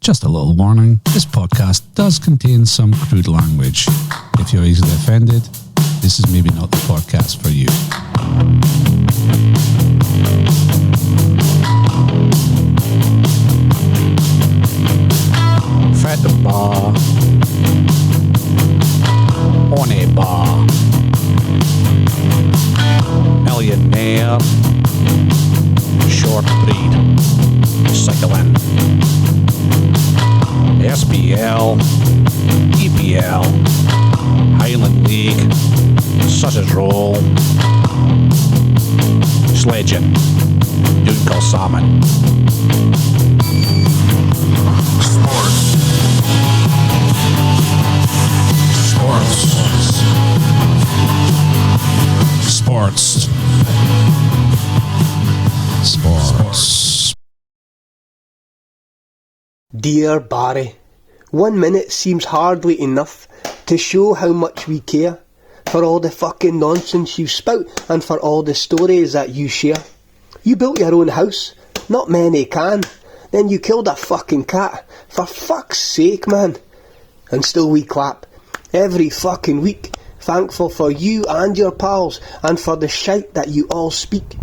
Just a little warning, this podcast does contain some crude language. If you're easily offended, this is maybe not the podcast for you. Fat bar. On a bar. Millionaire. Short breed. Cycling. SPL. EPL. Highland League. Sausage roll. Sledging. Dunkel salmon. Sports. Dear Barry, 1 minute seems hardly enough to show how much we care, for all the fucking nonsense you spout and for all the stories that you share. You built your own house, not many can, then you killed a fucking cat, for fuck's sake, man. And still we clap, every fucking week, thankful for you and your pals, and for the shite that you all speak.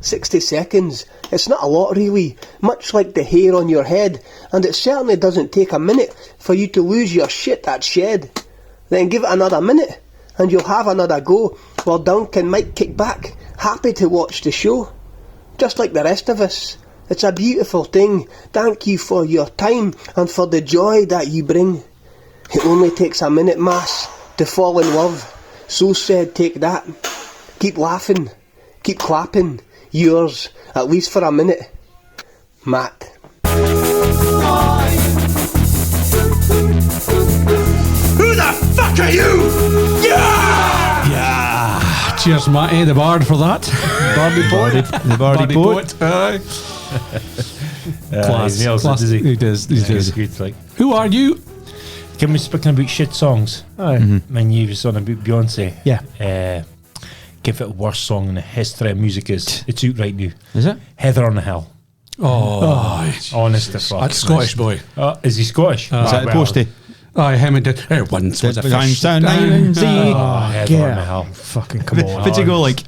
60 seconds, it's not a lot really, much like the hair on your head, and it certainly doesn't take a minute for you to lose your shit at shed. Then give it another minute, and you'll have another go, while Duncan might kick back, happy to watch the show. Just like the rest of us, it's a beautiful thing, thank you for your time, and for the joy that you bring. It only takes a minute, mass, to fall in love, so said take that. Keep laughing, keep clapping, yours, at least for a minute. Matt. Who the fuck are you? Yeah! Cheers, Matty, the bard, for that. Bardy poet. The Bardy poet. Aye. Class. He nails it, Class. does he? He does. He Yeah, does. he's good, like. Who are you? Can we speaking about shit songs? Aye. When you was on about Beyonce. Yeah. Give it the worst song in the history of music is. It's out right now. Is it? Heather on the Hill. Oh, Honest to fuck. that's Scottish boy. Is he Scottish? Is that the postie? Aye, him and did. Once was a fish. Down Island Sea. Heather on the Hill. Fucking come on. What'd you go like?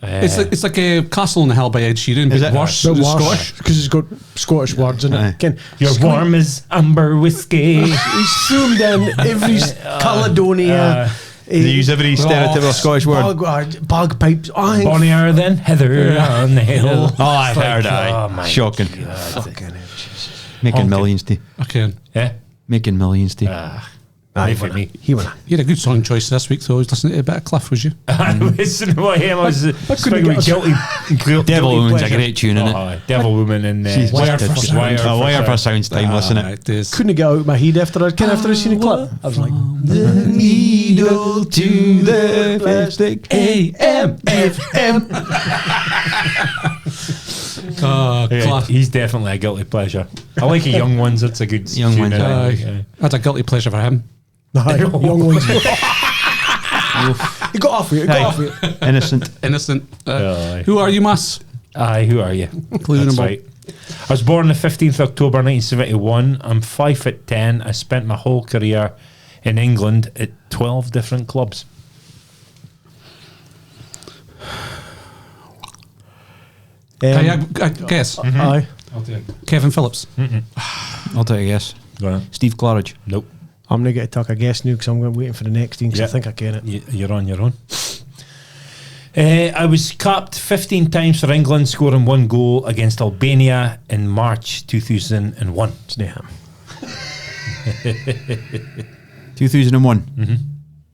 It's like a Castle in the Hill by Ed Sheeran, Is but it? worse. But It's worse, Scottish. because it's got Scottish words in Aye. it. Ken, You're warm as amber whiskey. He's zoomed in every Caledonia. They use every stereotypical Scottish word. Bagpipes. Oh, Bonnier than Heather on the Hill. Oh, I've It's heard like, that. oh my Shocking. fucking hell, Jesus. Making Honking. millions, too. Okay. Yeah. Making millions, too. Aye, for me. He won. You had a good song choice this week, though. I was listening to a bit of Cliff, was you? I listened to what him. I was speaking get with guilty. Devil Woman's a pleasure. great tune, isn't it? Oh, Devil Woman and She's Wire just for good. Sound. Wire for Sound's timeless, isn't it? It is. Couldn't get out of my head after I seen the clip. I was like, The needle to the plastic. AM, FM. Oh, Yeah, Cliff. he's definitely a guilty pleasure. I like the Young Ones. It's a good Young tune, Ones, isn't it? Aye. Yeah. That's a guilty pleasure for him. Aye, young ones. You got off with it. Aye. Got off with it. Innocent. Innocent. Aye. Who are you, Mass? Aye, who are you? Clue That's number. right. I was born the 15th of October 1971. I'm 5'10". I spent my whole career in England at 12 different clubs. I guess. Aye. Kevin Phillips. I'll take a guess. Go on. Steve Claridge. Nope. I'm going to get to take a guess now because I'm waiting for the next thing because Yeah. I think I get it. You're on your own. I was capped 15 times for England, scoring 1 goal against Albania in March 2001. It's not him. 2001.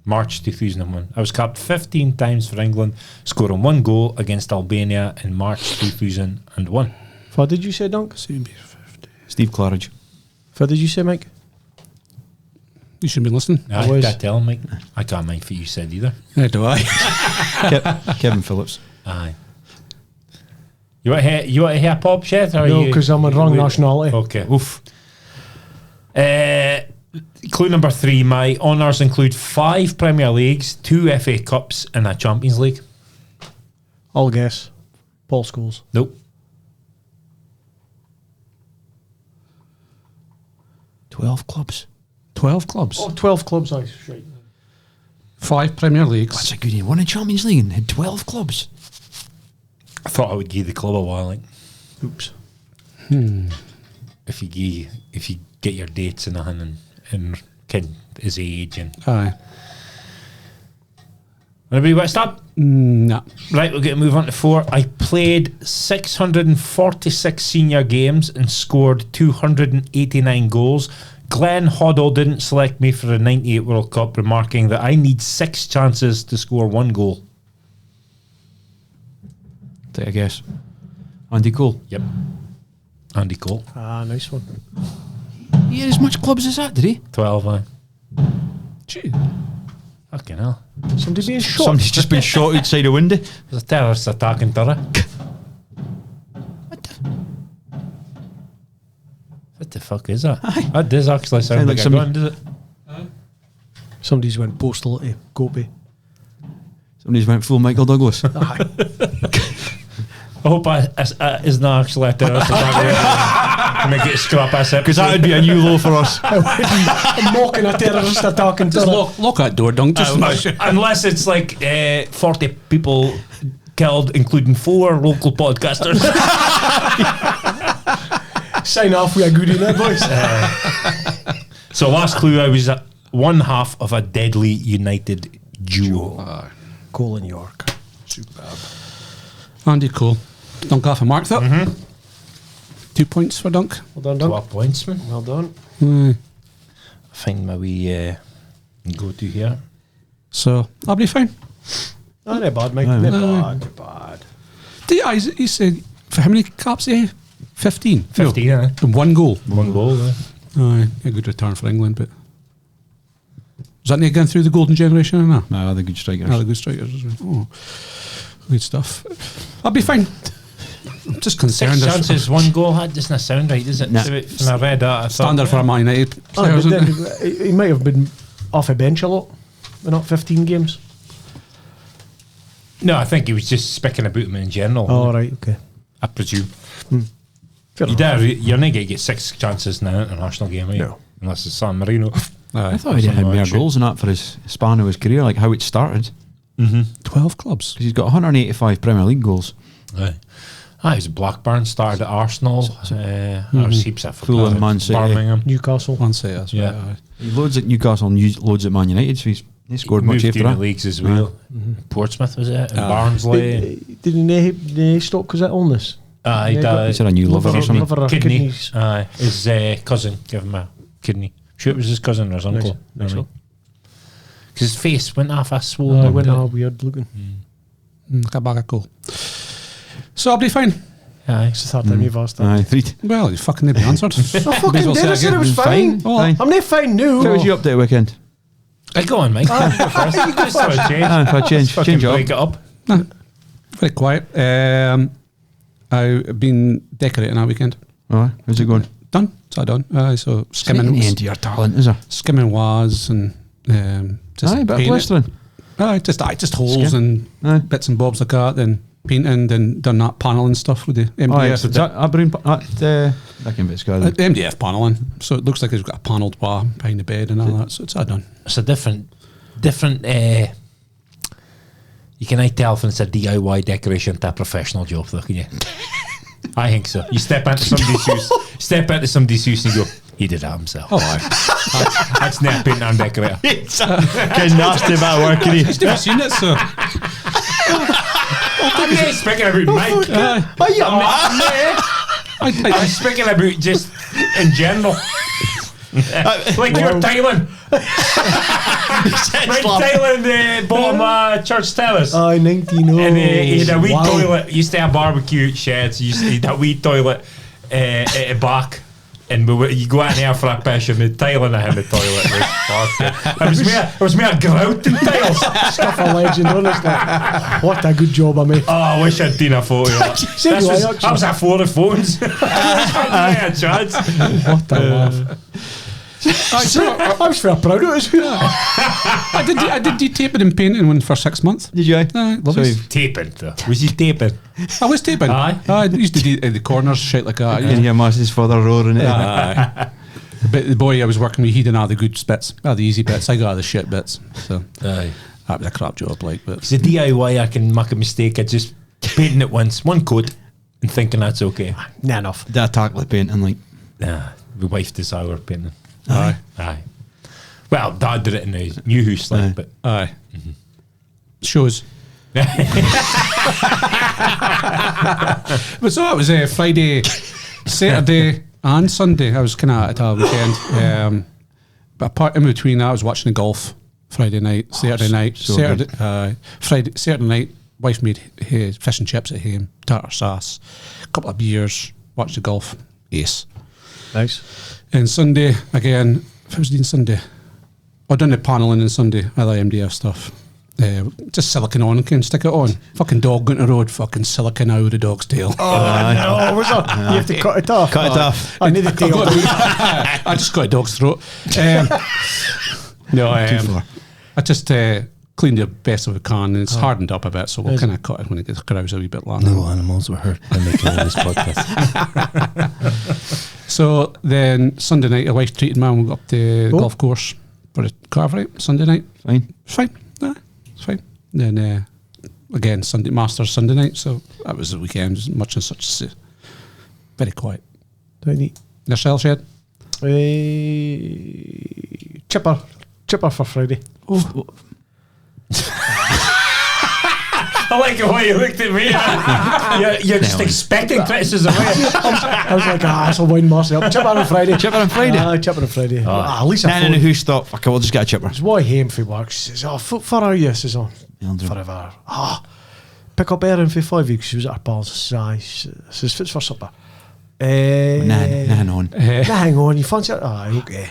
March 2001. I was capped 15 times for England, scoring 1 goal against Albania in March 2001. What did you say, Dunk? Steve Claridge. What did you say, Mike? You should be listening. I was. can't tell, Mike. I can't mind what you said either. How do I? Kevin Phillips. Aye. You want to hear pop shit? No, because I'm a wrong nationality. Okay. Oof. Clue number 3. My honours include 5 Premier Leagues, 2 FA Cups, and a Champions League. I'll guess. Paul Scholes. Nope. 12 clubs. 12 clubs. Oh, 12 clubs, I right. 5 Premier Leagues. That's a good one. Won a Champions League and had 12 clubs. I thought I would give the club a while. Like, Oops. if you get your dates and nothing and kid his age and Aye. anybody want to stop? Nah. Right, we're going to move on to 4. I played 646 senior games and scored 289 goals. Glenn Hoddle didn't select me for the 98 World Cup, remarking that I need 6 chances to score 1 goal. Take a guess. Andy Cole. Yep. Andy Cole. Ah, nice one. He had as much clubs as that, did he? 12, aye. Gee. Fucking hell. Somebody being shot. Somebody's just been shot outside a window. There's a terrorist attack in Durham. What the fuck is that? That does actually sound Sound like like a some- gun, does it? Somebody's went postal to Gopi. Somebody's went full Michael Douglas. Aye. I hope is not actually a terrorist attack. To make it scrap us up. Because that would be a new low for us. I'm mocking a terrorist attack in Just Durham. lock that door, don't just Unless it's like 40 people killed, including 4 local podcasters. Sign off with a goodie there, boys. So last clue, I was one half of a deadly United duo. Colin York. Andy Cole. Dunk off a mark, though. 2 points for Dunk. Well done, Dunk. 12 points, man. Well done. Find my wee go-to here. So, I'll be fine. Oh, not bad, Mike. Aye. Not bad. Not bad. He said, for how many caps, 15? 15, No. And 1 goal. 1 goal, Aye, a good return for England, but... Was that not going through the golden generation or not? No, they're good strikers. No, the good strikers. Oh, good stuff. I'll be fine. I'm just concerned. 6 chances, 1 goal. That doesn't sound right, does it? Nah. When I read that, I thought, Standard for a Man United player, Oh, isn't but it? then he might have been off a bench a lot. But not 15 games. No, I think he was just spicking about him in general. Oh, right, okay. I presume. Fair You're enough. not going to get 6 chances in an international game, are you? No. Unless it's San Marino. I thought he had Something more like goals than that for his span of his career, like how it started. 12 clubs. Because he's got 185 Premier League goals. Aye. He was at Blackburn, started at Arsenal. There's heaps of Fulham, football. Man City. Birmingham. Newcastle. One say that's Yeah. right. Aye. He loads at Newcastle and loads at Man United, so he scored much Moved after through the that. leagues as well. Portsmouth was it? And Barnsley. Did he stop because of illness? He Yeah, died. He's had a new liver or something. Liver or Kidney. kidneys. His cousin gave him a kidney. Sure, it was his cousin or his uncle. Nice one. Because his face went off a swole. Oh, up, went didn't all it? weird looking. Like a bag of coal. So I'll be fine. Aye. It's the third time you've asked that. Aye, 3. Well, you fucking never answered. I fucking May as well did. say I said it again. was fine. Fine. I'm not fine now. How was you up to the weekend? Go on, Mike. You go first. Just have a change. For a change. Fucking Change it break up. it up. Very quiet. I've been decorating that weekend. Alright, how's it going? Done. It's all done. So It's skimming, the end of your talent, is there? skimming was and just Aye, bit of painting. blistering. Just holes and Aye. bits and bobs like that. Then painting, then done that paneling stuff with the MDF. Oh, yeah, so that Aberdeen, that can be The MDF paneling. So it looks like it's got a panelled bar behind the bed and all that. So it's all done. It's a different. You can tell if it's a DIY decoration to a professional job, though, can you? I think so. You step into somebody's house, and you go, he did that himself. Oh, aye. That's not painting and decorator. It's a nasty bit of work, isn't I've never seen it, so. I'm not speaking about Mike. I'm speaking about just in general. Like you're tiling. Like tiling the bottom church terrace. Aye, 19. Oh, And he had a wee wow. toilet. He used to have barbecue sheds. He had a wee toilet at the back. And you go out there for a piss and the tiling in the toilet was fucked. It was me a grouting tiles. Stuff a legend, honestly. What a good job I made. Oh, I wish I'd seen a photo of that. So This do I, was- actually. That was before the phones. Yeah, chance. What a laugh. I was fair proud of it. I did de-taping and painting one for 6 months. Did you? Aye, lovely. Taping, though. Was he taping? I was taping. Aye. I used to do the corners, shit like that. You can hear Mass's father roaring it. Aye. But the boy I was working with, he didn't have the good bits. I had the easy bits. I got the shit bits. So Aye. that was a crap job, like. But It's a DIY. I can make a mistake. I just painting it once, one coat, and thinking that's okay. Nah, enough. Did I tackle the painting like? Nah, the wife does our painting. aye, Aye. Well, Dad did it in his new house, like, Aye. but aye. Shows. But so it was Friday, Saturday, and Sunday. I was kind of at a weekend. But apart in between that, I was watching the golf. Friday night, Saturday night, so Saturday night. Wife made fish and chips at home, tartar sauce, a couple of beers, watched the golf, ace. Nice. And Sunday again. If I was doing Sunday, I done the paneling on Sunday. I like MDF stuff. Just silicone on, can stick it on. Fucking dog going to the road, fucking silicone out of the dog's tail. No, what's that? You have to cut it off. Cut it off. I need a tail. I just got a dog's throat. No, Too far. I just cleaned the best of it can, and it's hardened up a bit, so we'll kind of cut it when it gets grows a wee bit longer. no animals were hurt by making this podcast. So then Sunday night, a wife treated me and we got up to the golf course for a car ride. Sunday night, Fine. it's fine. Nah, it's fine. Then again, Sunday Masters Sunday night, so that was the weekend. Much as such, very quiet. Neat. Yourself, Shed? Chipper for Friday. Oh, I like the way you looked at me. You're just expecting criticism. I was like, this will wind Marcy up. Chipper on Friday. Chipper on Friday? Chipper on Friday. At least I No, phoned. who stopped? Fuck, we'll just get a chipper. His boy home for work. She says, for are you? She says, forever. Pick up Erin for 5 weeks. She was at her pals. She says, fits for supper. Hang on. Hang on, you fancy it? Okay.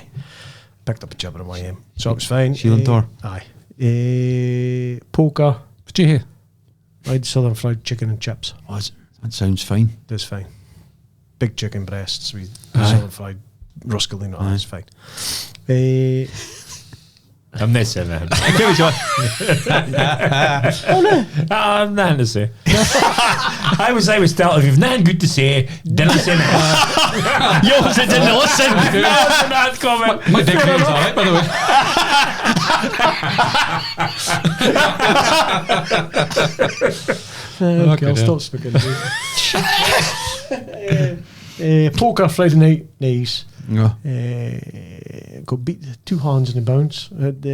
Picked up a chipper on my home. So it was fine. Shield tour. Aye. Poker. did you hear? I had southern fried chicken and chips. That sounds fine. That's fine. Big chicken breasts with southern fried ruscalino. That's fine. I'm not saying that. I'm nothing to say. I was telling if you've nothing good to say, then I say that. You obviously didn't listen. That comment. My dick name's alright, by the way. Okay, I'll stop speaking. Poker Friday night, nice. No. Got beat 2 hands in the bounce. Had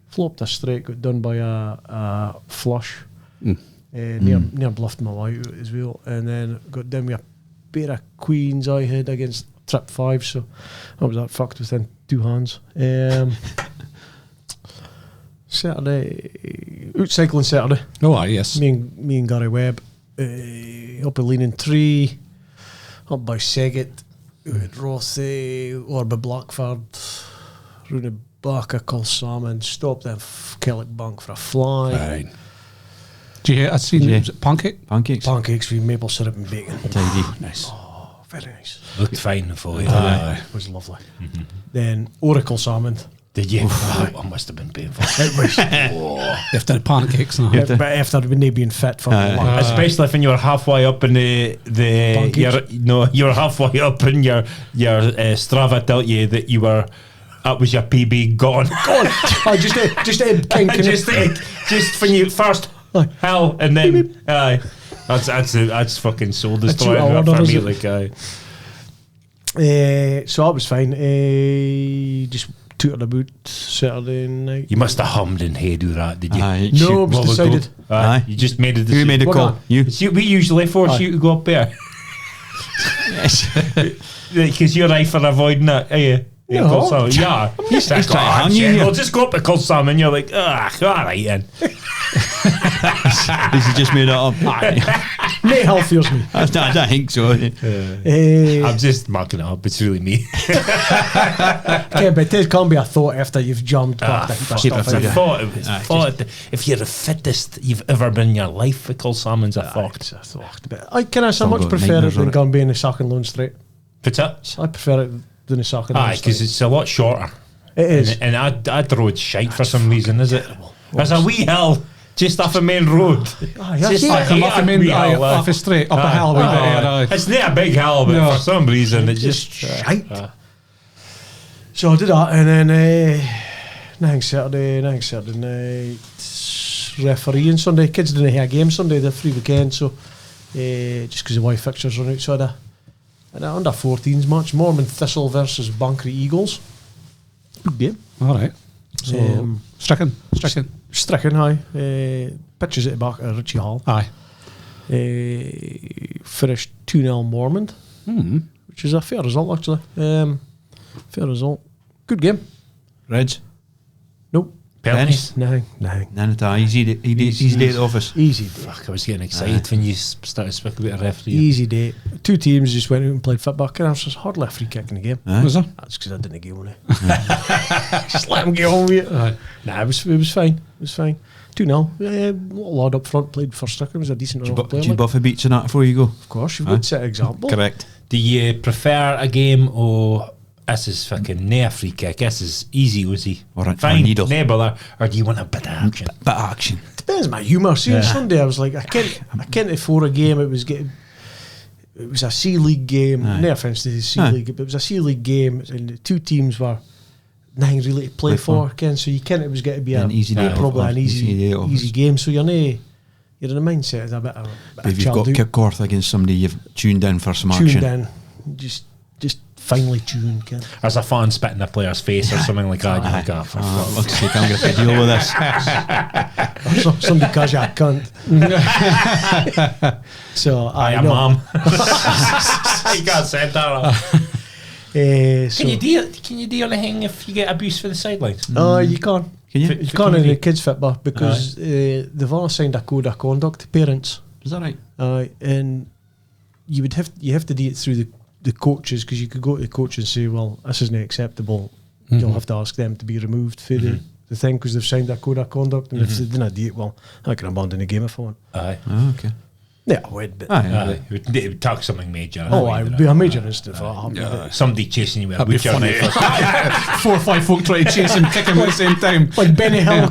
flopped a straight, got done by a flush. Near bluffed my light as well, and then got done with a pair of queens I had against trip 5, so I was that fucked within 2 hands. Saturday, out cycling Saturday. Oh, yes. Me and Gary Webb up a leaning 3, up by Segget, at Rothy, or by Blackford, round the back of Culsalmon, stopped in Kellick Bank for a fly. Fine. Did you hear? I seen was it pancake? Pancakes. Pancakes with maple syrup and bacon. Tidy. Nice. Oh, very nice. Looked fine for you. Aye. It was lovely. Then Oracle Salmon. Did you? I must have been painful. It was. After the pancakes, no. But after me being fit for lunch. Especially when you're halfway up in the you're halfway up in your Strava tell you that you were that was your PB gone. I just king. just when you first hell and then aye. That's fucking soul destroying for me. Like so that was fine. Just tooted about Saturday night. you must have hummed in Hey Do That, did you? Aye, No, it was decided. Aye. You just made a decision. Who made the What call? guy? You. We usually force you to go up there because you're right for avoiding it. Are you? No. Yeah, He's trying to hang you here. We'll just go up to Cull Salmon. You're like, all right then. This is just made that up. Nay, hell fears me. I don't think so. I'm just marking it up. It's really me. Okay, but it can't be a thought after you've jumped back the Fuck, stuff it's a out. thought. It was thought. If you're the fittest you've ever been in your life, for Cull Salmon's a thought. It's a thought. But I can I so Some much got prefer it nightmares than on it. going being a second Lone Straight. What's that? I prefer it than a second Lone Aye, Straight. because it's a lot shorter. It is. And that road's shite for some reason, is it? There's a wee hill just off a main road. yes. Just Come off the main, wee hill, off a straight, up a hill. It's not a big hill, but for some reason it's just shite. So I did that, and then nothing Saturday night. Refereeing Sunday. Kids didn't have a game Sunday. They're free weekend, so just because the wife fixtures run out, so I had an under 14s match. Mormon Thistle versus Bankery Eagles. Good game. All right. So Stricken. Stricken, aye. Pitches at the back of Richie Hall. Aye. Finished 2-0 Mormon, which is a fair result actually. Fair result. Good game. Reds. Nope. Penalties. Nothing. None at all. Easy day at the office. Easy day. Fuck, I was getting excited when you started speaking about a referee. Easy day. Two teams just went out and played football. And I was just hardly a free kick in the game. Aye. Was there? That's because I didn't get on it. Just let him get on with it. Nah, it was fine. It was fine. 2-0. Little lad up front played for Stricker. Was a decent enough player. Do you buff a beats and that before you go? Of course, you've got to set an example. Correct. Do you prefer a game or this is fucking nae a free kick, this is easy Uzi? Or a Fine, needle. nae bother, or do you want a bit of action? Bit of action. Depends on my humour. See, on Sunday I was like, I can't afford a game. It was a C League game. No offence to the C League, but it was a C League game, and the two teams were nothing really to play for. Ken, so you can't. It was going to be An easy day probably off, an easy game. So you're in the mindset of a bit of If you've got Kipcorth against somebody you've tuned in for some action. tuned in, just finally tuned. Ken. As a fan spitting a player's face or something like that, you're like, oh, for fuck's Looks like I'm going to deal with this. Somebody calls you a cunt. So I am know. mum. You can't say that. So, Can you do anything if you get abuse for the sidelines? you can't. Can you? You can't in the kids' football because they've all signed a code of conduct to parents. Is that right? And you have to do it through the coaches, because you could go to the coach and say, well, this isn't acceptable. You'll have to ask them to be removed for the thing because they've signed a code of conduct, and if they didn't do it, well, I can abandon the game if I want. Aye. Oh, okay. Yeah, I would, but Aye. It would talk something major. I would be a major incident for that happened. Somebody chasing you with a That'd be butcher funny. knife. 4 or 5 folk try to chase him, kick him at the same time. Like Benny Hill.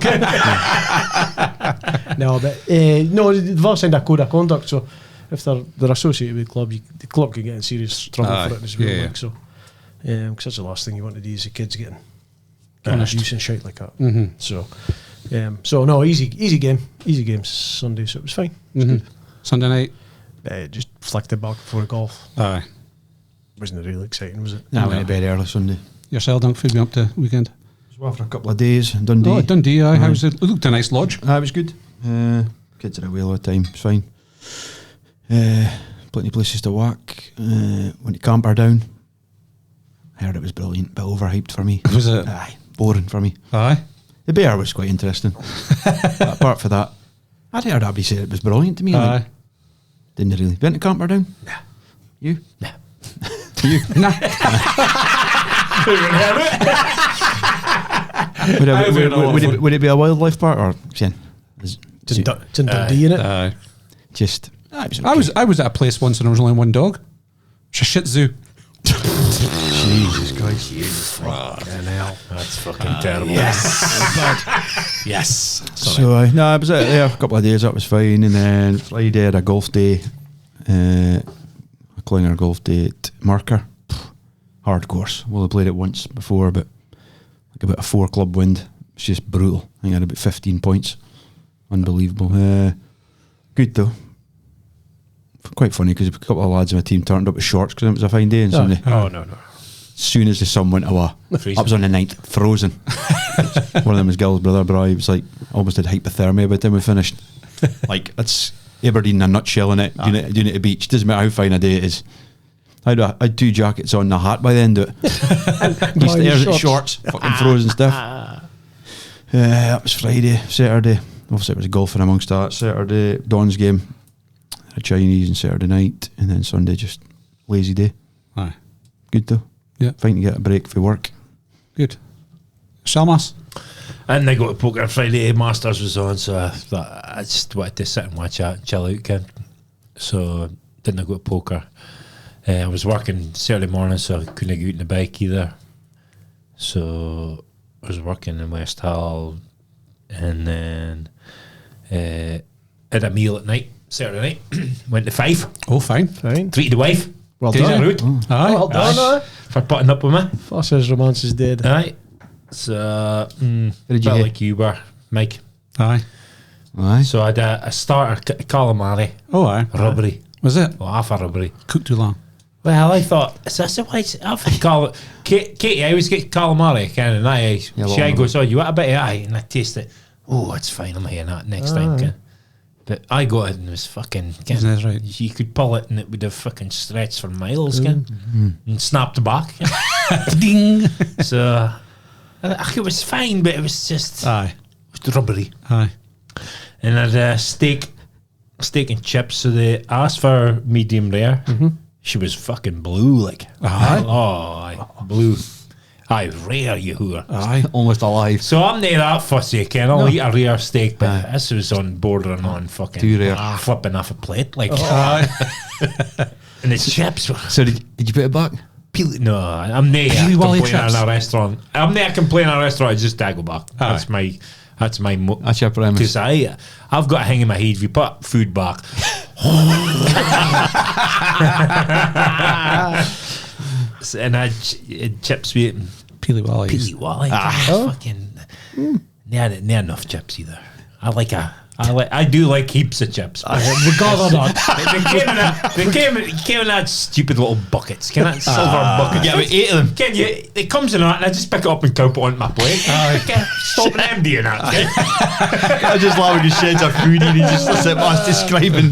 No, but no, they've all signed a code of conduct, so if they're associated with the club, the club could get in serious trouble for it as well. yeah. Like, so, because that's the last thing you want to do is the kids getting Punished. abuse and shit like that. So no, easy game Sunday, so it was fine. It was good. Sunday night. Just flicked it back before golf. Aye. Wasn't really exciting, was it? I went to bed early Sunday. Yourself, Dunk, food me up to weekend. Was well for a couple of days in Dundee. Oh, Dundee, aye. How's it? Looked a nice lodge. It was good. Kids are away all the time. It's fine. Plenty of places to walk. Went to Camper Down. Heard it was brilliant, but overhyped for me. Was it? Aye, boring for me. Aye. The bear was quite interesting. But apart from that, I'd heard Abby say it was brilliant to me. Aye. Like, didn't really. Been to Camper Down? Nah. You? Nah. You? Nah. Would it be a wildlife park or Ken? It's in Dundee, innit? Aye. Just I was at a place once and there was only one dog. It's a shih tzu. Jesus Christ. Fucking hell. That's fucking terrible. Yes. So I was out there a couple of days. That was fine, and then Friday I had a golf day, a Klinger golf day at Marker. Hard course. Well, I played it once before, but like about a 4 club wind. It's just brutal. I think I had about 15 points. Unbelievable. Good though. Quite funny because a couple of lads in my team turned up with shorts because it was a fine day on Sunday. Oh, no. As soon as the sun went away, Freezing. I was on the 9th, frozen. One of them was Gil's brother, but he was like, almost had hypothermia by the time we finished. Like, that's Aberdeen in a nutshell, in it. Doing it at the beach. Doesn't matter how fine a day it is. I had 2 jackets on and a hat by the end of it. Just airs at shorts, fucking frozen stuff. That was Friday. Saturday, obviously it was golfing amongst that. Saturday, Don's game. A Chinese on Saturday night, and then Sunday just lazy day. Aye. Good though. Yeah. Fine to get a break for work. Good. Shalmas. And they go to poker Friday. Masters was on, so I thought I just wanted to sit and watch that and chill out, Ken. So didn't go to poker. I was working Saturday morning, so I couldn't get out on the bike either. So I was working in West Hall, and then had a meal at night. Saturday night, went to 5. Oh, fine. Fine. Treated the wife. Well Days done. of Road. Aye. Well done, aye. For putting up with me. Fuss his romance is dead. Aye. So, did you bit hate? like you were, Mike. Aye. Aye. So I had a starter, calamari, Oh, aye. robbery. Was it? Well, half a robbery. Cooked too long. Well, I thought, is this the way I've had Katie, I always get calamari, Ken, and she goes, oh, you want a bit of aye? And I taste it. Oh, it's fine, I'm hitting that next time, Ken. But I got it and it was fucking, Ken, Isn't that right? you could pull it and it would have fucking stretched for miles, Ken, and snapped back. Ding. So, it was fine, but it was just, Aye. it was rubbery. Aye. And I had steak and chips, so they asked for medium rare. She was fucking blue, like. Aye. Oh, aye, blue. Aye, rare, you whore. Aye. Almost alive. So I'm not that fussy, Ken. I'll eat a rare steak, but this was on bordering on fucking Too rare. flipping off a plate, like. Aye. And the chips were. So did you put it back? No, I'm not Peely Wally complaining chips? in a restaurant. I'm not complaining in a restaurant. I just go back. That's my. That's That's your premise. Because I've got a hang in my head. If you put food back, and I chips with Peely Wally. Peely Wally. Fucking. Not enough chips either. I do like heaps of chips. Regard or not. They came in that stupid little buckets. Can that silver bucket? Yeah, about 8 of them. Can you? It comes in that, and I just pick it up and count it on my plate. Stop them doing that. I just love when you sheds our food and you just sit past describing.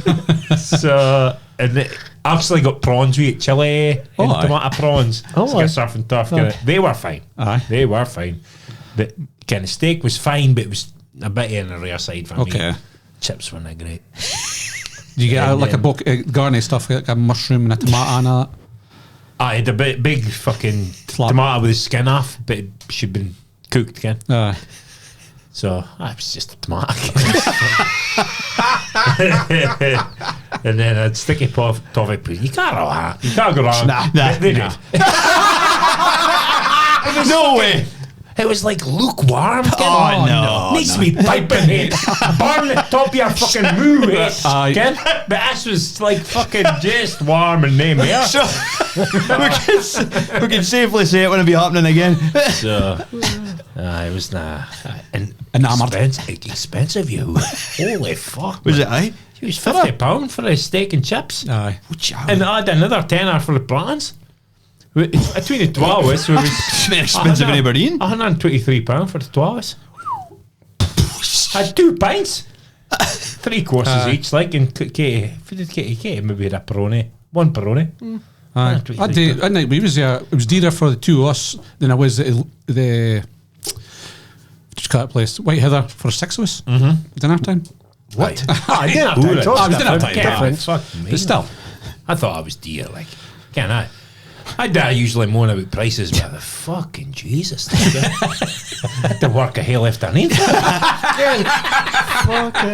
So, and it actually got prawns with it, chili and aye. tomato prawns. Oh, So aye. got surf and turf. They were fine. Aye. They were fine. But kind of steak was fine, but it was a bit on the rare side for Okay. me. Chips were not great. Do you get And like a then- book garni stuff, like a mushroom and a tomato and all that? I had a big fucking Flap. tomato with the skin off, but it should have been cooked again. Aye. So it was just a tomato. And then I'd sticky toffee pudding. You can't go wrong. You can't go wrong. Nah, They did. No way. It was like lukewarm. Oh, no, Needs to be piping it. Burn the top of your fucking moo. Aye. Ken. But this was like fucking just warm and name here. So we can safely say it wouldn't be happening again. So it was Enamoured. expensive, you. Holy fuck. Was man. it aye? It was £50 for a steak and chips. Aye. And I had another tenner for the prawns. Between the 2 hours, it was Expensive in Aberdeen. £123 for the 2 hours. I had 2 pints, 3 courses each. Like, and Katie maybe had a Peroni, 1 Peroni. Aye. I did. I think we was it was dearer for the two of us than it was the just call that place White Heather for 6 of us. Dinner time. What? I didn't have time. I was dinner time. Different. Fuck me. But still, I thought I was dear. Like, can I? I usually moan about prices, but the fucking Jesus, I had to work a hell afternoon. Fucking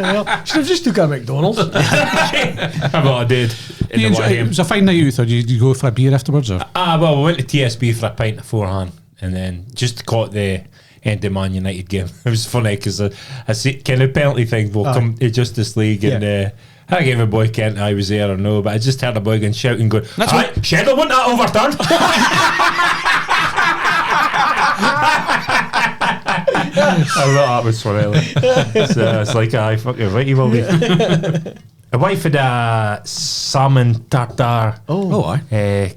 hell. Should have just took a McDonald's. I did. In the it Warham. was a fine night out, or did you go for a beer afterwards? Or? Well, we went to TSB for a pint beforehand, and then just caught the end of Man United game. It was funny because I see kind of penalty thing will come to Justice League, and I gave a boy Kent I was there or no, but I just heard a boy going shouting, going, "That's right, Shedder want that overturned." I thought that was funny. So it's like, I fucking right, you will be. A wife had a salmon tartare. Oh, aye.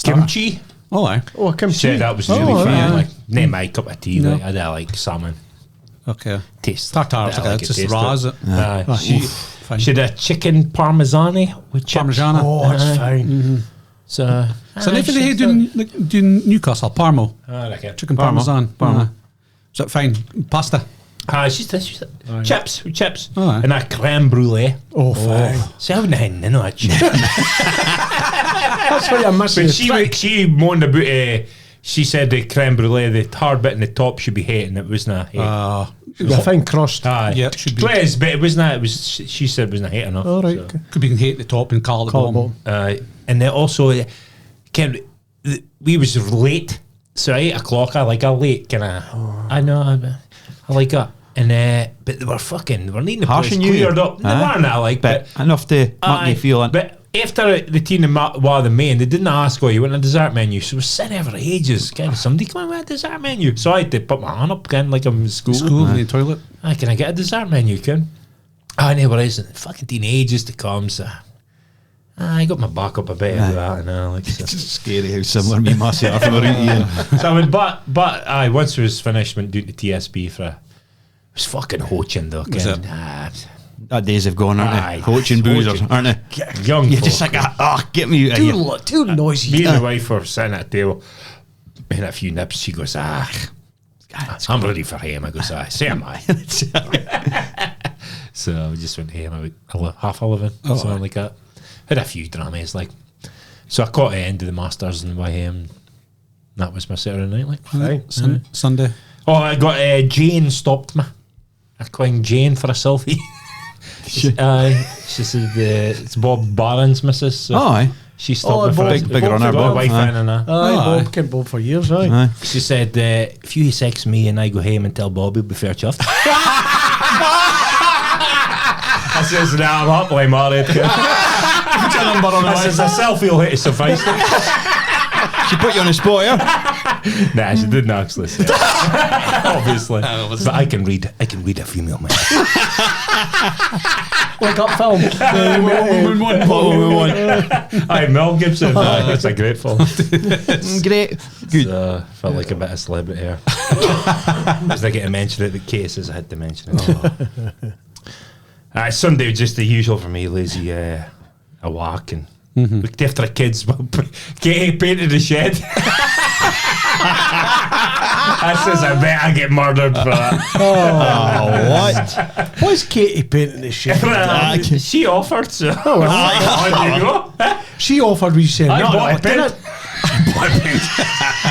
Kimchi. Oh, aye. Oh, kimchi. Said that was really Oh, fun. aye. Like, not my cup of tea. No. Like, I don't like salmon. Okay. Taste. Tartare, I it's like it's it, just taste raw, it. is it? Aye. Oh, She fine. had a chicken parmesan with chips. Parmigiana. Oh, that's fine. So, So if they doing Newcastle, Parmo, I like it. chicken Parmo. parmesan. Parmo. Is that fine? Pasta. She's chips, with chips, Oh, aye. and a creme brulee. Oh, fine. See, I wouldn't have had none of that shit. That's why you're missing But the trick. she moaned about. She said the creme brulee, the hard bit in the top should be hate, and it wasn't. The fine crust. Aye, Yeah, it should be. Please, but it wasn't. It was. She said it wasn't hate enough. All right. so. Okay. Could be hate at the top and call at the Call bottom. bottom. And then also, we was late, so 8 o'clock. I like a late kind of. I know, I like that. And but they were needing the Harsh place on you. cleared up. They Aye. weren't that like, But enough to make aye, me feel it. But after the team in the main, they didn't ask, you want a dessert menu? So we're sitting there for ages. Can somebody come in with a dessert menu? So I had to put my hand up again, like I'm in school. In the toilet. Can I get a dessert menu, Ken? No worries. Fucking ages to come, so I got my back up a bit of that, like so. It's scary how similar me and Massey are from around here. So I went, but once it was finished, went down to TSB for. It was fucking hoaching though, Ken. That days have gone, aren't Aye. they? Coaching boozers, aren't they? Young You're folk. just like, get me out of here. Too noisy. Me and the wife were sitting at the table, making a few nips. She goes, I'm ready for him. I goes, so am I. So we just went home about 11:30, something like that. Had a few dramas, like. So I caught the end of the Masters and that was my Saturday night, like. Sunday. Oh, I got Jane stopped me. I called Jane for a selfie. She said it's Bob Barron's missus. So Aye. she stopped me for Big runner, Bob. Bob. Wife Aye. in and that. Bob, Ken Bob for years, aye. She said, if you sex me and I go home and tell Bob, he'll be fair chuffed. I says, I'm happily married. I says, a selfie will hit suffice. She put you on the spot, yeah? Nah, she didn't actually say it. Obviously. But I can read a female man. Like that film. Aye, Mel Gibson. Aye, that's a great film. Great. Good. So, felt like a bit of celebrity here. As I get to mention it, the cases I had to mention it. Sunday was just the usual for me, lazy, a walk and looked after the kids. Katie painted the shed. I says, I bet I get murdered for that. What? Why's Katie painting this shit? She offered, so. Oh, well. There you go. She offered me saying, I no, bought a didn't pen.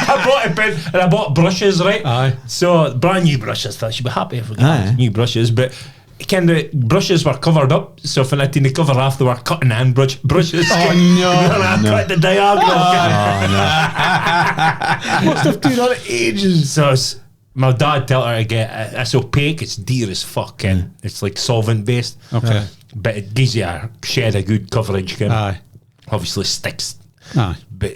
I bought a pen and I bought brushes, right? Aye. So brand new brushes. Thought she'd be happy if we Aye. got new brushes, but the brushes were covered up. So if I had to cover off, they were cutting hand brushes. Oh, no. I cut the diagonal. Must have done that ages. So my dad told her to get it's opaque. It's dear as fuck, and it's like solvent based. Okay. But it gives you a shed of good coverage. Ken. Aye. Obviously sticks. Aye. But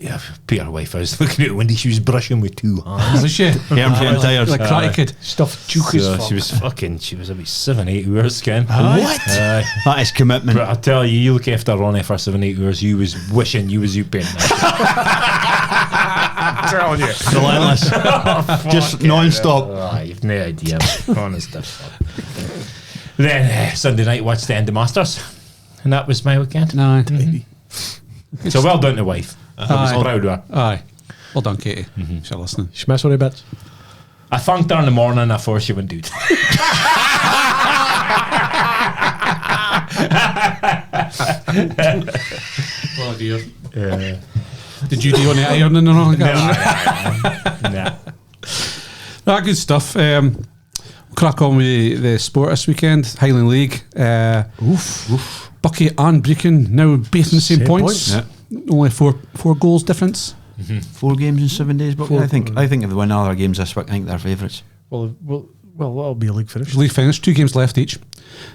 Peter wife, I was looking at it when she was brushing with two hands. Was she? Arms getting tired. Like Karate Kid. Stuff juke as So fuck. she was about 7-8 hours, Ken. What? That is commitment. But I tell you, you look after Ronnie for 7-8 hours, you was wishing you was you painting that. I'm telling you. Relentless. Just non-stop. You've no idea. Honest. Then Sunday night, watched the end of Masters. And that was my weekend. No. So well done to wife. I was proud of her. Aye. Well done, Katie. She's listening. Smash on the bits. I thanked her in the morning before she went out. Oh dear. Did you do any ironing or anything? Nah. Good stuff. Crack on with the sport this weekend. Highland League. Bucky and Brecon now both in the same points. Yeah. Only four goals difference. 4 games in 7 days, but I think if they win other games this week, I think they're favourites. Well, that'll be a league finish. League finish, 2 games left each.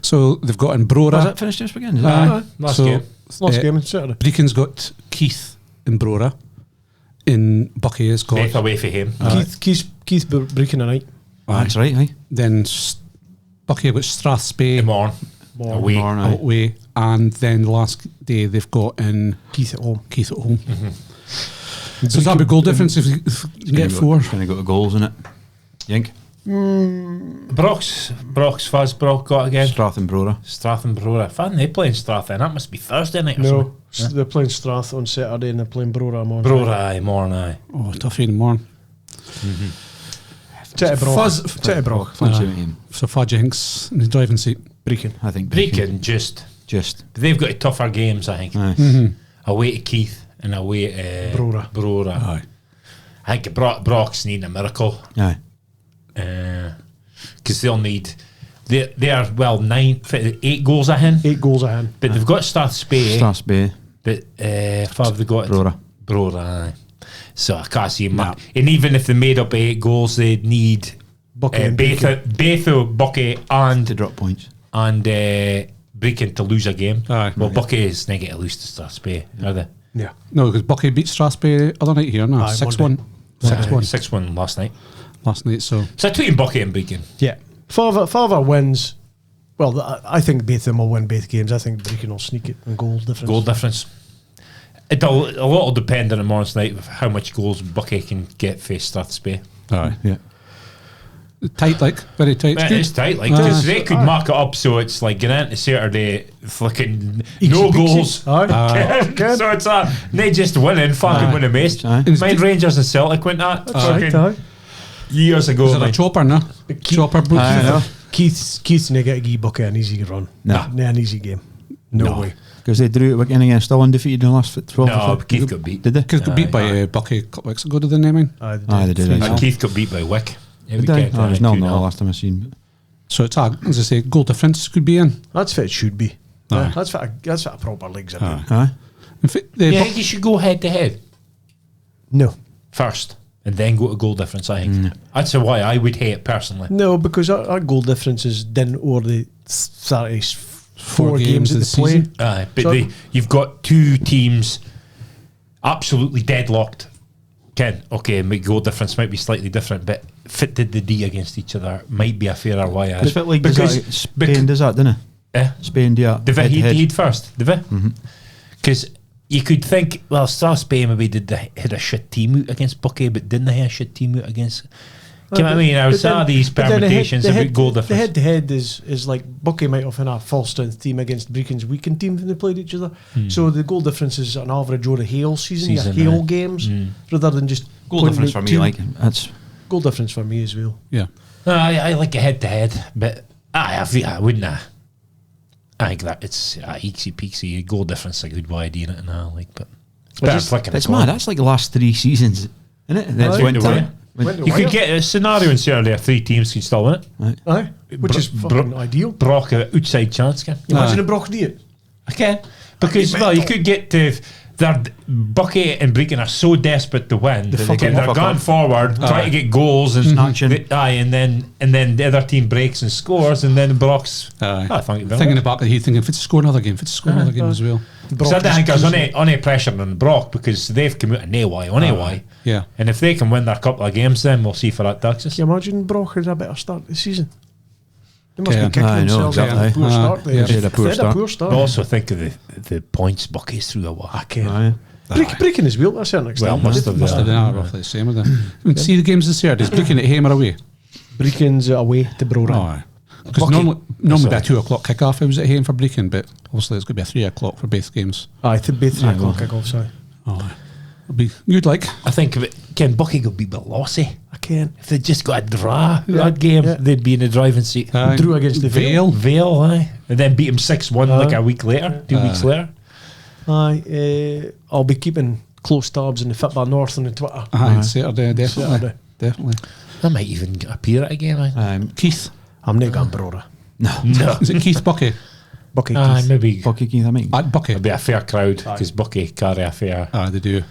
So they've got in Brora. Was it finished this weekend? Is that right? Last So, game. Last game on Saturday. Brecon's got Keith in Brora. In Bucky has got Both away for him. Keith Brecon tonight. That's right, aye. then Bucky have got Strathspey Tomorrow. Away. Morn, aye. away, and then the last day they've got in Keith at home. Keith at home. So that'll be goal difference if you get 4. Trying to go to goals in it. Yink. Brock's Fuzz Brock got again. Strath and Brora. Strath and Brora. Fun, they playing Strath then. That must be Thursday night or No, something. they're playing Strath on Saturday and they're playing Brora on Brora, aye, morning, aye. Oh, tough in the morning. Titty Brock. Fancy him. So Fudge Hinks in the driving seat. Brecon. I think Brecon, just. They've got tougher games, I think. Aye. Away to Keith and away to Brora. Aye. I think Brock's needing a miracle. Aye. Because they'll need. They are 8 goals ahead. 8 goals ahead. But they've got Strathspey. Strathspey. But how have they got? Brora, aye. So I can't see him. And even if they made up 8 goals, they'd need Bucky and Betho, Bucky, and To drop points. and Brecon to lose a game. Aye. Well, Bucky is not going to lose to Strathspey, are they? Yeah. No, because Bucky beat Strathspey other night here. No, Aye, 6-1. Monday. 6-1 6-1 last night. last night. So So between Bucky and Brecon. Yeah. Father wins. Well, I think both of them will win both games. I think Brecon will sneak it in goal difference. Goal difference. A lot will depend on tomorrow's night of how much goals Bucky can get face Strathspey. aye, Yeah. tight, like very tight. It's It's good. tight, like, because they could mark it up so it's like getting into Saturday, fucking no Easy goals. peasy. Aye. So it's they just winning, fucking winning base. Aye. Mind Rangers and Celtic went that Right, fucking aye. years ago. Is it a like. chopper? No, chopper. Brooke. I know. Keith's not going to give Bucky an easy run. Nah. An easy game. No way. Because they drew it again against still undefeated in the last 12. No, Keith got beat. Did they? Because got beat by Bucky a couple weeks ago. Did they name? Aye, they did. And aye. Keith got beat by Wick. Did they? Oh, it was 0-0 last time I seen. So it's as I say, goal difference could be in. That's what it should be. Aye. That's what a proper league's about. Aye. In fact, the Yeah, I think you should go head to head No. first and then go to goal difference, I think. That's why I would hate it personally. No, because our goal differences didn't over the Saturday's four games of that the they play. season. Aye, but So- you've got two teams absolutely deadlocked. Ken, okay, goal difference might be slightly different, but fitted the D against each other might be a fairer way. It's a bit like Spain does that, doesn't it? Spain do that. Did head-to-head. he'd first, did they? Because you could think, well, Strathspey maybe had a shit team out against Bucky, but didn't they have a shit team out against? Do you know what I mean? I was But then- these but then permutations about goal The difference. head to head is like Bucky might have had a full strength team against Brecon's weakened team when they played each other. So the goal difference is an average over a Hale season, Season, Hale aye. games, rather than just Goal pointing difference out for me, two. like that's Goal difference for me as well. yeah. I like a head to head, but I wouldn't. I think that it's eeksy peeksy goal difference a good way of doing it and all, like, but it's better flicking it's a coin. mad. That's like the last 3 seasons, isn't it? That's Aye. went Went away. to You could get a scenario in Saturday of 3 teams can still win it. Aye, which is fucking ideal. Brock a outside chance, can Imagine a Brock do it. Okay, because well, you could get to Bucky and Brecon are so desperate to win that fucking they're fuck going off. forward, trying to get goals and Snatching. and then the other team breaks and scores, and then Brock's. Aye. I think Thinking in the back of the head, thinking if it's score another game, if it's score another game as well. So I think there's only pressure on Brock because they've come out of nowhere anyway. Yeah. And if they can win their couple of games, then we'll see for that Texas. Can you imagine Brock had a better start this season? They must Yeah. be kicking I know, themselves after a exactly. poor start. Yeah. They They had a poor had a start. poor start. But also think of the points Bucky's through the wall. I can't. Aye. Brecon is well to a certain extent. Well, must have Must have been roughly the same with them. See the games this Saturday. Is Brecon at home or away? Brecon's away to Brora. Oh, because Bucky. normally be a 2 o'clock kick-off. I was at home for Brecon, but obviously it's going to be a 3 o'clock for both games. Aye, to both 3 o'clock kick-off, sorry. Oh, it'll be good. Like I think of it, Ken Bucky could be a bit lossy. I can't. If they just got a draw Yeah, that game, yeah. they'd be in the driving seat. Aye. Drew against the Vale. Vale, aye. And then beat him 6-1 like a week later, 2 weeks later. Aye, I'll be keeping close tabs in the Football North on the Twitter. Saturday, definitely, Saturday. definitely. I might even appear it again. Aye. Keith, I'm not going Brora. No. is it Keith Bucky? Bucky Aye, Keith. maybe Bucky Keith, I mean. Bucky. it'll be a fair crowd because Bucky carry a fair. They do.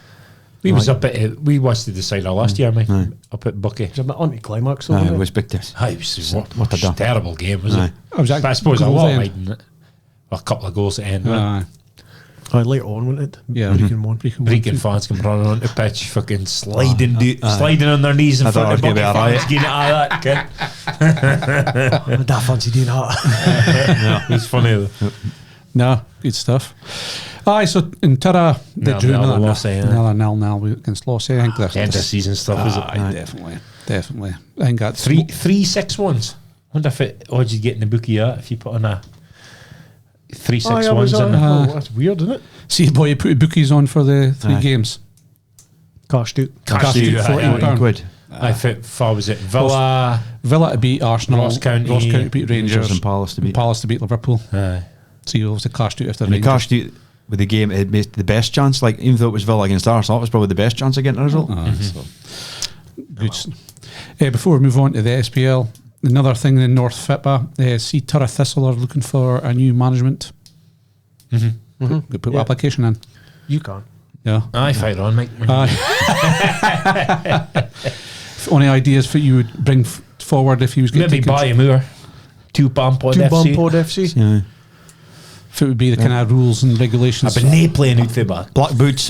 We was up at we watched the decider last year, mate. Aye. Up at Bucky. It's a bit anti-climax. Aye, wasn't it it? was big this. Aye, it was what a a da- terrible game, was Aye. it? I was But I suppose a goals lot then. riding it. A couple of goals at the end. Aye. Aye, later on, wasn't it? Yeah. Brecon won. Brecon fans come running on the pitch, fucking sliding sliding on their knees in I front of thought it was Bucky gonna be a fans, getting it out of that, kid. I don't fancy doing that. It was funny though. No, good stuff. Aye, so in Tara, they Nil-nil drew another loss, aye. another 0-0 against Lossy. I think that's End of season stuff, is it? Aye, definitely. I think that's 3-6-1s. Wonder if it odds you get in the bookie out if you put on a 3-6-1s in. Oh, that's weird, isn't it? See, boy, you put bookies on for the 3 Aye. games. Cashed out. Cashed out, aye, £14. Quid. I think far was it Villa. Villa to beat Arsenal, Ross County to beat Rangers, and Palace to beat. Palace to beat Liverpool. Aye. So you obviously cashed out after And they Rangers. cashed out with the game. It made the best chance. Like even though it was Villa against Arsenal, it was probably the best chance of getting a result. So, good. Before we move on to the SPL, another thing in North FITBA, see Tara Thistle are looking for a new management. Put Yeah. application in. You can. Yeah. Aye, fire on, mate. Any ideas for you would bring forward if he was getting Maybe buy a moor. 2Bampod FC. Bampod FC. Yeah. If it would be the kind of rules and regulations. I've been nae playing out the back. Black boots.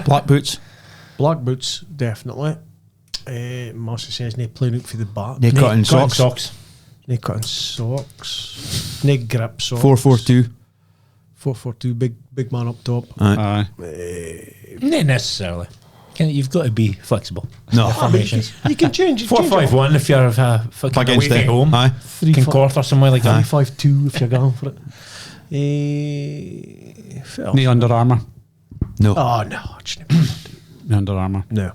Black boots. Black boots, definitely. Marcy says, no playing out for the back. Nae cutting socks. No cutting socks. No grip socks. 4-4-2. 4-4-2, big man up top. Aye. Not necessarily. You've got to be flexible. No. Formations. You can change it. 4-5-1 if you're fucking away Against from it. home. Aye. Fucking quarter or something like that. 3-5-2 if you're going for it. No Under Armour. No. Oh, no. No Under Armour. No.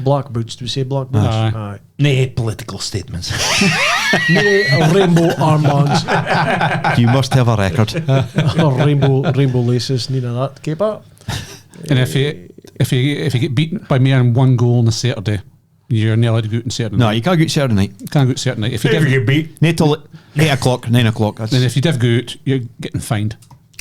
Black boots. Do we say black boots? Aye. Nay political statements. No rainbow armbands. You must have a record. Or rainbow laces. None of that. Keep up. And if you get beaten by more than one goal on a Saturday, you're not allowed to go out on Saturday No, night. you can't go out Saturday night. You can't go out Saturday night. If you If you div, get beat. Nae till 8 o'clock, 9 o'clock. then That's if you div go out, you're getting fined.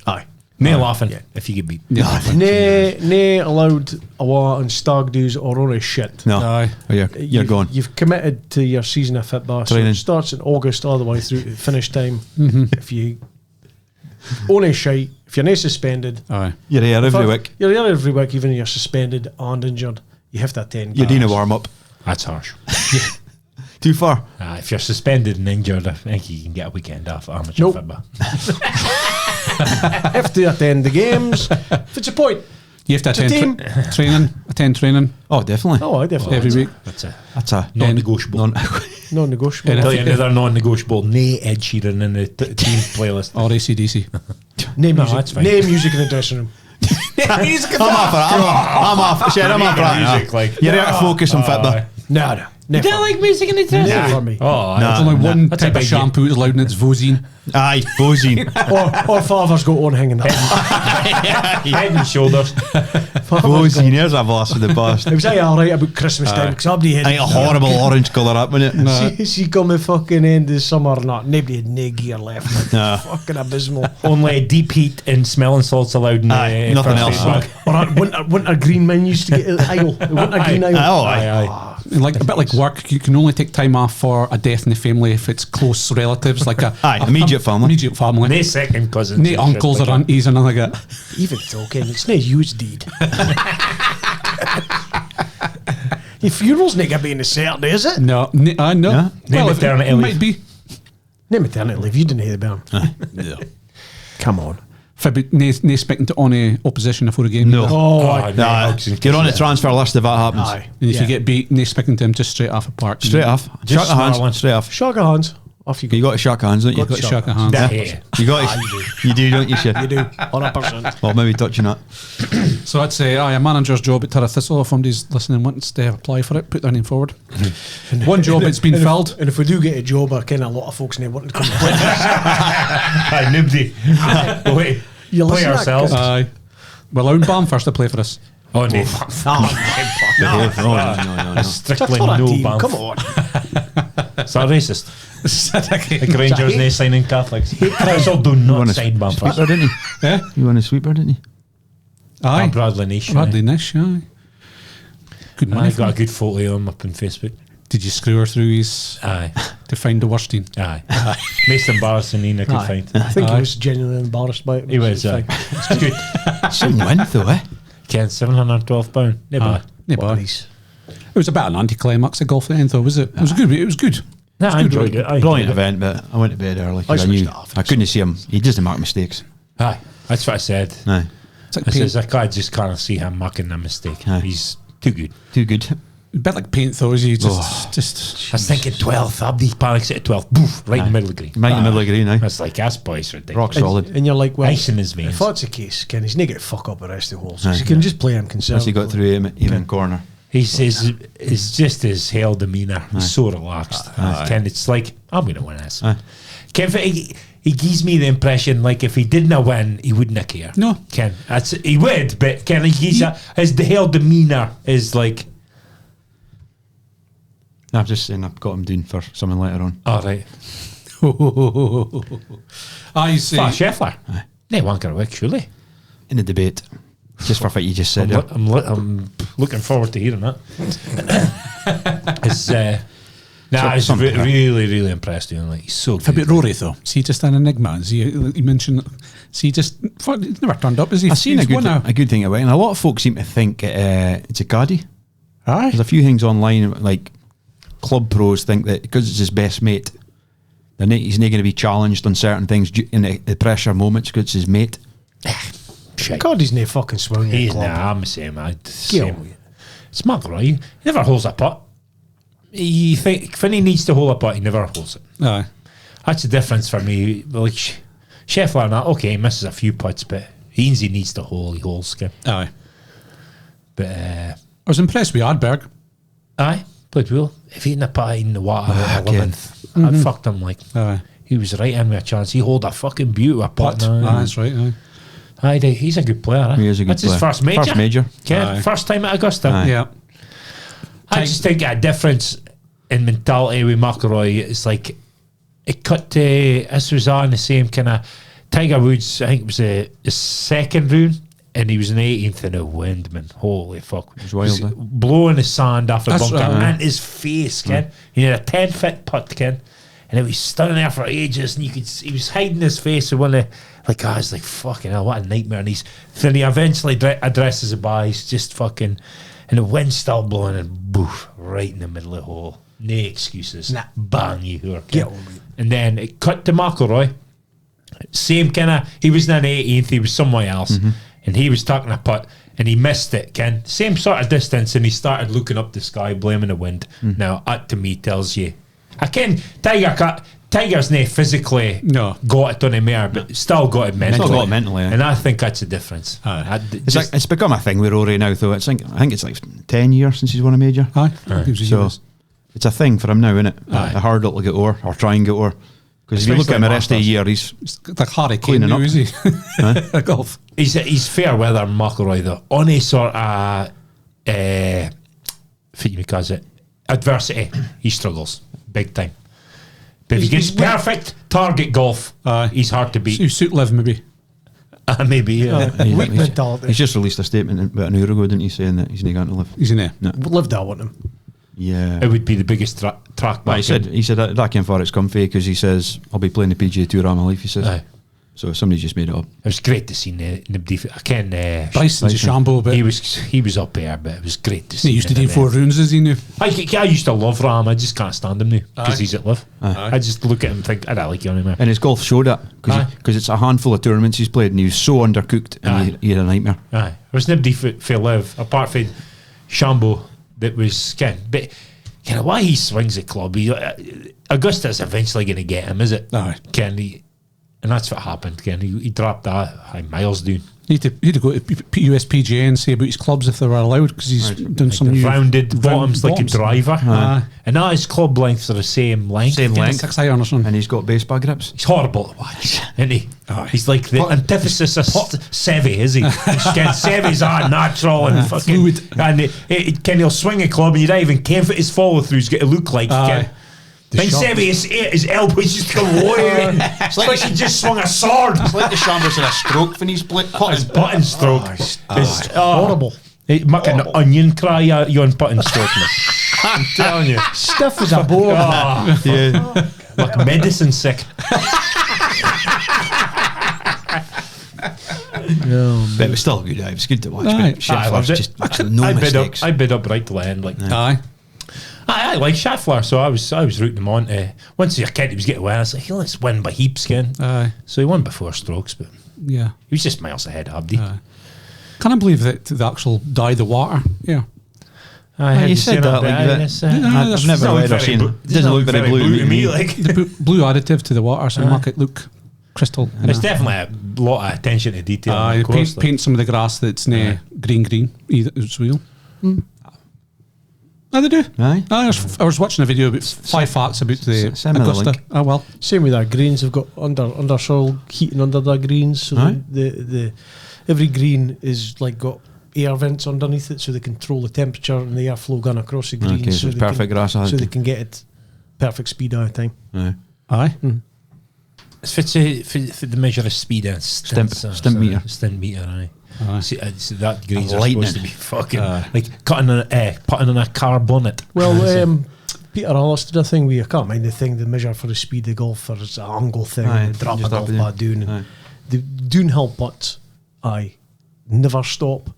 Aye. Nay laughing if you get beat. Nay allowed away on stag do's or on a shit. no. Aye. Oh, you're gone. You've committed to your season of football. So Training. it starts in August all the way through to finish time. If you own a shite, if you're not suspended, Aye. You're here every week. You're there every week, even if you're suspended and injured. You have to attend. You're doing a games. warm up. That's harsh. Too far. If you're suspended and injured, I think you can get a weekend off amateur Nope. football. Have to attend the games. If it's a point. You have to It's a attend attend training Oh, definitely. Oh, I definitely. every week. That's a Non-negotiable. Non-negotiable. And Tell if you another non-negotiable. Nay Ed Sheeran in the team playlist. Or AC/DC. Name No, music. that's fine. Name music in the dressing room. I'm off. I'm off. Shit, I'm off right Music, now. like- You're out of focus on football. No. Never. like music in the dressing Never for me. Oh, Nah. There's only one That's a type of big shampoo that's allowed, and it's Vosine. Aye, Bozine. Or father's got one hanging up. head and shoulders. Bozine, here's a boss of the bust. It was alright about Christmas time because somebody had Aye, a horrible orange colour up in it. She come in fucking end of summer or not. Nobody had no gear left. Like, Nah. fucking abysmal. Only deep heat and smelling salts allowed in Aye, the nothing first else. aid Or that winter green man used to get the aisle. The winter green aisle. Oh, bag. aye. Aye. And like a bit like work, you can only take time off for a death in the family if it's close relatives, like Immediate family. Immediate family. No second cousins. No uncles or aunties or nothing like that. Even so, Ken, it's no use deed. Your funeral's not going to be in the Saturday, is it? No, no. Yeah. Well, Name maternity it leave. might be. No maternity leave. You didn't hear the bell. Come on. No expecting to on a opposition before a game. No. either. Oh, Nah, get on the transfer list if that happens. aye. And if Yeah. you get beat, no expecting them to straight off a park. Straight off. Just Shake hands. snarling. Straight off. Shake of hands. Off you go. You got to shake hands, don't you? Got to shake a hand. Yeah. You got to. You do, don't you, shit? You do. 100%. Well, maybe touching that. So I'd say, a manager's job at Tara Thistle. If somebody's listening and wants to apply for it, put their name forward. One job it's been filled. And if we do get a job, I ken a lot of folks now wanting to come and play. Aye, nobody. Wait. You Play listen to that, ourselves. kid? Aye. We're allowing Bam first to play for us. Oh, no. No. Strictly For that no team, ban. come on. Is that racist? Like Rangers hate- no signing Catholics. Council do not sign Bam sweeper, first. didn't you? Yeah. You won a sweeper, didn't you? Aye. Bradley Nish. Bradley Nish, aye. Good money. I for got a him. good photo of him up on Facebook. Did you screw her through his Aye. to find the worst team? Aye. Most embarrassing Ian I could find. I think Aye. he was genuinely embarrassed by it. He was, It's fine. It's good. Some win, though, eh? Ken, £712. No bad. Yeah, What bad. is- It was a bit of an anticlimax at golf at the end, though, was it? It was good. It was good. No, I enjoyed it. I Brilliant enjoyed event, but I went to bed early. 'cause I switched knew it off. I couldn't see him. He doesn't mark mistakes. it. Aye. That's what I said. No, It's like I paint. says, I just can't see him making a mistake. Aye. He's too good. too good. A bit like paint, though, is he? Just, Oh. just. I was thinking 12th. Abdi panics at 12th. Boof, right in the middle of the green. Right in the middle of the green, eh? That's like, that's boys ridiculous. Rock solid. And you're like, well, Ice in his veins. if that's the case, Ken, he's not going to fuck up the rest of the holes. Aye. You can just play him Once conservatively. he got through even corner. He says it's just his hell demeanour. He's so relaxed. Ken, it's like, I'm going to win this. Aye. Ken, he gives me the impression like if he didn't win, he wouldn't care. No. Ken, he would, but Ken, his the hell demeanour is like, I'm just saying I've got him doing for something later on. all right. I say. Far Scheffler. No one can work, surely. In the debate. Just for what you just said. I'm looking forward to hearing that. Nah, I was something like that. really impressed with him. Like, he's so How good. about Rory though? Is he just an enigma? Is he mentioned? Is he just he's never turned up? Is he? I've seen He's won a good thing about it, and a lot of folks seem to think it's a caddy. Aye. There's a few things online, like club pros think that because it's his best mate, then he's not going to be challenged on certain things in the pressure moments because it's his mate. Shite. God, he's no fucking swinging He's club. nah, I'm the same. Get Same. on with it. It's McElroy. He never holds a putt. He think when he needs to hold a putt, he never holds it. Aye. That's the difference for me. Like Scheffler and that, okay, he misses a few putts, but he needs to hold. He holds. Okay. Aye. But I was impressed with Ardberg. aye, played well. If he didn't put in the water at again. 11th, I fucked him. Like Aye. he was right in with a chance. He hold a fucking beautiful putt. Aye, that's right. Aye. Aye, he's a good player. He is a good That's his player. first major. First major. Okay, Aye. first time at Augusta. Aye. Yeah. I just think a difference in mentality with McElroy. It's like it cut to this was on the same kind of Tiger Woods. I think it was the second round, and he was in 18th in the wind. Man, holy fuck! It was wild, eh? Blowing the sand off the That's bunker right. and his face, Ken. He had a 10-foot putt, Ken, and it was standing there for ages, and he was hiding his face with one of like, I was like, fucking hell, what a nightmare. And then he eventually addresses the bar. He's just fucking, and the wind's still blowing, and boof, right in the middle of the hole. No excuses. Nah. Bang, you hear. Get on with it. And then it cut to McElroy. Same kind of, he was in 18th, he was somewhere else, and he was tucking a putt, and he missed it, Ken. Same sort of distance, and he started looking up the sky, blaming the wind. Now, that to me tells you, I ken Tiger's not physically No. got it on him there, but still got it mentally. got it mentally, yeah. And I think that's the difference. Aye. It's become a thing with Rory now, though. I think it's like 10 years since he's won a major. Aye. He was a So US. it's a thing for him now, isn't it? Aye. A hurdle to get over, or try and get over. Because if you look at him the rest of the Masters. year, he's He's like Harry Kane Cleaning now, up. is he? At golf. He's fair weather, McElroy, though. On a sort of, because it adversity, he struggles big time. But if he gets perfect target golf, Aye. he's hard to So beat. you suit Liv maybe. Maybe, yeah. Weak mentality. he's just released a statement about an hour ago, didn't he, saying that he's not going to live. He's in there. No. Lived that with him. Yeah. It would be the biggest track But back. he said that came for it's comfy because he says I'll be playing the PGA Tour all my life. He says Aye. so. Somebody just made it up. It was great to see I ken Bryson's a shamble, but he was up there, but it was great to see. he used to him do in 4 rounds, is he now? I used to love Ram. I just can't stand him now because Aye. he's at Liv. Aye. I just look at him and think I don't like you anymore. And his golf showed that Aye. because it's a handful of tournaments he's played and he was so undercooked and Aye. he had a nightmare. Aye, there was nobody for Liv apart from Shambo that was Ken. But kind of why he swings the club. Augusta's eventually going to get him, is it? Aye. Ken, and that's what happened. Ken, he dropped that miles down. He had to go to USPGA and say about his clubs if they were allowed because he's done some new Rounded bottoms like a driver, Aye. and now his club lengths are the same length. Same Ken. length. 6 iron or something. And he's got baseball grips. He's horrible to watch, isn't he? Aye. He's like the antithesis of Sevy, is he? Ken, Sevy's natural and fucking Fluid. and Ken, he'll swing a club and you don't even care if his follow through's got to look like. Aye. Ken. Then shot. Sevy, his elbows just come away. It's like he just swung a sword. It's like the Chambers had a stroke when he's His button stroke. It's Horrible. Make an onion cry you on button stroke, man. I'm telling you. Stiff as a board. Oh, yeah. like medicine sick. But it was still good. It was good to watch. Aye. But I loved Scheffler's it. just making no I bid mistakes. up. I bid up right to the end. Like Aye. I like Scheffler, so I was rooting him on. Once he kid, he was getting away. I was like, let's win by heaps, Ken. Aye. So he won by 4 strokes, but Yeah. he was just miles ahead of Abdi. Aye. Can I believe that the actual dye the water? Yeah. Have you said seen that, like Aye, that. yes, I've never read or seen. It doesn't look very blue to me. Like, The blue additive to the water, so make it look crystal. there's definitely a lot of attention to detail. on Aye, the course, like. paint some of the grass that's Aye. green either as well. Oh, they do. Aye. I was watching a video about 5 facts about the Send me the Augusta. link. Oh well. Same with our greens. They've got under soil heating under the greens, so Aye. the every green is like got air vents underneath it, so they control the temperature and the airflow going across the greens. Okay, so it's perfect grass. so they can get it perfect speed out of time. Aye. Aye. It's for the measure of speed and Stimp meter. Stint meter, aye. Aye. See, that greens are Lightning. supposed to be fucking like putting on a car bonnet. Well, Peter Allis did a thing where you can't mind the thing, the measure for the speed of golf, there's an angle thing, Aye, and the drop just a golf up and ball down. Aye. And the downhill putts, never stop.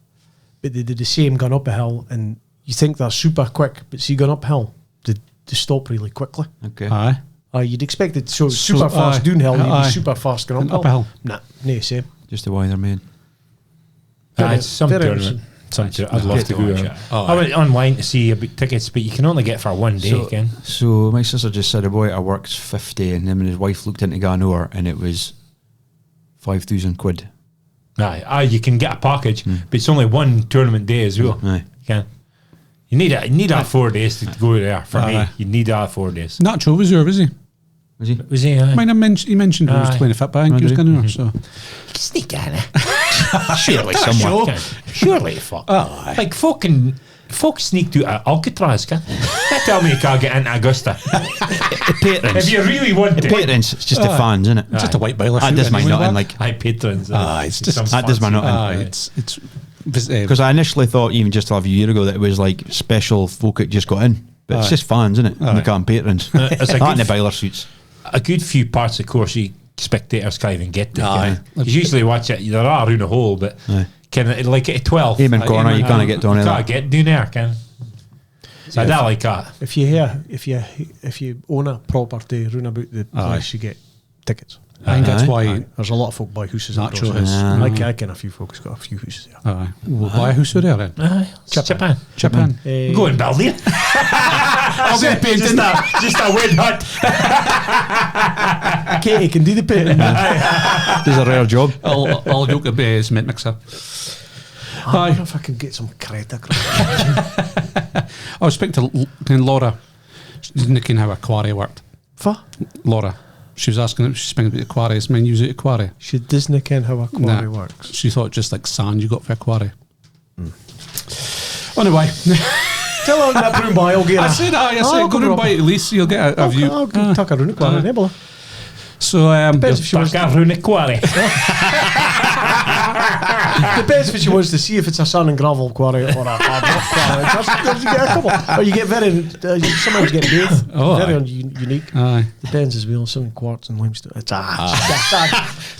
But they did the same going up a hill, and you think they're super quick, but see, going uphill, they stop really quickly. Okay. Aye. You'd expect it super fast downhill, you'd be super fast going uphill. Nah, no same. Just the way they're made. Some very tournament. I'd love to go. watch it. I went online to see about tickets, but you can only get for one day. Ken. So my sister just said a boy at work's 50, and him and his wife looked into going over, and it was 5,000 quid. Aye, you can get a package, but it's only one tournament day as well. Aye. You need 4 days to go there. For me, you need 4 days. Nacho was there, was he? Was he? Was he? I mean, he mentioned he was playing a fit bag. He was going there, so. Sneak in it. Surely someone can. Surely, fuck. Like folk sneaked out at Alcatraz, can they? Tell me you can't get into Augusta. Patrons. If you really want to. Patrons, it's just the fans, isn't it? Just a white bailiff. That does my nothing. Like, patrons. It's just that does my nothing. It's because I initially thought, even just a few years ago, that it was like special folk that just got in, but it's just fans, isn't it? And they can't patrons. It's That and the bailer suits. A good few parts of the course spectators can't even get to. You usually watch it. There are around a hole, but like at 12, Amen corner, you can't get down there. You can't get down there, can. So I don't like that. If you own a property round about the place, you get tickets. I think that's why there's a lot of folk buy houses. Nacho has. has. I ken a few folks got a few houses there. We'll buy a house there then. Chip in. Go Go in, Bardy. I'll get painting. Just a weird hut. Katie can do the painting. There's a rare job. I'll go to be cement mixer. I wonder if I can get some credit. I was speaking to Laura. She didn't know how a quarry worked. Laura. She was asking, she's speaking about the quarries. Man, use it a quarry. She doesn't ken how a quarry works. She thought just like sand you got for a quarry. Anyway. Tell her that room by, I'll get I said, go round by at least, you'll get a view. I'll tuck her round the quarry, nebula. So, depends if she wants around the quarry. Depends if she wants to see if it's a sand and gravel quarry or a hard rock quarry. You get a couple. Or you get sometimes get both. Very unique. Depends as well. Some quartz and limestone. It's a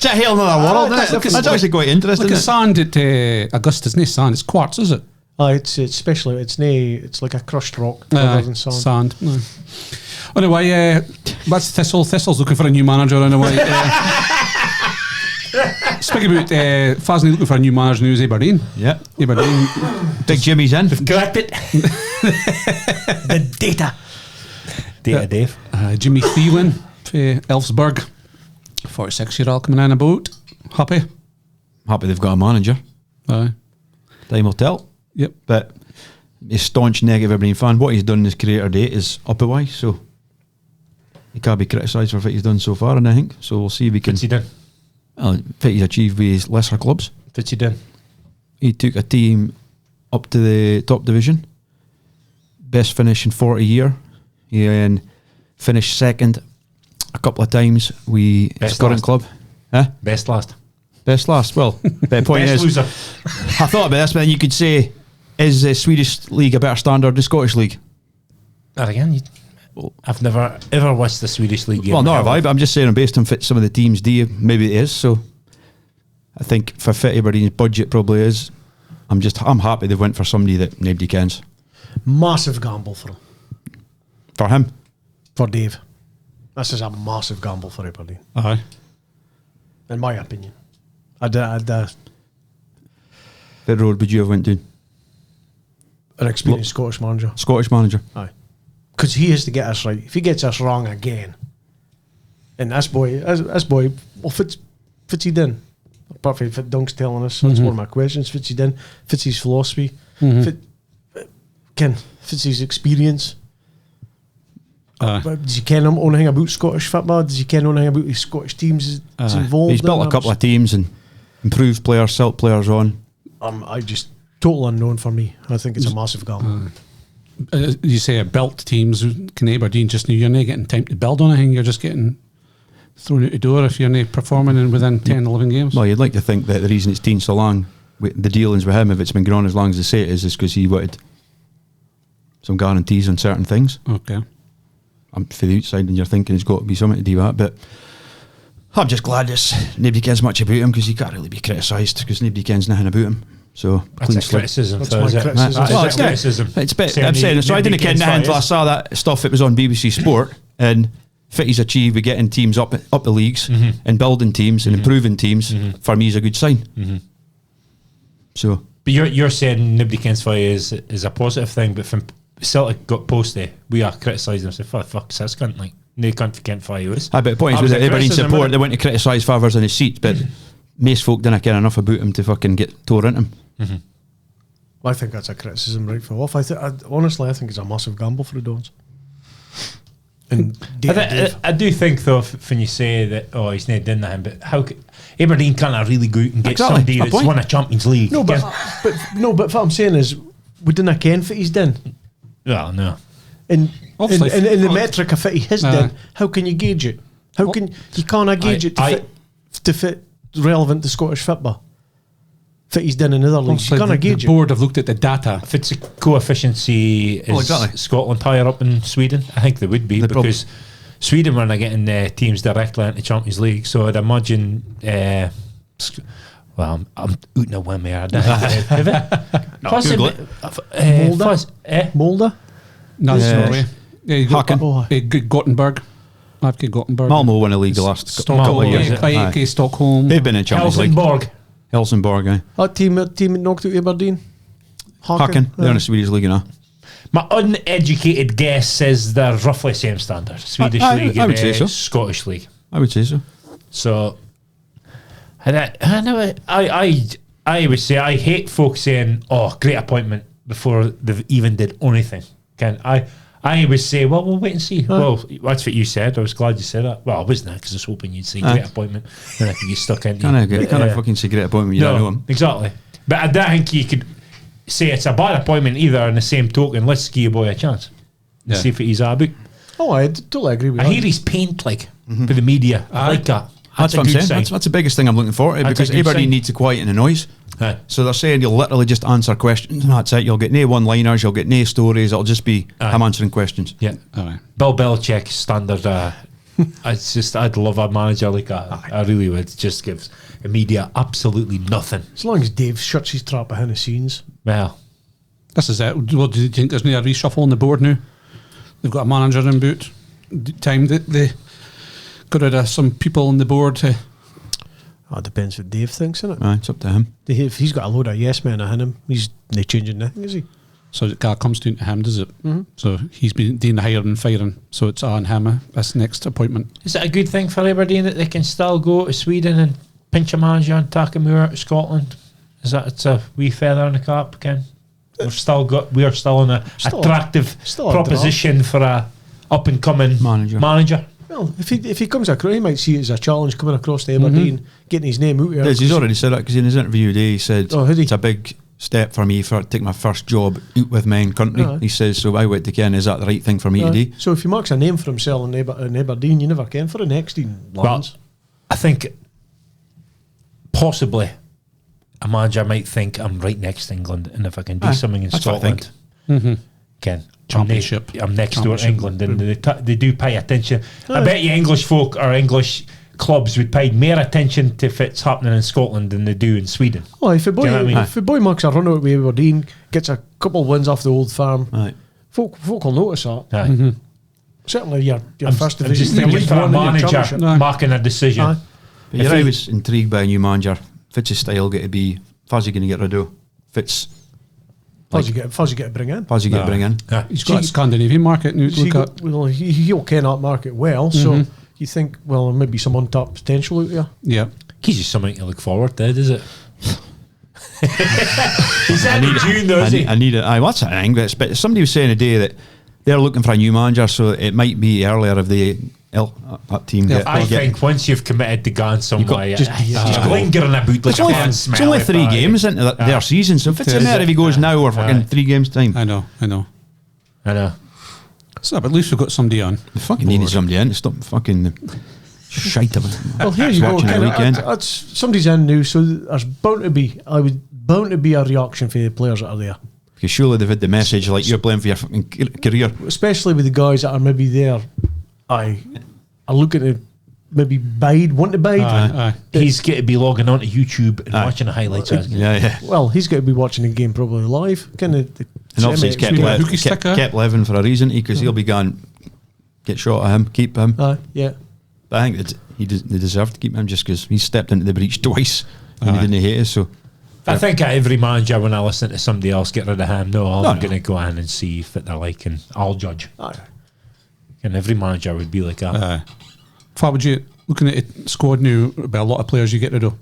hell another world. That's actually quite interesting. Like a sand at Augusta's not sand, it's quartz, is it? It's especially it's like a crushed rock rather than sand. No. Anyway, that's Thistle. Thistle's looking for a new manager anyway. Speaking about Fasney looking for a new manager news, Aberdeen. Yeah. Aberdeen. Big Jimmy's in. Collect it. The data. Dave. Jimmy Thielen for Elfsborg. 46-year-old coming in a boat. Happy They've got a manager. Aye. Time will tell. Yep. But a staunch negative Aberdeen fan. What he's done in his career to date is up a way, so he can't be criticised for what he's done so far, and I think. So we'll see if he can. What's he done? What he's achieved with his lesser clubs. What's he done? He took a team up to the top division. Best finish in 40 years. He finished second a couple of times with his current club. Best last. Best last. Well, the point Best is, loser. I thought about this, but then you could say, is the Swedish league a better standard than the Scottish league? That again, I've never ever watched the Swedish league game. Well, no, have I, but I'm just saying, based on fit some of the teams, maybe it is. So I think for fit Aberdeen's budget probably is. I'm happy they went for somebody that nobody cans. Massive gamble for him. For him? For Dave. This is a massive gamble for Aberdeen. Aye. In my opinion. What road would you have went down? An experienced Scottish manager. Scottish manager. Aye. Because he has to get us right. If he gets us wrong again, and this boy, well, fits he done. Apart from what Dunk's telling us, that's one of my questions. Fits he done? Fits his philosophy? Fits his experience? Does he ken anything about Scottish football? Does he ken anything about his Scottish teams that's involved? He's built a couple of teams and improved players, helped players on. I just total unknown for me. I think it's a massive gamble. You say built teams, can Aberdeen just you're not getting time to build on anything, you're just getting thrown out the door if you're not performing within 10, 11 games? Well, you'd like to think that the reason it's taken so long, with the dealings with him, if it's been going on as long as they say it is because he wanted some guarantees on certain things. Okay. I'm for the outside, and you're thinking it's got to be something to do with that. But I'm just glad nobody cares much about him, because he can't really be criticised, because nobody cares nothing about him. So That's a criticism. That's So my is it? criticism. That is a criticism. It's a bit. Saying I'm saying. So I nobody didn't care cares nothing what until I it is. saw that stuff that was on BBC Sport and Fitty's achieved with getting teams up the leagues and building teams and improving teams. For me, is a good sign. So, But you're saying nobody cares for you is a positive thing, but from Celtic got posted, we are criticising them. So fuck's this cunt, like no cunt can't fire you. but the point is, with Aberdeen support, they went to criticise Favors in his seat, but most folk didn't care enough about him to fucking get tore into him. I think that's a criticism right for off. Honestly, I think it's a massive gamble for the Dons. And I do think though, when you say that, he's not done nothing, but how Aberdeen can't really go out and get Exactly, somebody my that's point. won a Champions League? no, but what I'm saying is, we didn't ken fit he's done. Well, no. And Obviously, in the metric of fit he has done, how can you gauge it? How can you can't gauge it to fit relevant to Scottish football? Fit he's done in other leagues, you can't gauge the it. board have looked at the data. If it's a coefficiency, is exactly. Scotland higher up in Sweden? I think they would be, because Sweden were not getting teams directly into Champions League. So I'd imagine. Well, I'm out a whim here. Google it. Mulder? No, it's Norway. Haken. Gothenburg. AFK Gothenburg. Malmo won the league the last couple of years. AEK Stockholm. They've been in Champions League. Helsingborg. Helsingborg, That team that knocked out Aberdeen. Haken. They're in the Swedish league now. My uneducated guess says they're roughly same standard. Swedish league I and would say so. Scottish league. I would say so. So, I would say I hate folks saying, great appointment, before they've even did anything. I would say, well, we'll wait and see. Well, that's what you said. I was glad you said that. Well, I wasn't, because I was hoping you'd say great appointment, and I could get stuck in. Can't I fucking say great appointment? You don't know him. Exactly. But I don't think you could say it's a bad appointment either. In the same token, let's give your boy a chance and see if he's a book. Oh, I totally agree with I that. hear he's paint for the media. I like that. That's what I'm saying. That's the biggest thing I'm looking for, because a good Aberdeen sign. need to quieten the noise. Aye. So they're saying you'll literally just answer questions, and that's it. You'll get no one-liners, you'll get no stories. It'll just be him answering questions. Yeah. Aye. Bill Belichick standard. I'd love a manager like that. I really would. Just gives the media absolutely nothing. As long as Dave shuts his trap behind the scenes. Well, This is it. What do you think? There's no a reshuffle on the board now? They've got a manager in boot. Time that they got rid of some people on the board. It depends what Dave thinks, innit? Aye, it's up to him. If he's got a load of yes men ahead him, he's not changing nothing, is he? So it comes down to him, does it? So he's been doing the hiring and firing. So it's on him, this next appointment. is it a good thing for Aberdeen that they can still go to Sweden and pinch a manager and Takamura to Scotland? Is that it's a wee feather in the cap, Ken? We're still in a Still- attractive still a proposition for a up and coming manager. Well, if he comes across, he might see it as a challenge coming across to Aberdeen, getting his name out there. He's already said that, because in his interview today he said it's a big step for me for taking my first job out with my own country. He says, so I went to Ken, is that the right thing for me to do? So if he marks a name for himself in Aberdeen, you never can for the next team. Well, I think possibly a manager might think I'm right next to England, and if I can do something in that's what I Scotland, Ken, Championship. I'm next door to England, and they do pay attention. I Aye. bet you English folk or English clubs would pay more attention to if it's happening in Scotland than they do in Sweden. Oh, if a boy, Do you know what I mean? if a boy marks a run out with Aberdeen, gets a couple of wins off the Old Firm, Aye. folk will notice that. Aye. Certainly, your first I'm division, just thinking League for a One and your manager Championship. marking a decision. Aye. But you're always intrigued by a new manager. Fitz' style get to be, Fuzzy going to get rid of. Fitz, Fuzzy get to bring in. Fuzzy get to bring in. Aye. He's got a Scandinavian market now to look at. Well, he'll cannot market well, so you think, well, maybe some untapped potential out there. Yeah. Gives you something to look forward to, does it? He's in June though, is he? I need it. Aye, what's that thing? But somebody was saying today that they're looking for a new manager, so it might be earlier if that team get. I think once you've committed to going somewhere, just lingering about like It's a only, man it's only 3 games into their season, so if it's in there, if he goes now or fucking 3 games time, I know. I know. So, but at least we've got somebody on. they fucking needed somebody in to stop fucking shite of it. Well, here you go. Watching the Kinda, weekend. that's somebody's in now, so there's bound to be a reaction for the players that are there, Because surely they've had the message like you're playing for your fucking career. especially with the guys that are maybe there I looking to maybe want to bide. Aye. He's got to be logging on to YouTube and watching the highlights. Yeah. Well, he's got to be watching the game probably live. Kind of. And obviously he's hooky sticker. kept living for a reason, because he'll be going, get shot at him, keep him. Yeah. But I think that they deserve to keep him just because he stepped into the breach twice and he didn't hate us. So I think every manager, when I listen to somebody else get rid of him, I'm No. going to go in and see if they're like, and I'll judge. Aye. And every manager would be like that. What would you, looking at the squad now, about a lot of players you get rid of?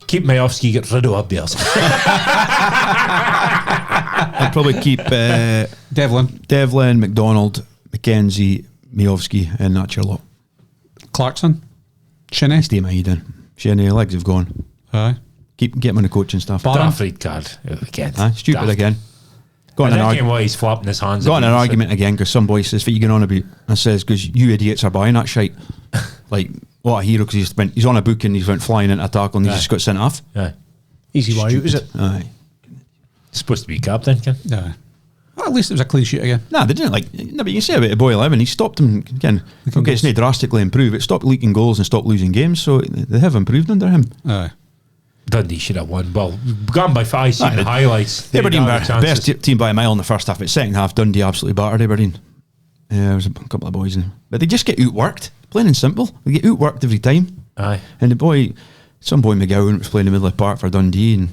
Keep Majowski, get rid of Abdiels. I'd probably keep Devlin, McDonald, McKenzie, Majowski, and that's your lot. Clarkson? Shinney? Stay my head in. Shenny, legs have gone. Aye. Get him on the coaching staff. Daft red card again. Stupid Daft. again. Got I in an think what he's flapping his hands. Got in an at me, argument again because some boy says, "What you going on about?" I says, "Because you idiots are buying that shite." Like, what a hero! Because he's on a book and he's went flying into a tackle and he just got sent off. Aye. Easy way out, is it? Aye. Supposed to be captain, Ken. Yeah. Well, at least it was a clean sheet again. Nah, they didn't like. No, but you can say about the boy 11. He stopped him again. Okay, it's not drastically improved. It stopped leaking goals and stopped losing games. So they have improved under him. Aye. Dundee should have won. Well, gone by 5 seen the highlights. They Aberdeen had were chances. best team by a mile in the first half. But second half, Dundee absolutely battered Aberdeen. Yeah, there was a couple of boys in, but they just get outworked. Plain and simple, they get outworked every time. Aye. And some boy McGowan was playing in the middle of the park for Dundee, and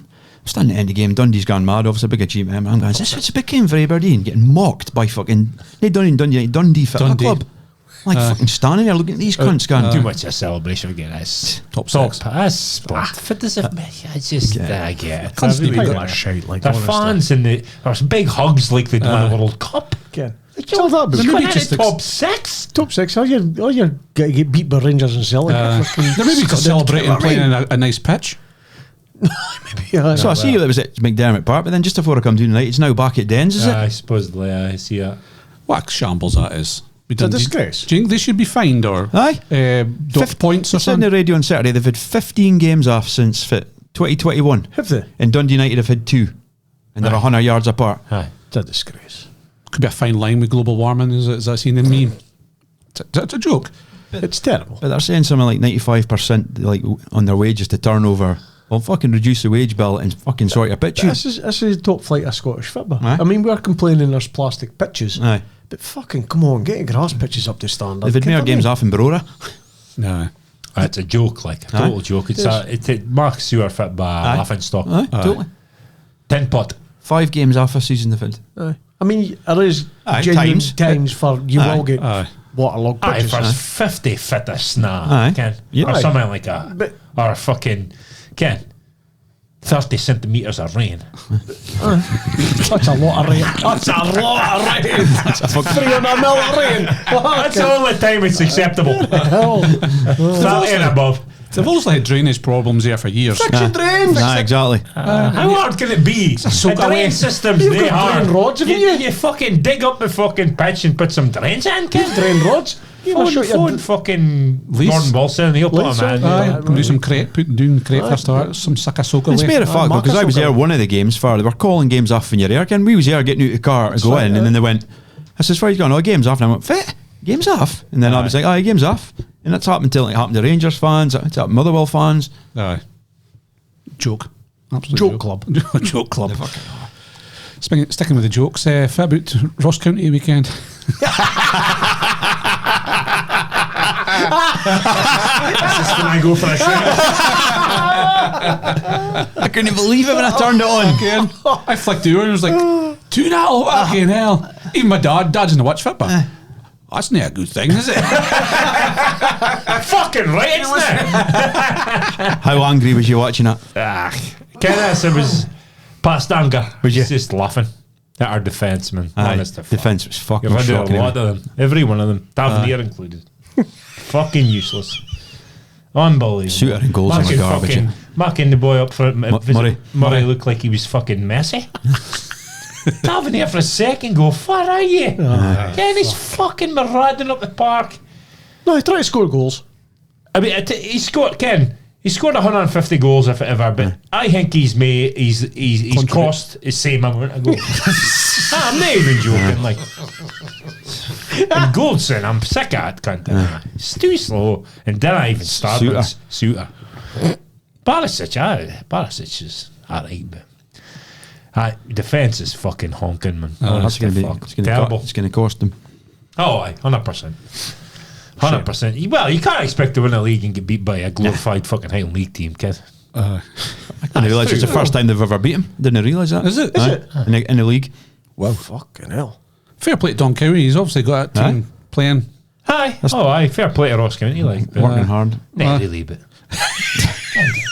standing at the end of the game, Dundee's gone mad. Obviously, a big achievement. I'm going, it's a big game for Aberdeen, getting mocked by fucking Dundee Football Club. Like fucking standing there looking at these cunts going. Too much of a celebration again. That's Top six. That's sport. What does it mean? I just I get it. Constantly I really got don't. that shite, like, They're honestly. fans and there's big hugs like they do in the World Cup. Again. You're that, but going maybe into just top 6. Top 6. All you're going to get beat by Rangers and Celtic. They're maybe just celebrating playing in a nice pitch. Yeah, So I see it was at McDermott Park, but then just before I come down tonight, it's now back at Dens, is it? I supposedly I see that. What shambles that is. It's a disgrace. Do you think they should be fined or Aye. docked points or I said on the something? radio on Saturday they've had 15 games off since 2021. Have they? And Dundee United have had 2. And they're 100 yards apart. Aye. It's a disgrace. Could be a fine line with global warming. Is that seen in meme? It's a joke. It's terrible. But they're saying something like 95% like on their wages to turnover. Well, fucking reduce the wage bill and fucking sort your pitches. This is top flight of Scottish football. Aye. I mean, we're complaining there's plastic pitches. Aye. But fucking come on, get grass pitches up to standard. They've had more games off in Barora. No. It's a joke, like a total Aye. joke. It marks sewer fit by laughing stock. Aye, totally. 10 pot. 5 games off a season they've had. Aye. I mean, there is Aye, genuine times. times for you Aye. will get Aye. waterlogged Aye, pitches. for 50 fit a sna, Aye. Ken. Yeah. Or Aye. something like that. But- or a fucking, Ken, 30 centimetres of rain. That's a lot of rain. That's a lot of rain. That's a fucking 300 mil of rain. That's the only time it's acceptable. Hell. 30 and above. They've also had drainage problems there for years. Fix your drains. Aye, exactly. How hard can it be? soak The away. drain system's You've they got hard. drain rods, haven't you? You fucking dig up the fucking pitch and put some drains in, Ken. Drain rods. Phone fucking Lease. Gordon Bolson and he'll put Lease, them in. Aye, do some crate, doing crate for start, some sucker soak It's away. mere fact because I was there one of the games for they were calling games off when you're there. Again, we was there getting out of the car to go right, in, and then they went. I says, "Where you going? Oh, games off." And I went, "Fit, games off." And then I was like, "Aye, games off." And that's happened to to Rangers fans. It's happened to Motherwell fans. Aye. Joke. Absolute Joke club. Joke club. Sticking with the jokes, what about Ross County weekend? When I go for a shoot. I couldn't believe it when I turned it on. Again, I flicked the and it was like 2-0. Fucking hell. Even my dad's in the watch football. That's not a good thing, is it? Fucking right, isn't it? How angry was you watching it? Kenneth, it was past anger. Was you? Just laughing at our defence, man. Honest to fuck. Defence was fucking You've had a shocking. lot of them. Every one of them. Tavernier included. Fucking useless. Unbelievable. Shooter and goals on the garbage. Marking the boy up front. Murray. Murray looked like he was fucking messy. Tavernier for a second go, far are you? Ken, he's fucking marauding up the park. No, he tried to score goals. I mean, he scored, Ken. He scored 150 goals if ever, but I think he's cost the same amount of goals. I'm not even joking. Like, and Goldson, I'm sick of it, cunt. It's too slow, and then I even start with Suter. Barisic is alright, but defence is fucking honking, man. That's going to be terrible. It's going to cost them. Oh, aye, 100%. 100%. Well, you can't expect to win a league and get beat by a glorified fucking Highland League team, kid. I didn't realise it's the first time they've ever beat him. Didn't realise that. Is it? Is it? In the league? Well, fucking hell. Fair play to Don Cowie. He's obviously got that team playing. Aye. Aye, fair play to Ross County, like. Working hard. Not really, but...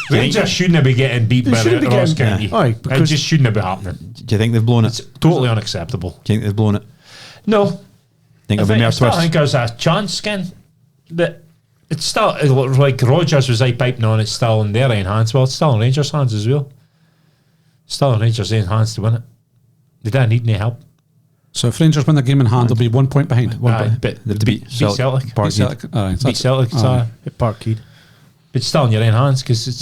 Rangers shouldn't be getting beat by Ross County. Aye, It because just shouldn't be happening. Do you think they've blown it? It's totally unacceptable. Do you think they've blown it? No. Think I it'll be more still twists? think there's a chance, Ken, that it's still, like Rogers was piping on, it's still in their own hands. Well, it's still in Rangers' hands as well. Still in Rangers' own hands to win it. They don't need any help. So if Rangers win the game in hand, they'll be 1 point behind. But They've beat Celtic. Beat Celtic. Aye, Beat Celtic. at Parkhead. But it's still in your own hands because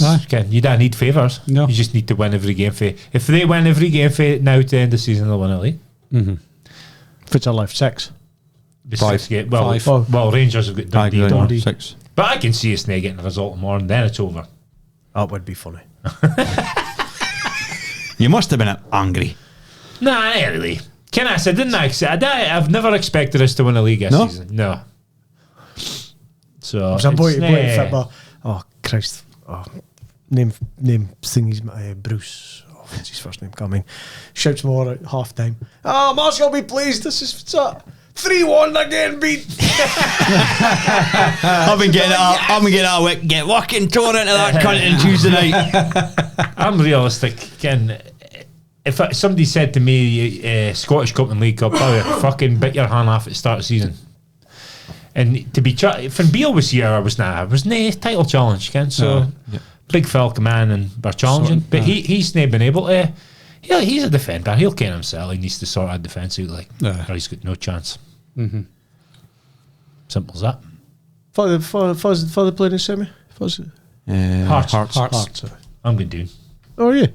you don't need favours. No. You just need to win every game for it. If they win every game for it now to the end of the season, they'll win a league. If it's a left 6. Six game. Well, Five. well, Rangers have got Dundee. Dundee. 6. But I can see us now getting a result tomorrow and then it's over. That would be funny. You must have been angry. Nah, not really. Can I say, didn't I? I've never expected us to win a league this season. No. So There's a boy it's, in football. Oh, Christ. Oh, name thingy's Bruce. Oh, what's his first name? Coming. Shouts more at half time. Oh, Marshall will be pleased. This is 3-1 again, beat. I've been getting out. Get fucking torn into that cunt on Tuesday night. I'm realistic. Ken, if somebody said to me, Scottish Cup and League Cup, I would fucking bit your hand off at the start of the season. And to be when Beale was here, I was no title challenge, Ken. So big Falcon man and we're challenging, but he's not been able to. He's a defender. He'll ken himself. He needs to sort out defence out, like, or he's got no chance. Simple as that. Father played in semi. Hearts. I'm going to do. Oh, are you?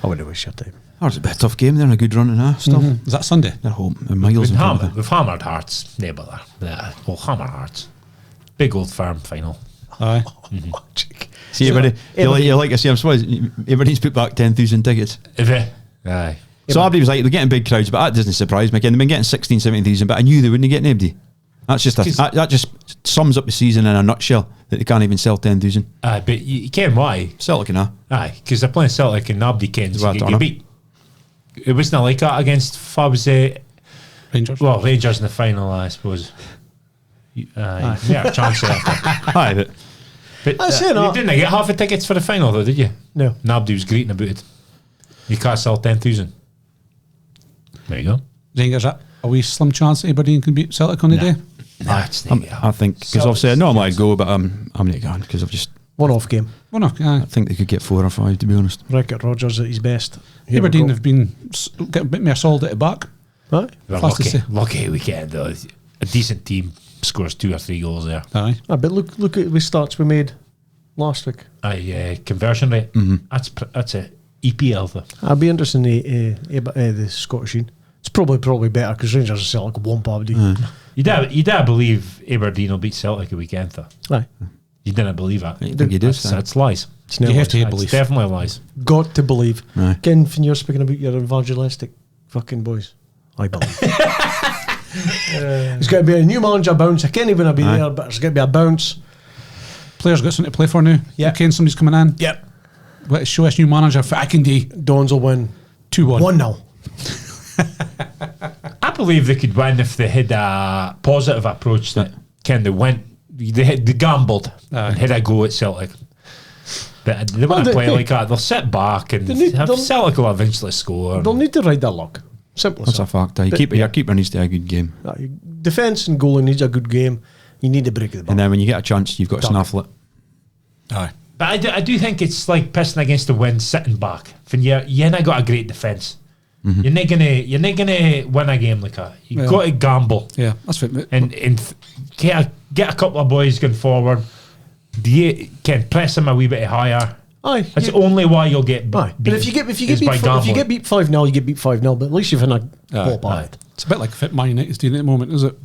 I wouldn't waste your time. Hearts a bit of a tough game. They're in a good run and a half still. Is that Sunday? They're home. They're miles in front of them. We've hammered Hearts. No bother. We'll hammer Hearts. Big Old Firm final. Aye. See, everybody, you like I say, I'm surprised everybody's put back 10,000 tickets. Aye. So Aberdeen was like, they're getting big crowds, but that doesn't surprise me. Again, they've been getting 16, 17,000, but I knew they wouldn't get anybody. That's just that just sums up the season in a nutshell, that they can't even sell 10,000. Aye, but you ken why? Celtic and Aye, because they're playing Celtic and nobody kens Well, you I get don't beat. It wasn't like that against Fab's Rangers. Well, Rangers in the final, I suppose. Yeah, chance there. Aye, But I say you that. didn't get half the tickets for the final, though, did you? No. Nobody was greeting about it. You can't sell 10,000. There you go. Rangers, a wee slim chance Aberdeen can beat Celtic on the day. Nah, it's not. I think, because obviously I normally I'd go, but I'm not going because I've just. One-off game. Well, no, I think they could get 4 or 5, to be honest. Rickett Rogers at his best. Here we Aberdeen go. have been getting a bit more solid at the back. Aye. We're Fast to lucky. say. Lucky weekend, though. A decent team scores 2 or 3 goals there. Aye. But look at the starts we made last week. Aye, conversion rate. That's a EPL, though. I'd be interested in the Scottish scene. It's probably better because Rangers and Celtic won Aberdeen. You don't believe Aberdeen will beat Celtic a weekend, though. Aye. You didn't believe that. I think you did. That's lies. It's never You have to lies. have belief. It's definitely lies. Got to believe. Aye. Ken, when you're speaking about your evangelistic fucking boys, I believe. There's got to be a new manager bounce. I can't even be there, but there's got to be a bounce. Players got something to play for now. Yeah. Okay, somebody's coming in. Yep. Let's show us new manager for Ackendee. Dons will win 2-1. 1-0. I believe they could win if they had a positive approach that they went, they gambled and had a go at Celtic. But they won't play like that. They'll sit back and Celtic will eventually score. They'll need to ride their luck. Simple as That's a fact. Your keeper needs to have a good game. Defence and goalie needs a good game. You need to break the ball. And then when you get a chance, you've got to snaffle it. Aye. But I do think it's like pissing against the wind, sitting back. When you ain't got a great defence, you're not gonna win a game like that. You've got to gamble Yeah, that's right. and get a couple of boys going forward, can press him a wee bit higher. Aye, That's only why you'll get beat. Aye, but if you get is beat by if you gambling. get beat 5-0, you get beat 5-0. But at least you've had a ball back. It's a bit like fit Man United's doing at the moment, is it?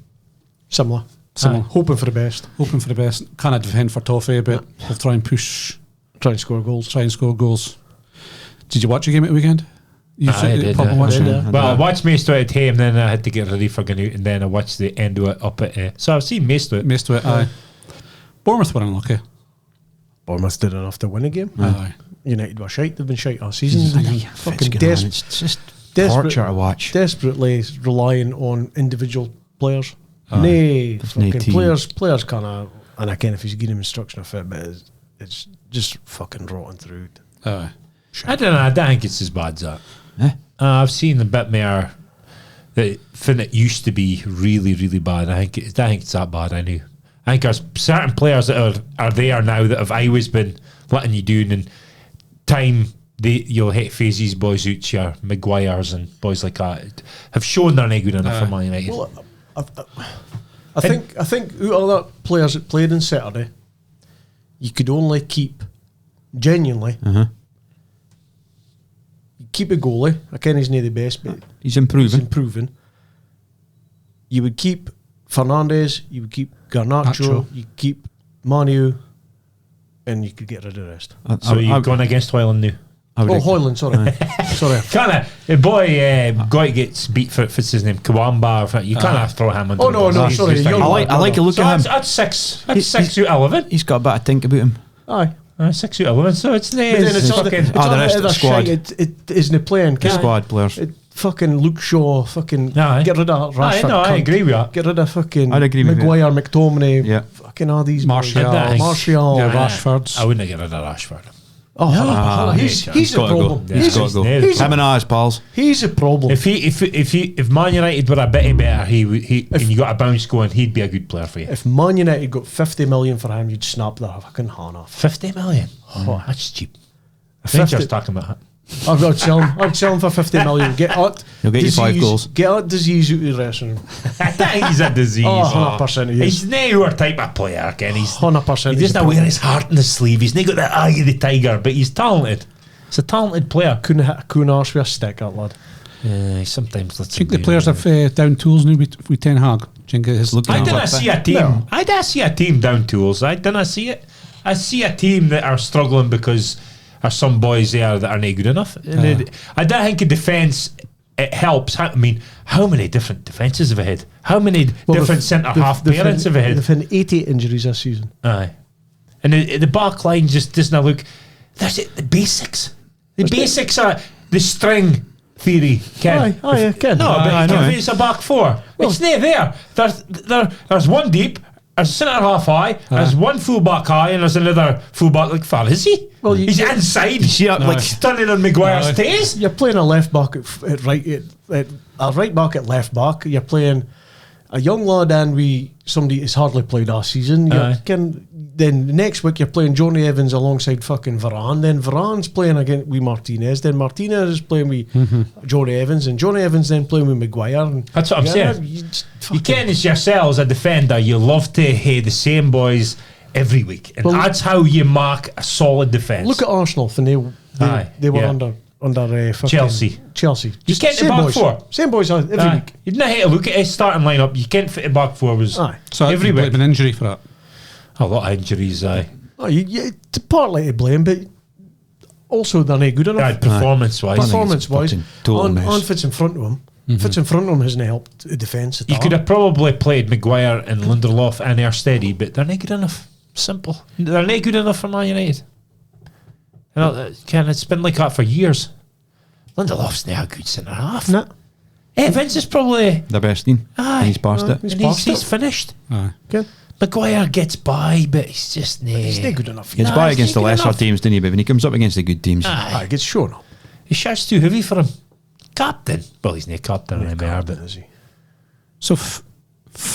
Similar. Similar. Hoping for the best. Hoping for the best. Can't defend for toffee, but we'll try and push. Try and score goals. Try and score goals. Did you watch a game at the weekend? You I did. probably watched it. Well, I watched most of it at home, then I had to get ready for going out, and then I watched the end of it up at. So I've seen most of it. Most of it, aye. Bournemouth were unlucky. Bournemouth did enough to win a game. Aye. United were shite. They've been shite all season. Fucking It's just torture to watch. Desperately relying on individual players. There's no Fucking team. players kind of, and again, if he's giving him instruction of it, but it's just fucking rotten through. Aye. I don't know. I don't think it's as bad as that. Eh? I've seen a bit more. The thing that used to be really, really bad. I think it's that bad. I think there's certain players that are there now that have always been letting you down, and time you'll hit phases, boys out your Maguires and boys like that have shown they're not good enough for Man United. Well, I think out of that players that played on Saturday, you could only keep genuinely. You keep a goalie. I ken he's not the best, but He's improving. he's improving. You would keep Fernandes. You would keep Garnacho. Nacho. You keep Manu, and you could get rid of the rest. So you're going against Highland now? Hoyland, sorry, sorry. The boy guy gets beat for what's his name, Kawamba. You can't throw him under. Oh, no, the bus. no, He's sorry, just young like- I like a look So at him. that's six. That's He's- 6 out of 11. He's got a bit of think about him. Aye. 6 out of 11. So it's But then it's all the fucking. rest of the squad. It isn't playing. The squad players. It fucking Luke Shaw. Fucking Aye. get rid of Rashford. I know. I cunt. agree with that. Get rid of fucking I'd agree with Maguire, McTominay. Yeah. Fucking all these Martial. boys. Martial. Yeah, Rashford's. I wouldn't get rid of Rashford. Oh, he's He's a got to go. problem. He's got to go. he's- Him and I as pals. He's a problem. If Man United were a bit better, and you got a bounce going, he'd be a good player for you. If Man United got 50 million for him, you'd snap their fucking hand off. 50 million. Oh, that's cheap. I 50 think you're talking about that. I'd sell him for 50 million. Get out. He'll get you 5 goals. Get out disease out of the dressing room. I think he's a disease. Oh, 100% he is. He's not your type of player, Ken. He's 100%. He he's doesn't a wear problem. his heart in his sleeve. He's not got the eye of the tiger, but he's talented. He's a talented player. Couldn't hit a coon arse with a stick, that lad. Sometimes let's Do you think the players have down tools now with Ten Hag? Do you think his Looking I at didn't it. see a team. No. I didn't see a team down tools. I didn't see it. I see a team that are struggling because there's some boys there that are not good enough. And I don't think a defence it helps. I mean, how many different defences have I had? How many different centre half parents have I had? They've had 80 injuries this season. Aye, and the back line just doesn't look. That's it. The basics. The basics are the string theory. Ken. Aye, I can. No, but I know, if it's a back four, it's not there. There's one deep, there's a centre half high, there's one full back high, and there's another full back. Like, far is he? Well, he's inside. You see that, like, standing on Maguire's tails. You're playing a left back at right back at left back. You're playing a young lad and somebody who's hardly played all season. Then next week you're playing Johnny Evans alongside fucking Varane. Then Varane's playing again with Martinez. Then Martinez is playing with Johnny Evans, and Johnny Evans then playing with Maguire. And That's what I'm saying. You can, as yourself as a defender, you love to have the same boys every week, and that's how you mark a solid defence. Look at Arsenal when they were under fucking Chelsea. Just can't same back boys. four. Same boys every week. You didn't have to look at his starting lineup. You can't fit a back four was So every every week. an injury for that. A lot of injuries. It's partly to blame, but also they're not good enough. Performance wise. Performance-wise, fucking total mess. on fits in front of him. Fits in front of him hasn't helped the defence at You all. could have probably played Maguire and Lindelof and Ersteady, but they're not good enough. Simple. They're not good enough for Man United. You know, Ken, it's been like that for years. Lindelof's now a good centre half. Nah. Evans is probably The best team. Aye. And he's past it. He's and past he's it. finished. Aye. Okay. Maguire gets by, but he's just He's not good enough. Gets Nah, by he's against the not good lesser enough. teams, didn't he? But when he comes up against the good teams, He gets shown up. His shirt's too heavy for him. Captain. Well, he's not captain anymore, but Is he? So,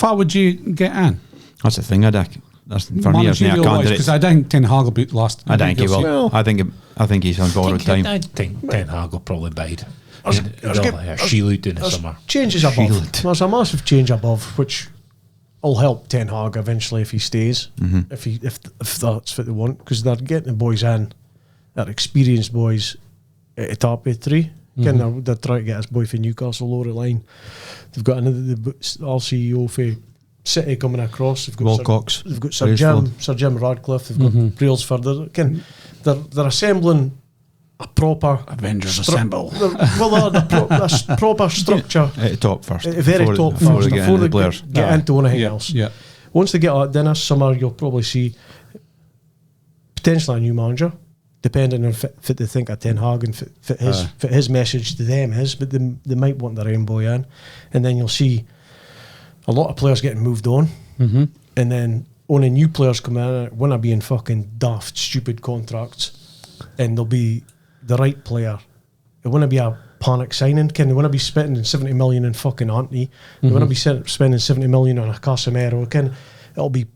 how would you get in? that's the thing. That's for me. There's no Because candidate. I think Ten Hag will be last. I think he will. Well- I think he's on borrowed time. I think Ten Hag will probably bide. There's Shield in the summer. Changes above. Shield. There's a massive change above, which will help Ten Hag eventually if he stays, Mm-hmm. if that's what they want, because they're getting the boys in, they're experienced boys at the top of 3. Again, they're trying to get this boy from Newcastle lower the line. They've got another our CEO for City coming across. They've got Wilcox, They've got Sir Jim Radcliffe. They've got Brailsford. Again, they're assembling a proper Avengers assemble. They're proper structure At the top first. at the very top before first they get before into they the players. get into anything Yeah, else. yeah. Once they get out, then this summer you'll probably see potentially a new manager, depending on fit they think of Ten Hag and fit his message to them is. But they might want their own boy in, and then you'll see a lot of players getting moved on, and then only new players come in. Want to be in fucking daft, stupid contracts, and they'll be the right player. It want to be a panic signing. They want to be spending 70 million in fucking Anthony. They want to be spending 70 million on a Casemiro. It'll be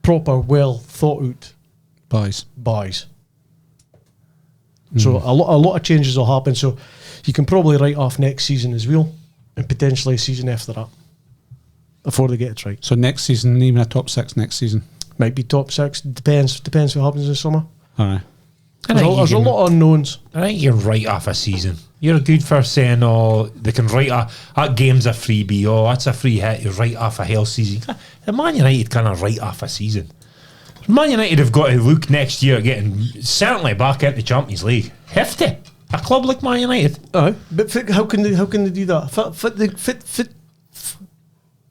proper, well thought out buys. So a lot of changes will happen. So you can probably write off next season as well, and potentially a season after that, before they get it right. So next season, even a top 6 next season. Might be top 6. Depends what happens this summer. All right. There's a lot of unknowns. I think you're right off a season. You're good for saying, oh, they can write that game's a freebie. Oh, that's a free hit. You're right off a hell season. The Man United kind of write off a season. Man United have got to look next year getting certainly back into the Champions League. Hefty. A club like Man United. But how can they do that?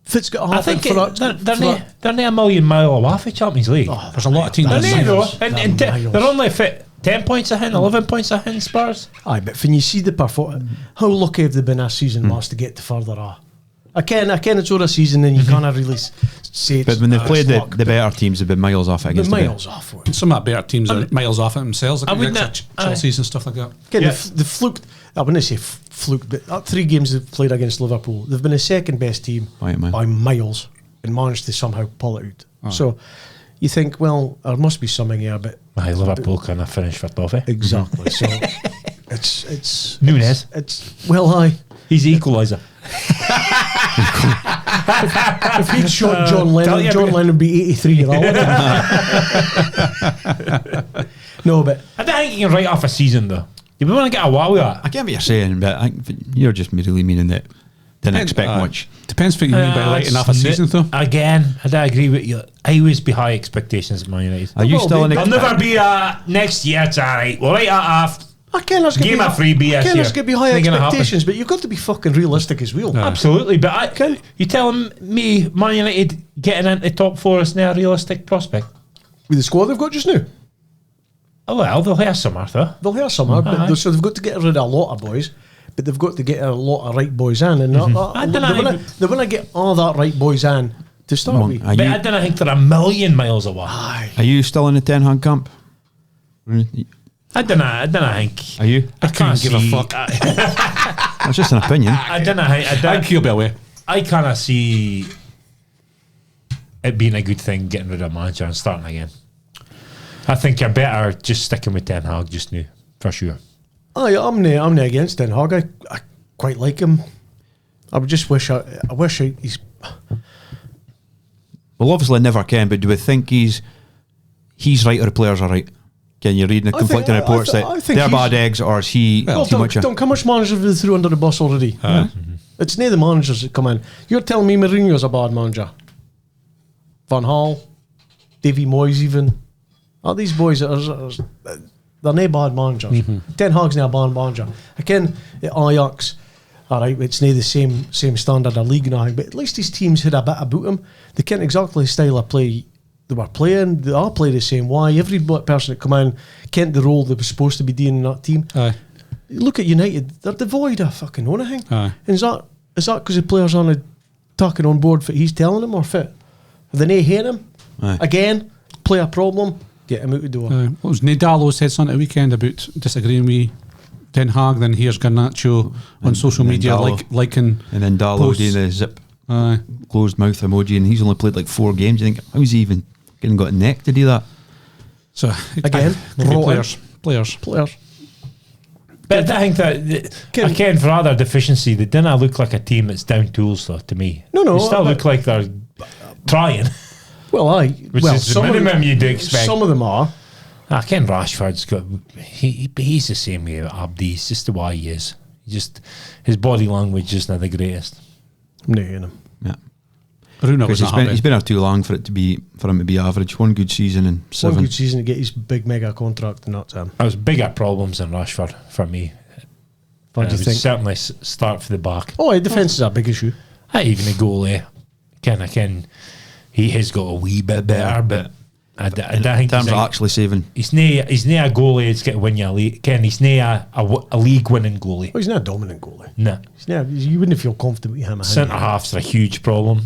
Fit's got to I happen think for that. they're not a million mile away from Champions League. There's a lot of teams. They're in not, miles. though. And they're only fit 10 points ahead, 11 points ahead Spurs. Aye, but when you see the performance, how lucky have they been this season last to get to further on? I can it's over a season and you can't really say it's, But when they've played it's luck, the better teams, they've been miles off it the against the miles off it. Some of the better teams are miles off it themselves. I would Like not- Chelsea's and stuff like that. Again, Yeah. the fluked, I wouldn't say fluked, but that 3 games they've played against Liverpool, they've been the second best team By a mile. by miles and managed to somehow pull it out. So you think, well, there must be something here, but Aye, Liverpool kind of finished for Buffy. exactly. So it's Nunes. It's well, aye. He's the equaliser. If he'd shot John Lennon, John Lennon would be 83 year old. No, but I don't think you can write off a season, though. You want to get away with that. I get what you're saying, but I think you're just really meaning that didn't expect much. Depends what you mean by writing off a season, though. Again, I don't agree with you. I always be high expectations at Man United. Are you still in There'll never be a next year, it's alright. We'll write that off. I can there's Game a freebie this there's year. going to be high Ain't gonna happen. expectations, but you've got to be fucking realistic as well. Absolutely, but you telling me Man United getting into the top 4 is now a realistic prospect? With the squad they've got just now, Oh well, they'll have some, Arthur. they'll have some, but so they've got to get rid of a lot of boys, but they've got to get a lot of right boys in, and they want to get all that right boys in to start with. Are But I you, don't think they're a million miles away. are you still in the Ten Hag camp? I don't think. Are you? I can't give a see- fuck. That's just an opinion. I don't know. I think he'll be away. I kind of see it being a good thing getting rid of a manager and starting again. I think you're better just sticking with Ten Hag just now, for sure. I'm not against Ten Hag. I quite like him. I would just wish he's. Well, obviously, never can. But do we think he's right or the players are right? Can you read the conflicting reports I that think they're he's- bad eggs, or is he Well, too much? how much managers have they threw under the bus already? It's not the managers that come in. You're telling me Mourinho's a bad manager? Van Gaal, Davy Moyes, even. All these boys they're not bad managers. Ten Hag's not a bad manager. Again, at Ajax, all right, it's not the same standard of league now, but at least his teams had a bit about them. They can't exactly the style of play they were playing. They all play the same way. Every person that come in kent the role they were supposed to be doing in that team. Aye. Look at United; they're devoid of fucking anything. Aye. And is that because the players aren't talking on board for he's telling them, or fit? Are they not hating him? Aye. Again, play a problem, get him out the door. What was Nadalo said something at the weekend about disagreeing with Ten Hag? Then here's Garnacho on social then media Dallo. liking. And then Dallo posts. doing the zip Aye. closed mouth emoji, and he's only played like 4 games. You think how's he even getting got a neck to do that? So Again, players. Players. But I think that again, for other deficiency, they didn't look like a team that's down tools though. To me, No, they still but- look like they're trying. Well, Which is the minimum you'd expect. Some of them are. Ken Rashford's got. He's the same way with Abdi. It's just the way he is. His body language is not the greatest. I'm not hearing him. Yeah. Bruno was Because he's been there too long for him to be average. One good season and 7. One good season to get his big mega contract and that's him. There was bigger problems than Rashford for me. What do you think? Certainly start for the back. Oh, defence is a big issue. Even the goalie, Ken, he has got a wee bit better, but I don't think in terms of actually saving. He's not a goalie that's going to win you a league. Ken, he's not a league-winning goalie. Well, he's not a dominant goalie. No. You wouldn't feel confident with him. Centre-halves are a huge problem.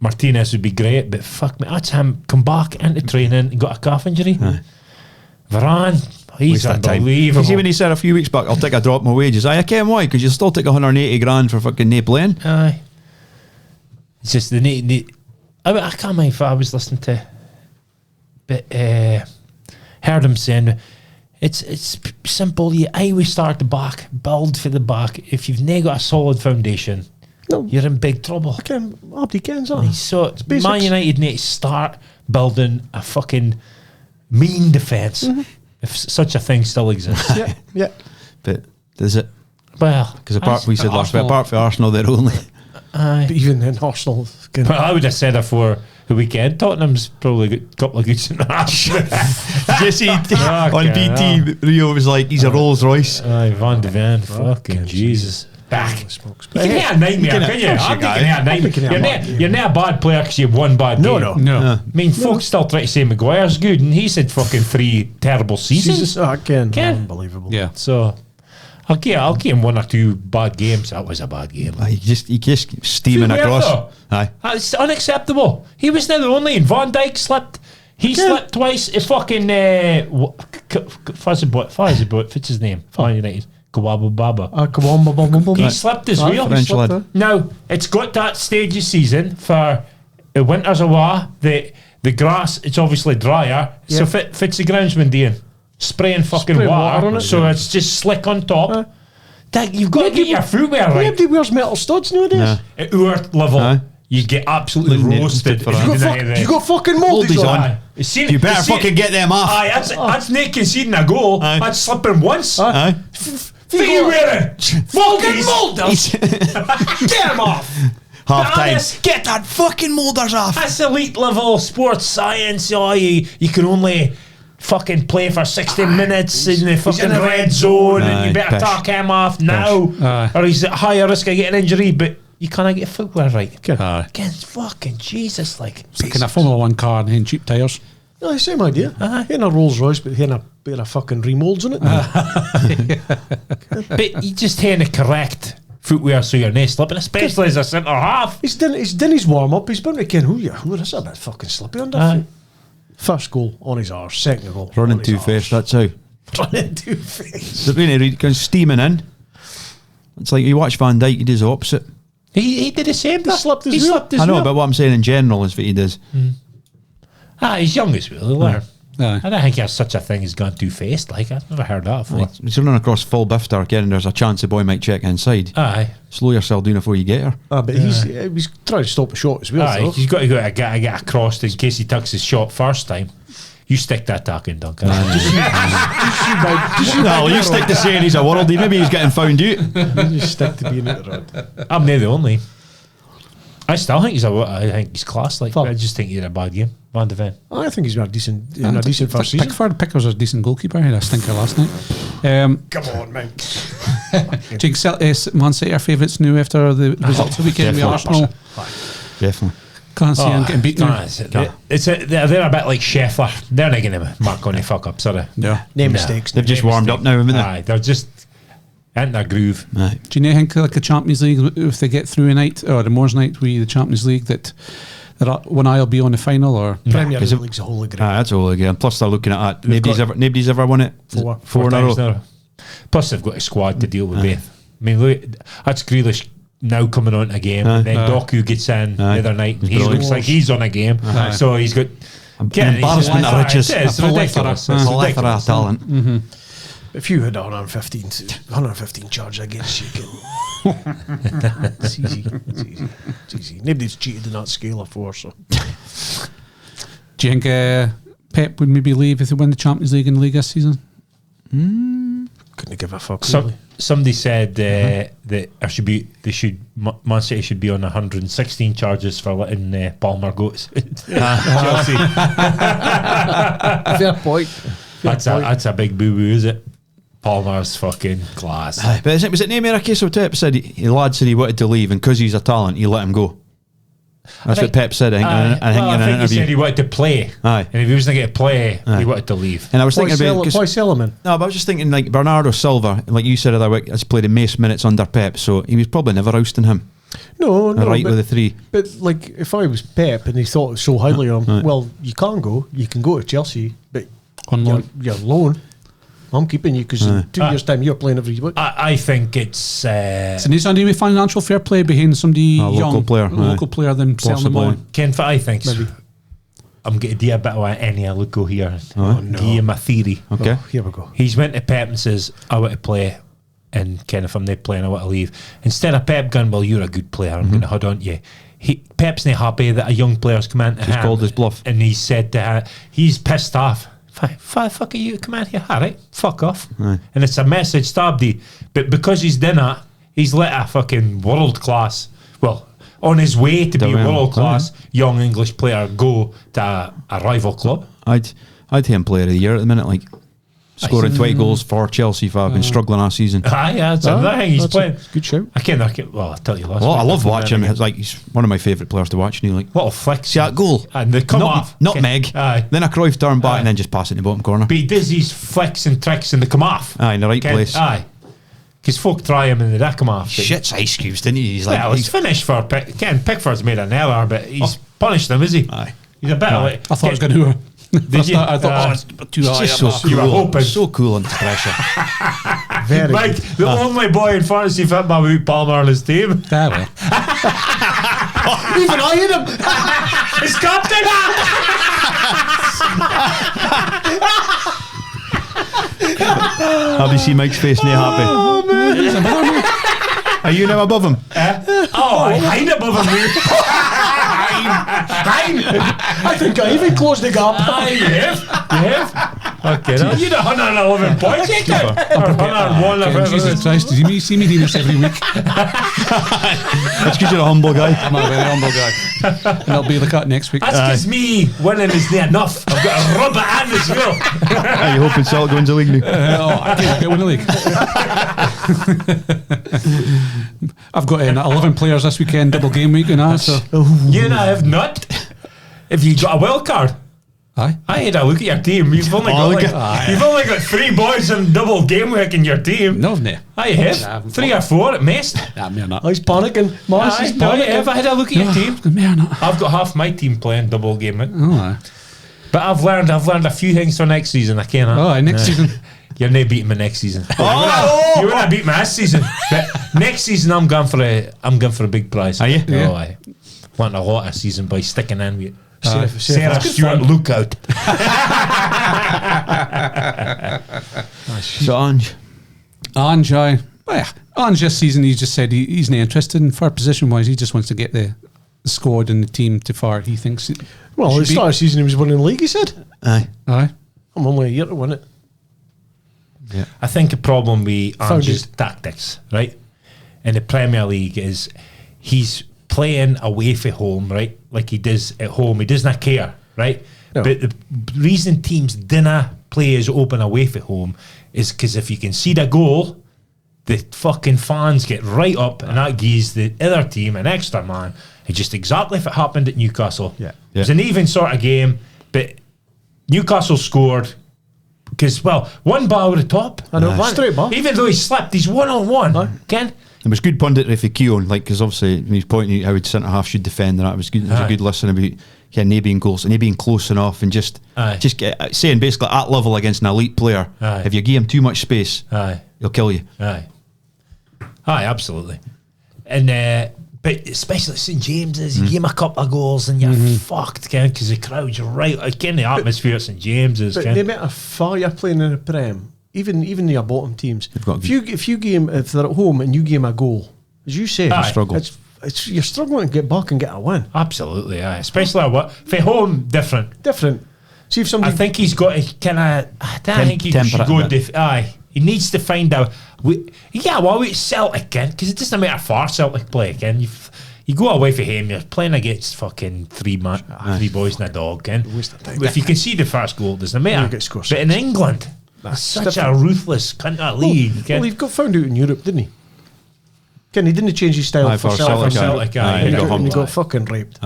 Martinez would be great, but fuck me, that's him come back into training and got a calf injury. Varane, he's unbelievable. You see when he said a few weeks back, I'll take a drop in my wages. I can't why, because you'll still take 180 grand for fucking no playing. Aye. It's just I can't remember if I was listening to, but heard him saying, it's simple. You always start the back, build for the back. If you've not got a solid foundation, you're in big trouble. Abdi Ken's on. So Man United need to start building a fucking mean defence, if such a thing still exists. Yeah. But does it? Well, because apart from Arsenal, they're only. But even then, Arsenal. Well, I would have said it for the weekend. Tottenham's probably got a couple of good in the half. Jesse on BT, Rio was like, he's a Rolls Royce. Van de Ven, fucking Jesus. Back. You can have a nightmare, can you? I'm thinking have a nightmare. You're not a bad player because you have one bad game. No. I mean, folks still try to say Maguire's good, and he's had fucking 3 terrible seasons. Ken. Unbelievable. Yeah. So I'll give him 1 or 2 bad games. That was a bad game. He just steaming across. Aye. It's unacceptable. He was not the only. And Van Dijk slipped. He slipped twice. It fucking Fuzzy-Boot. What's his name? Man United. He slipped his wheel. Now it's got that stage of season for the winters away. The grass, it's obviously drier. So fits the groundsman doing spraying fucking water on it, so it's just slick on top. You've got to get your footwear right. Nobody wears metal studs nowadays. At our level, you get absolutely roasted. You got fucking moldies on. You better fucking get them off. That's not conceding a goal. That's slipping once. What are you wearing? Molders. Get them off. Half time. Get that fucking molders off. That's elite level sports science. You can only fucking play for 60 minutes in the fucking red zone, and you better talk him off now, or he's at higher risk of getting injury. But you can't get footwear right. Against fucking Jesus, like it's like in a Formula 1 car and having cheap tyres. No, same idea. In a Rolls Royce, but in a bit of fucking remolds in it. But you just having the correct footwear so you're not slipping, especially as a centre half. He's done his warm up. He's been to Ken. Who is a bit fucking slippy under. First goal on his arse. Second goal running too fast. That's how. Running too fast. They're really steaming in. It's like you watch Van Dijk. He does the opposite. He did the same. He slipped his wheel. I know, but what I'm saying in general is what he does. He's young as well. He'll learn. I don't think there's such a thing as gone too fast. Like, I've never heard that before. He's running across full biff again, and there's a chance the boy might check inside. Slow yourself down before you get her. But he's trying to stop the shot as well. He's got to get across in case he tucks his shot first time. You stick that tack in, Duncan. You stick to saying he's a worldie. Maybe he's getting found out. You just stick to being out the road. I'm not the only. I still think he's class. Like, I just think he had a bad game. Van de Ven. I think he's been a decent first season. Pickford was a decent goalkeeper. He had a stinker last night. Come on, man. Do you think Man City are favourites now after the results of the weekend with Arsenal? Definitely. Can't see him getting beaten. They're a bit like Scheffler. They're not going to mark on the fuck up, sorry. No mistakes. They've just warmed up now, haven't they? They're just in their groove. Do you know think like the Champions League, if they get through a night or the Moors night with the Champions League, that one eye will be on the final, or Premier League's a whole again? That's a whole again. Plus they're looking at that. Nobody's ever won it. Four in a row. Plus they've got a squad to deal with both. I mean, look, that's Grealish now coming on a game, and then Doku gets in the other night. He looks like he's on a game, so he's got embarrassment of riches. It's ridiculous. It's ridiculous talent. If you had 115 charge against you, it's easy. It's easy. Nobody's cheated in that scale before, so Do you think Pep would maybe leave if they win the Champions League and the league this season? Couldn't give a fuck. Somebody said that Man City should be on 116 charges for letting Palmer go to Chelsea. Fair point. That's a big boo boo, is it? Palmer's fucking class. But was it Neymar a case of Pep said the lad said he wanted to leave and because he's a talent he let him go? That's what Pep said. I think he said he wanted to play. Aye. And if he wasn't going to play, he wanted to leave. And I was thinking about why sell him in? No, but I was just thinking like Bernardo Silva, like you said the other week, has played the most minutes under Pep, so he was probably never ousting him. No, right with the three. But like, if I was Pep and he thought so highly of him, well, you can go. You can go to Chelsea, but on loan. You're loan. I'm keeping you because in 2 years' time you're playing every week. I think it's. So needs to be financial fair play behind somebody young, local player, then selling them on. Ken, I think I'm going to do a bit of any look here. Give him a theory. Okay, here we go. He's went to Pep and says, "I want to play." And Ken, if I'm not playing, I want to leave. Instead of Pep going, "Well, you're a good player. I'm going to hold on to you." Pep's not happy that a young player's come in. He's called his bluff, and he said to her, he's pissed off. Fuck you, come out here. All right, fuck off. Aye. And it's a message to Abdi. But because he's done that, he's let a fucking world class, on his way to be a world class young English player go to a rival club. I'd have him player of the year at the minute, like scoring 20 goals for Chelsea for been struggling last season. Aye, that's another thing he's playing. Good shout. I can't. I'll tell you last. Well, I love watching him. It's like he's one of my favourite players to watch. And like, what a flick! See that goal? And they come off. Nutmeg. Aye. Then a Cruyff turn back and then just pass it in the bottom corner. But he does these flicks and tricks and they come off. Aye, in the right place. Aye. Because folk try him and they come off. Shit's ice cubes, didn't he? He's like, it's finished for Ken. Pickford's made an error, but he's punished him, is he? Aye. He's a bit like. I thought it was going to. Did you? I thought it's too high. Just so You were cool. hoping. So cool under pressure. Very Mike, good. the only boy in fantasy football with Palmer on his team. There we are. Even I hit him. His captain. Have you seen Mike's face now happy? Oh man. Are you now above him? I hide above him. I think I even closed the gap. You have. Okay, now you'd 111 points. Or 101. Jesus Christ, did you see me doing this every week? That's because you're a humble guy. I'm a very humble guy. And I'll be the cut next week. That's because me winning is not enough. I've got to rub it in as well. Are you hoping Salt goes to the league now? I can't get win the league. I've got 11 players this weekend, double game week, and that. So. You and I have not. If you got a wild card. Aye. I had a look at your team. You've only got 3 boys and double game week in your team. No, no. I have 3 or 4 at most. Nah, me or not. He's panicking. Mars is panicking. I had a look at your team. Me or not. I've got half my team playing double game week. Oh, aye. But I've learned a few things for next season. I can't. Oh, aye, next season. You're not beating me next season. You wouldn't beat me this season. But next season I'm going for a big prize. Are you? Oh, I want a lot of season by sticking in with Sarah Stewart lookout. So Ange. Ange, aye. Well, yeah. Ange this season, he just said he's not interested in for position wise. He just wants to get the squad and the team to far. He thinks. Well, at the start of the season, he was winning the league, he said. Aye. Aye. I'm only a year to win it. Yeah. I think the problem with Ange's tactics, right, in the Premier League is he's playing away from home, right, like he does at home. He doesn't care, right? No. But the reason teams dinna play as open away from home is because if you can see the goal, the fucking fans get right up and that gives the other team an extra man. It's just exactly if it happened at Newcastle. Yeah. It was an even sort of game, but Newcastle scored because, one ball over the top. I know, straight ball. Even though he slipped, he's 1-on-1. Ken? It was good punditry for Keown, like, because obviously when he's pointing out how centre half should defend, and that was good. It was a good listen about nae being goals, nae being close enough, and just saying basically at level against an elite player. Aye. If you give him too much space, he'll kill you. Aye, absolutely. And but especially St James's, you give him a couple of goals and you're fucked, Ken, because the crowd's right. Again, the atmosphere at St James's. But no matter far you're playing in the Prem, even your bottom teams, if they're at home and you give them a goal, as you say, struggle. It's you're struggling to get back and get a win. Absolutely, aye. Especially for home, different. See if somebody. I think he's got to kind of. I don't think he should go. Aye, he needs to find out. With Celtic again, because it doesn't matter far Celtic play again. You go away for him, you're playing against fucking three boys and a dog again. If you can see the first goal, it doesn't matter. But in England, it's such a ruthless country league. Well, he got found out in Europe, didn't he? Ken, he didn't change his style for Celtic. He got fucking raped.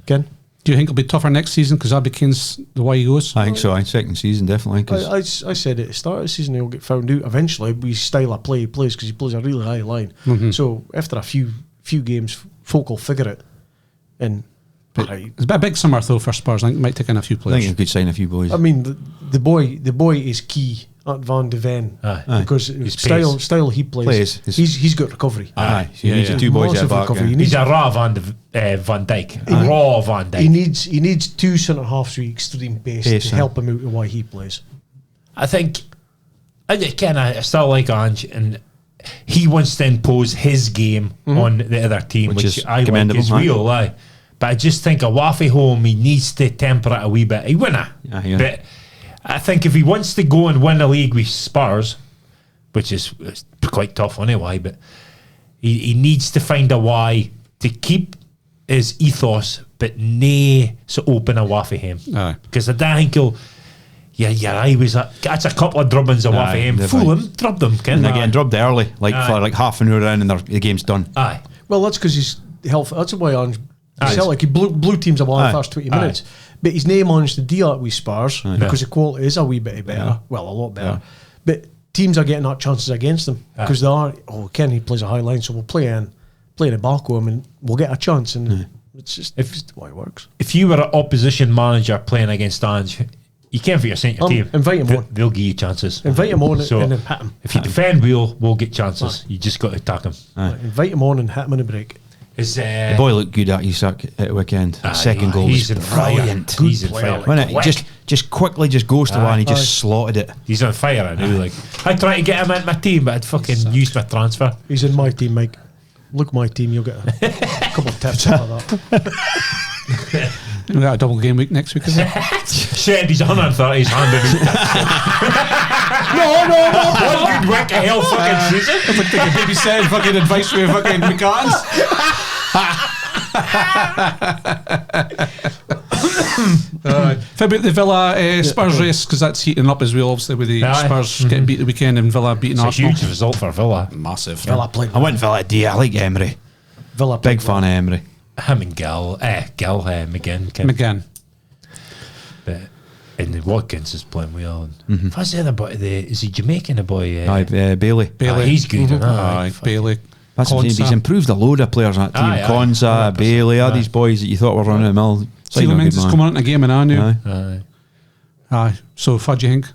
Ken? Do you think it'll be tougher next season because Abby Kane's the way he goes? I think so. Second season, definitely. I said at the start of the season he'll get found out eventually with his style of play he plays, because he plays a really high line. So after a few games, folk will figure it. And it's a big summer though for Spurs. I think it might take in a few players. I think you could sign a few boys. I mean, the boy is key at Van de Ven, because style he plays. He's got recovery. He needs 2 boys at back. He's a raw Van Dijk. Raw Van Dijk. He needs 2 centre halves with extreme pace to help him out of why he plays. I think I still like Ange, and he wants to impose his game on the other team, which I like is real. But I just think away from home, he needs to temper it a wee bit. He winna, but I think if he wants to go and win a league with Spurs, which is quite tough anyway, but he needs to find a way to keep his ethos, but nae so open away for him. Because I don't think he'll. I was that's a couple of drubbings away for him. Fool him, drub them. And they're getting drubbed early, for like half an hour in, and the game's done. Well, that's because he's healthy. That's why Ange Celtic he blew teams away the first 20 minutes. But his name managed to do that with Spurs because the quality is a wee bit better. Well, a lot better. But teams are getting that chances against them because they are. Ken, he plays a high line, so we'll play in the back with him, and we'll get a chance. And it's just the way it works. If you were an opposition manager playing against Ange, you can't for your centre team. Invite him on. They'll give you chances. Invite him on and then hit him. If you defend, we'll get chances. You just got to attack him. Invite him on and hit him in the break. The boy looked good at Isak at the weekend. Second goal was brilliant. He's in fire. He just quickly goes to one and he just slotted it. He's on fire, I know. I tried to get him into my team, but I'd fucking used my transfer. He's in my team, Mike. Look, my team, you'll get a couple of tips out of that. We got a double game week next week, is it? Shit, he's 130, he's handed No. One good week of hell fucking season. It's like taking babysitting fucking advice from fucking McCann's. How about the Villa Spurs race, because that's heating up as well, obviously, with the Spurs getting beat the weekend and Villa beating Arsenal. It's a huge result for Villa. Massive. Villa played. I went Villa D. I like Emery. Villa big fan of Emery. Him and McGinn. But and Watkins is playing well. And what's the other boy? Is he Jamaican? The boy? Bailey. He's good. Bailey. That's what he's improved a load of players on that team. Konsa, Bailey, all these boys that you thought were running the mill. Steven Mings is coming on in a game and I knew. Aye. So what do you think?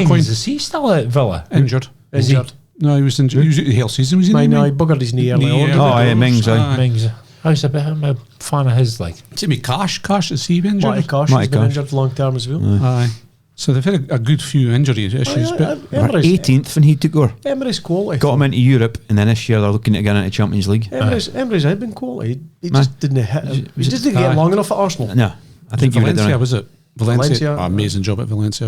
Mings, is he still at Villa? Injured. Is he? No, he was injured. He was the whole season. Was he? No, he buggered his knee early on. Mings. Mings. I'm a fan of his. Jimmy Cash is he injured? Matty Cash has been injured long term as well. Aye. So they've had a good few injury issues. But 18th when he took over. Emery's quality. Got him into Europe, and then this year they're looking to get into Champions League. Emery's had been quality. He just didn't hit him. He just didn't get long enough at Arsenal. No, I think Valencia, was it? Valencia. Amazing job at Valencia.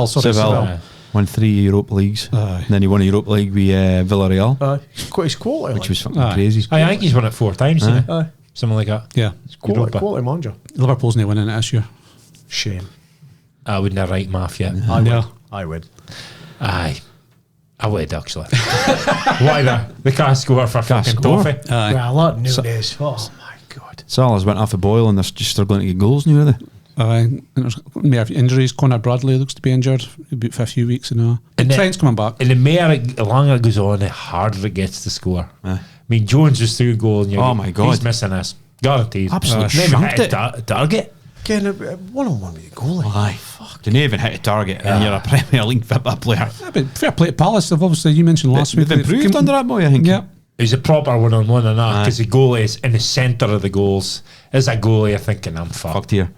Seville. Won 3 Europa Leagues. And then he won a Europa League with Villarreal. His quality. Which was fucking crazy. I think he's won it 4 times. Something like that. Yeah. Quality manager. Liverpool's not winning it this year. Shame. I wouldn't write math yet. I would. Aye. I would actually. Why that? We can't score for fucking toffee. Well, a lot of nowadays. Oh my god. Salah's went off a boil and they're just struggling to get goals now, are they? And there's injuries. Conor Bradley looks to be injured. He'll be out for a few weeks now. And Trent's coming back. And the longer it goes on, the harder it gets to score. I mean, Jones just threw a goal and my god, he's missing this. Guaranteed. Absolutely never hit a target. Again, 1-on-1 with the goalie. Aye, fuck. Didn't even hit a target, and you're a Premier League football player. Yeah, but fair play to Palace. They've obviously, you mentioned last week, they've improved under that boy, I think. Yeah. He's a proper 1-on-1 and that, because the goalie is in the centre of the goals. As a goalie, you're thinking, I'm fucked here.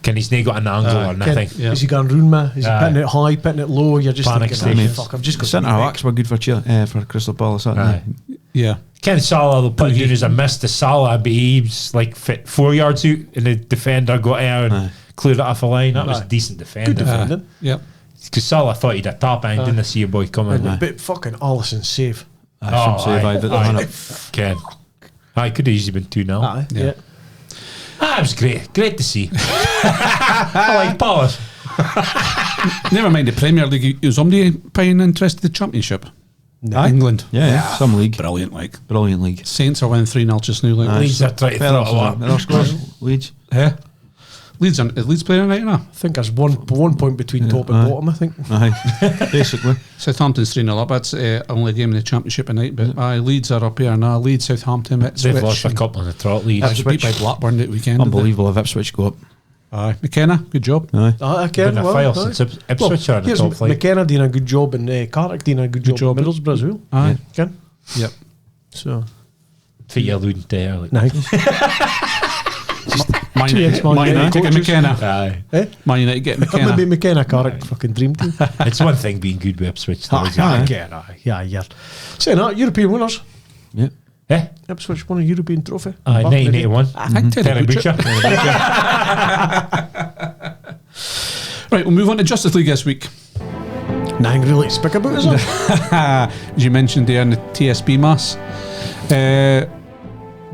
Can he's not got an angle or nothing? Is he going round me? Is he pitting it high, pitting it low? You're just Panic thinking, station. fuck, I've just got Centre backs were good for for Crystal Palace. Aye. Yeah. Ken Salah, they'll put doing as a miss to Salah, but he was like fit 4 yards out, and the defender got out and cleared it off a line. That was a decent defender. Good defending. Yep. Because Salah thought he'd a tap and didn't see a boy coming. But fucking Alisson save. Ken. I could have easily been 2-0. Aye. Yeah. It was great to see. I like Palace. Never mind the Premier League. Was somebody paying interest in the Championship? No. England. Yeah, some league. Brilliant league. Saints are winning 3-0 just now. Like Leeds are trying to throw it up. Leeds. Yeah. Is Leeds playing right now? I think there's one point between top and bottom, I think. Aye. Basically. Southampton's 3-0 up. That's only a game in the Championship tonight. But Leeds are up here now. Leeds, Southampton, Ipswich. They've lost a couple in the trot. Leeds. Ipswich beat by Blackburn at weekend. Unbelievable if Ipswich go up. Aye. McKenna, good job. Aye. Again, Been a file since Ipswich are in the here's top flight. McKenna doing a good job and Carrick doing a good job in Middlesbrough as well. Aye. Ken? Yep. So, For you alluding to there. Like. nice. Man ex-Man United United get coaches. McKenna. Aye. Man United get McKenna. Maybe McKenna Carrick fucking dream team. It's one thing being good with Ipswich. though, isn't it? Yeah. Saying that, European winners. Yeah. Eh? Ipswich won a European trophy. Aye, Back in the day. 1981. I think Terry Butcher. Right, we'll move on to Justice League this week. Nothing really to speak about, is it? As you mentioned there in the TSB mass.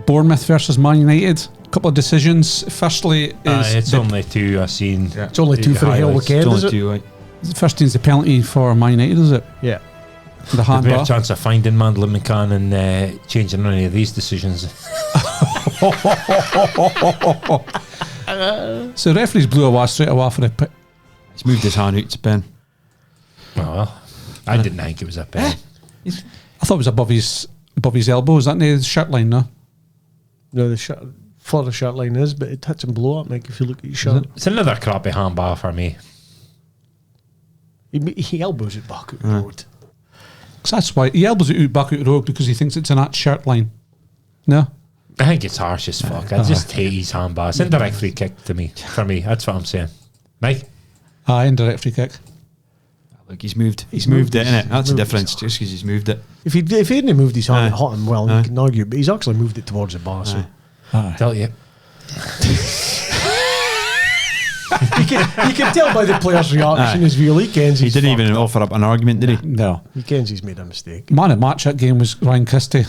Bournemouth versus Man United. A couple of decisions. Firstly, It's only 2 I've seen. It's only 2 for a whole highlights. weekend, It's is only it? 2, right? the first thing's the penalty for Man United, is it? Yeah. The There's handball. no chance of finding Mandela McCann and changing any of these decisions. So the referees blew away straight away for the He's moved his hand out to pen. Oh, well, I didn't think it was a pen. I thought it was above his elbow. Is that near the shirt line, no? No, the shirt, for the shirt line is, but it hits and blow up, Mike, if you look at your shirt. It's another crappy handball for me. He elbows it back out the road. 'Cause that's why he elbows it out back out the road, because he thinks it's in that shirt line. No? I think it's harsh as fuck. I just hate his handball. It's indirect free kick to me. For me, that's what I'm saying. Mike? Indirect free kick. Look, he's moved it, innit? That's the difference, just because he's moved it. If he hadn't moved his hand, Aye. it hit him well, Aye. you can argue, but he's actually moved it towards the bar, so. Tell you. You can tell by the player's reaction as well. He kens He he's didn't even fucked up. offer up an argument, did he? No. He kens he's made a mistake. Man of match that game was Ryan Christie.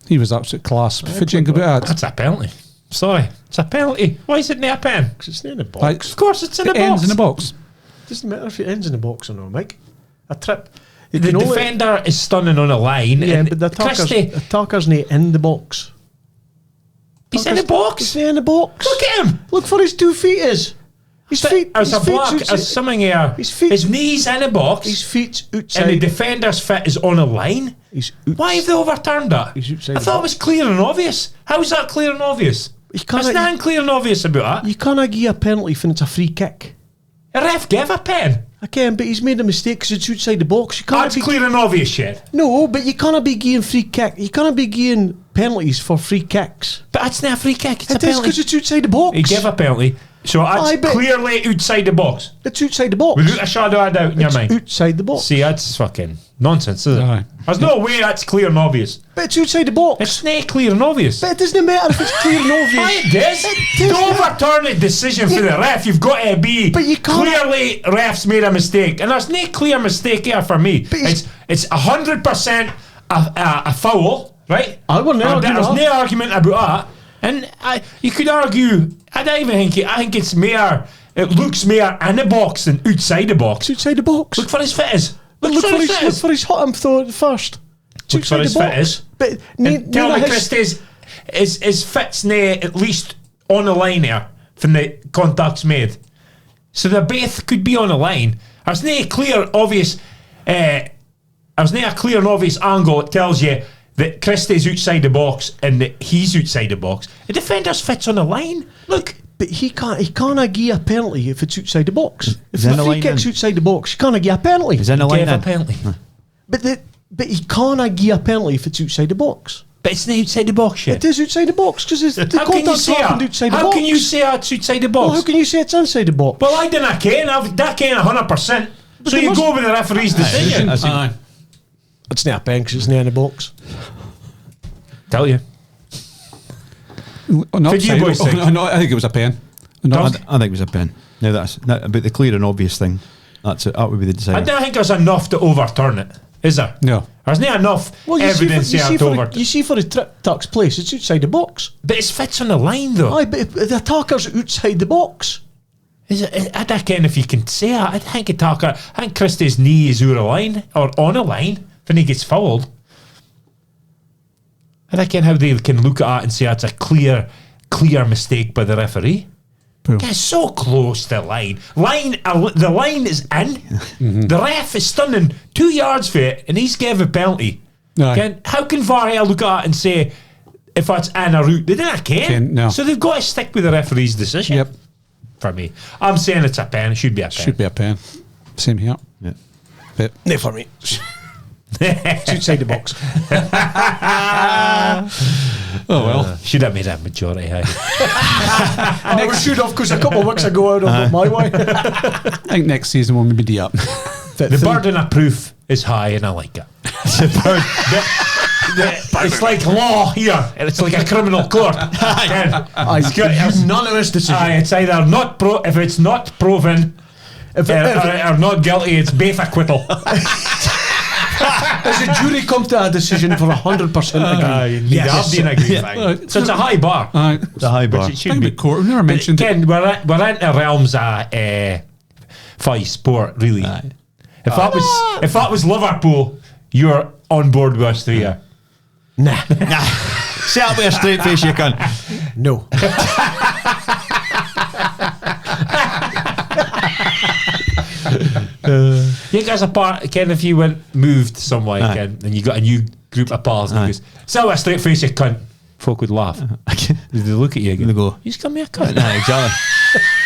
He was absolute class. What do you think about that? That's a penalty. Sorry. It's a penalty. Why is it not a pen? Because it's not in the box. Like, Of course it's in it the box. ends in the box. Doesn't matter if it ends in the box or not, Mike. A trip. You The can only- defender is stunning on a line. Yeah, and but the Christie, attacker's not in the box. he's in the He's box. not in the box. Look at him. Look for his 2 feet is. His feet. There's a his feet's block. outside- There's something here. His feet- His knees in the box. His feet's and the outside. defender's foot is on a line. He's Why have they overturned that? He's outside I the thought it box. was clear and obvious. How is that clear and obvious? You can't- There's nothing clear and obvious about that. You can't give a penalty when it's a free kick. A ref gave a pen. I can, but he's made a mistake because it's outside the box. You can't That's be clear and obvious shit. No, but you can't be giving free kick. You can't be giving penalties for free kicks. But that's not a free kick. It's a It is penalty. because it's outside the box. He gave a penalty. So that's Aye, but- clearly outside the box. It's outside the box. Without a shadow of a doubt in your It's mind. outside the box. See, that's fucking nonsense, is it? Aye. There's no way that's clear and obvious. But it's outside the box. It's not clear and obvious. But it doesn't matter if it's clear and obvious. Aye, it does. To overturn a decision for the ref, you've got to be But you can't- clearly refs made a mistake, and there's no clear mistake here for me. But It's 100% a foul, right? I wouldn't And argue there's that. no argument about that. And you could argue. I don't even think it. I think it's mere. It looks mere in the box than outside the box. It's outside the box. Look for his fitters. Look for his hot him thought first. It's Look for outside his the box. fitters. But And tell me, his, Christie's his fit's near at least on the line there from the contacts made. So they both could be on the line. There's no clear, obvious. There's no a clear and obvious angle that tells you that Christie's outside the box and that he's outside the box. The defender's fit's on the line. Look. But he can't give a penalty if it's outside the box. If Is in the the free line kick's in? outside the box, you can't give a penalty. Is in the line Gave a in? penalty. But he can't give a penalty if it's outside the box. But it's not outside the box shit. It is outside the box because the How can you contact say happened that? outside the How box. can you say it's outside the box? Well, how can you say it's inside the box? Well, I didn't ken. That ken 100%. So they you must- go with the referee's decision. It's not a pen 'cause it's not in the box. Tell you. Not Did you side- boys think? no, I think it was a pen. No, Doug? I think it was a pen. Now that's about the clear and obvious thing. That's it. That would be the I decider. don't think there's enough to overturn it. Is there? No. There's not enough Well, evidence there to overturn. you see for the trip tuck's place, it's outside the box. But it fits on the line though. Aye, but the attacker's outside the box. Is it? I don't ken if you can say that. I think I think Christie's knee is over a line or on a line when he gets fouled. I don't ken how they can look at it and say it's a clear mistake by the referee. Pool. It's so close to the line. The line is in. The ref is standing 2 yards for it, and he's gave a penalty. Aye. How can VAR look at it and say if it's in or out? They didn't Ken, no. So they've got to stick with the referee's decision. Yep. For me, I'm saying it's a pen. It should be a pen. Should be a pen. Same here. Yeah. But No, for me. It's outside the box. oh well. Should have made that majority. Hey? I should have because a couple of weeks ago I went my way. I think next season we'll maybe do up. The burden of proof is high, and I like it. It's like law here, and it's like a criminal court. It's Unanimous decision. it's either not if it's not proven If or not guilty, it's both acquittal. as a jury comes to a decision for 100% agree. Yes. So it's a high bar. It's a high bar. Which it should Think be. about court. We've never mentioned it. Ken, we're in the realms of fight sport, really. If that was Liverpool, you're on board with us three. Nah. Say that with a straight face, you can. No. You guys are part, Ken, if you moved somewhere, Aye. Ken, and you got a new group of pals, and Aye. he goes, "So a straight face, you cunt." Folk would laugh. Did they look at you again? They go, "You just call me a cunt." nah, exactly.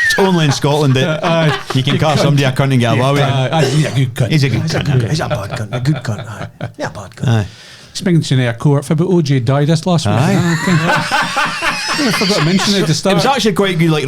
It's only in Scotland that you can call somebody a cunt and get away with it. He's a good cunt. He's a good cunt. He's a bad cunt. A good cunt. Aye. Yeah, bad cunt. Aye. Speaking to a court, for about OJ died this last week. I forgot to mention it at the It start. was actually quite good, like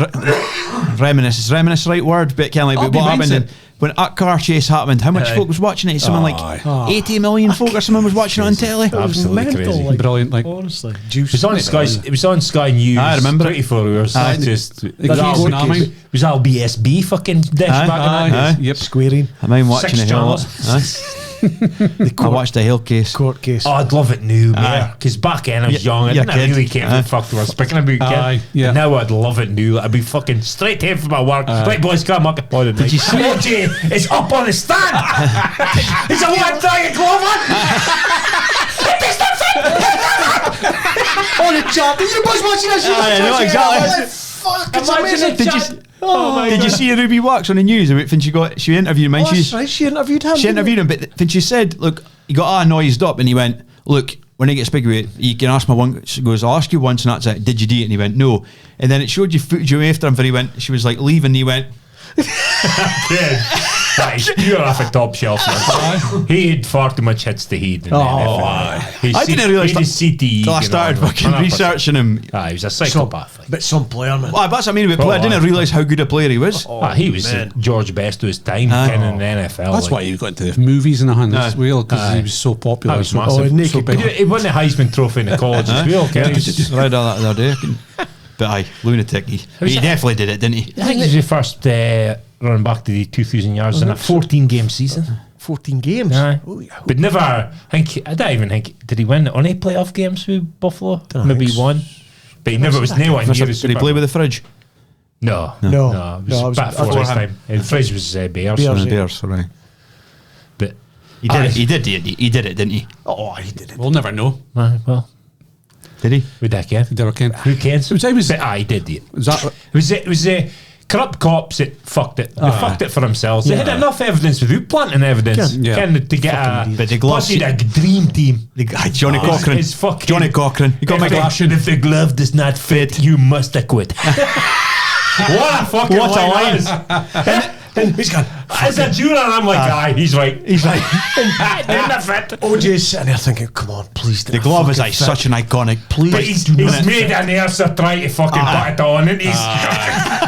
reminisce. Is reminisce the right word? But kind of like Oh, what happened mindset. when that car chase happened. How much folk was watching it? Something like 80 million folk or something was watching it on telly. Absolutely Mental, crazy. like, Brilliant, like honestly. It Juice. was on Sky. It was on Sky News. I remember it. 24 hours. Aye. It was That's all easy, nah, mate. it was all BSB fucking dish Aye. back in that. Aye. Yep. Squaring. I mind watching 6 the hell. channels. I watched the Hill case. Court case. Oh, I'd love it new, Aye. man. Because back then I was Yeah, young. I you're a didn't kid. really care what the fuck they were speaking about. Aye, Kid. yeah. And now I'd love it new. I'd be fucking straight here for my work. Right, boys, come on. Did you see it? OJ is up on the stand. He's a one trying glove on. On the chat. You boys watching this? I know, exactly. Fuck, it's Imagine amazing. it, Did chat. you Oh my did you God. see Ruby Wax on the news when she interviewed him? Oh, And that's right. She interviewed him. she interviewed him, but when she said, "Look," he got all noised up, and he went, "Look, when it gets big, you can ask me one." She goes, "I'll ask you once, and that's it. Did you do it?" And he went, "No." And then it showed you footage of after him, where he went. She was like leaving, and he went. Kid, that is pure off a top shelf. Man. He had far too much hits to heed. I didn't realise that CTE. till I started fucking researching him. He was a psychopath. But some player, man. Well, that's what I mean about player. I didn't realise how good a player he was. He was George Best of his time in the NFL. That's why he got into the movies and the hand as well, because he was so popular. That was so, massive. so big. He won the Heisman Trophy in the college as well. Ken. He was- Read all that the other day. But aye, lunatic. He definitely did it, didn't he? I think he was the first running back to the 2,000 yards in a 14-game season. 14 games. Aye. Oh, yeah. But never, I don't even think, did he win any playoff games with Buffalo? Don't Maybe think so. one. But he never was nowhere near the Did he play with the fridge? No. No. It was No, it was back before before his him. time. And Fridge was Bears. Bears. The Yeah. Bears, right. But He did it. He did it, didn't he? Oh, he did it. We'll never know. Well, Did he? with that Ken. Never can. Who cares? It was- But he did it. Was that, It was the corrupt cops that fucked it. They fucked it for themselves. They had enough evidence without planting evidence Yeah. Ken, to get a But the gloves- plus he had a dream team. Johnny Cochran. It's fucking- Johnny Cochran. He got my If the glove does not fit, you must acquit. What a fucking What a line line. that is. And he's gone, As a juror, I'm like, aye, he's right. He's like, Didn't it fit? OJ's sitting there thinking, come on, please. the glove is like such an iconic. Please, But he's do not made an answer trying to fucking put it on, and he's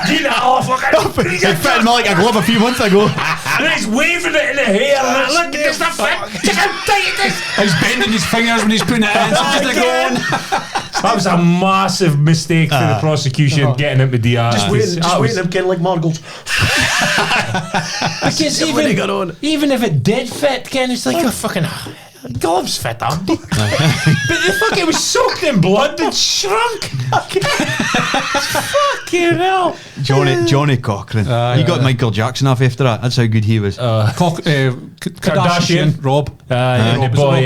doing it all fucking. It fit him like a glove a few months ago. And he's waving it in the hair. And look, it doesn't fit. Look how tight it is. He's bending his fingers when he's putting it in. So just like going. That was a massive mistake for the prosecution getting him to DR. Just waiting, I'm getting like Margles. Because even if it did fit, Ken, it's like a fucking gloves fit up. But the fuck, it was soaked in blood and shrunk. Fucking hell. Johnny Cochran. He got Michael Jackson off after that. That's how good he was. Kardashian. Rob. And the Rob boy,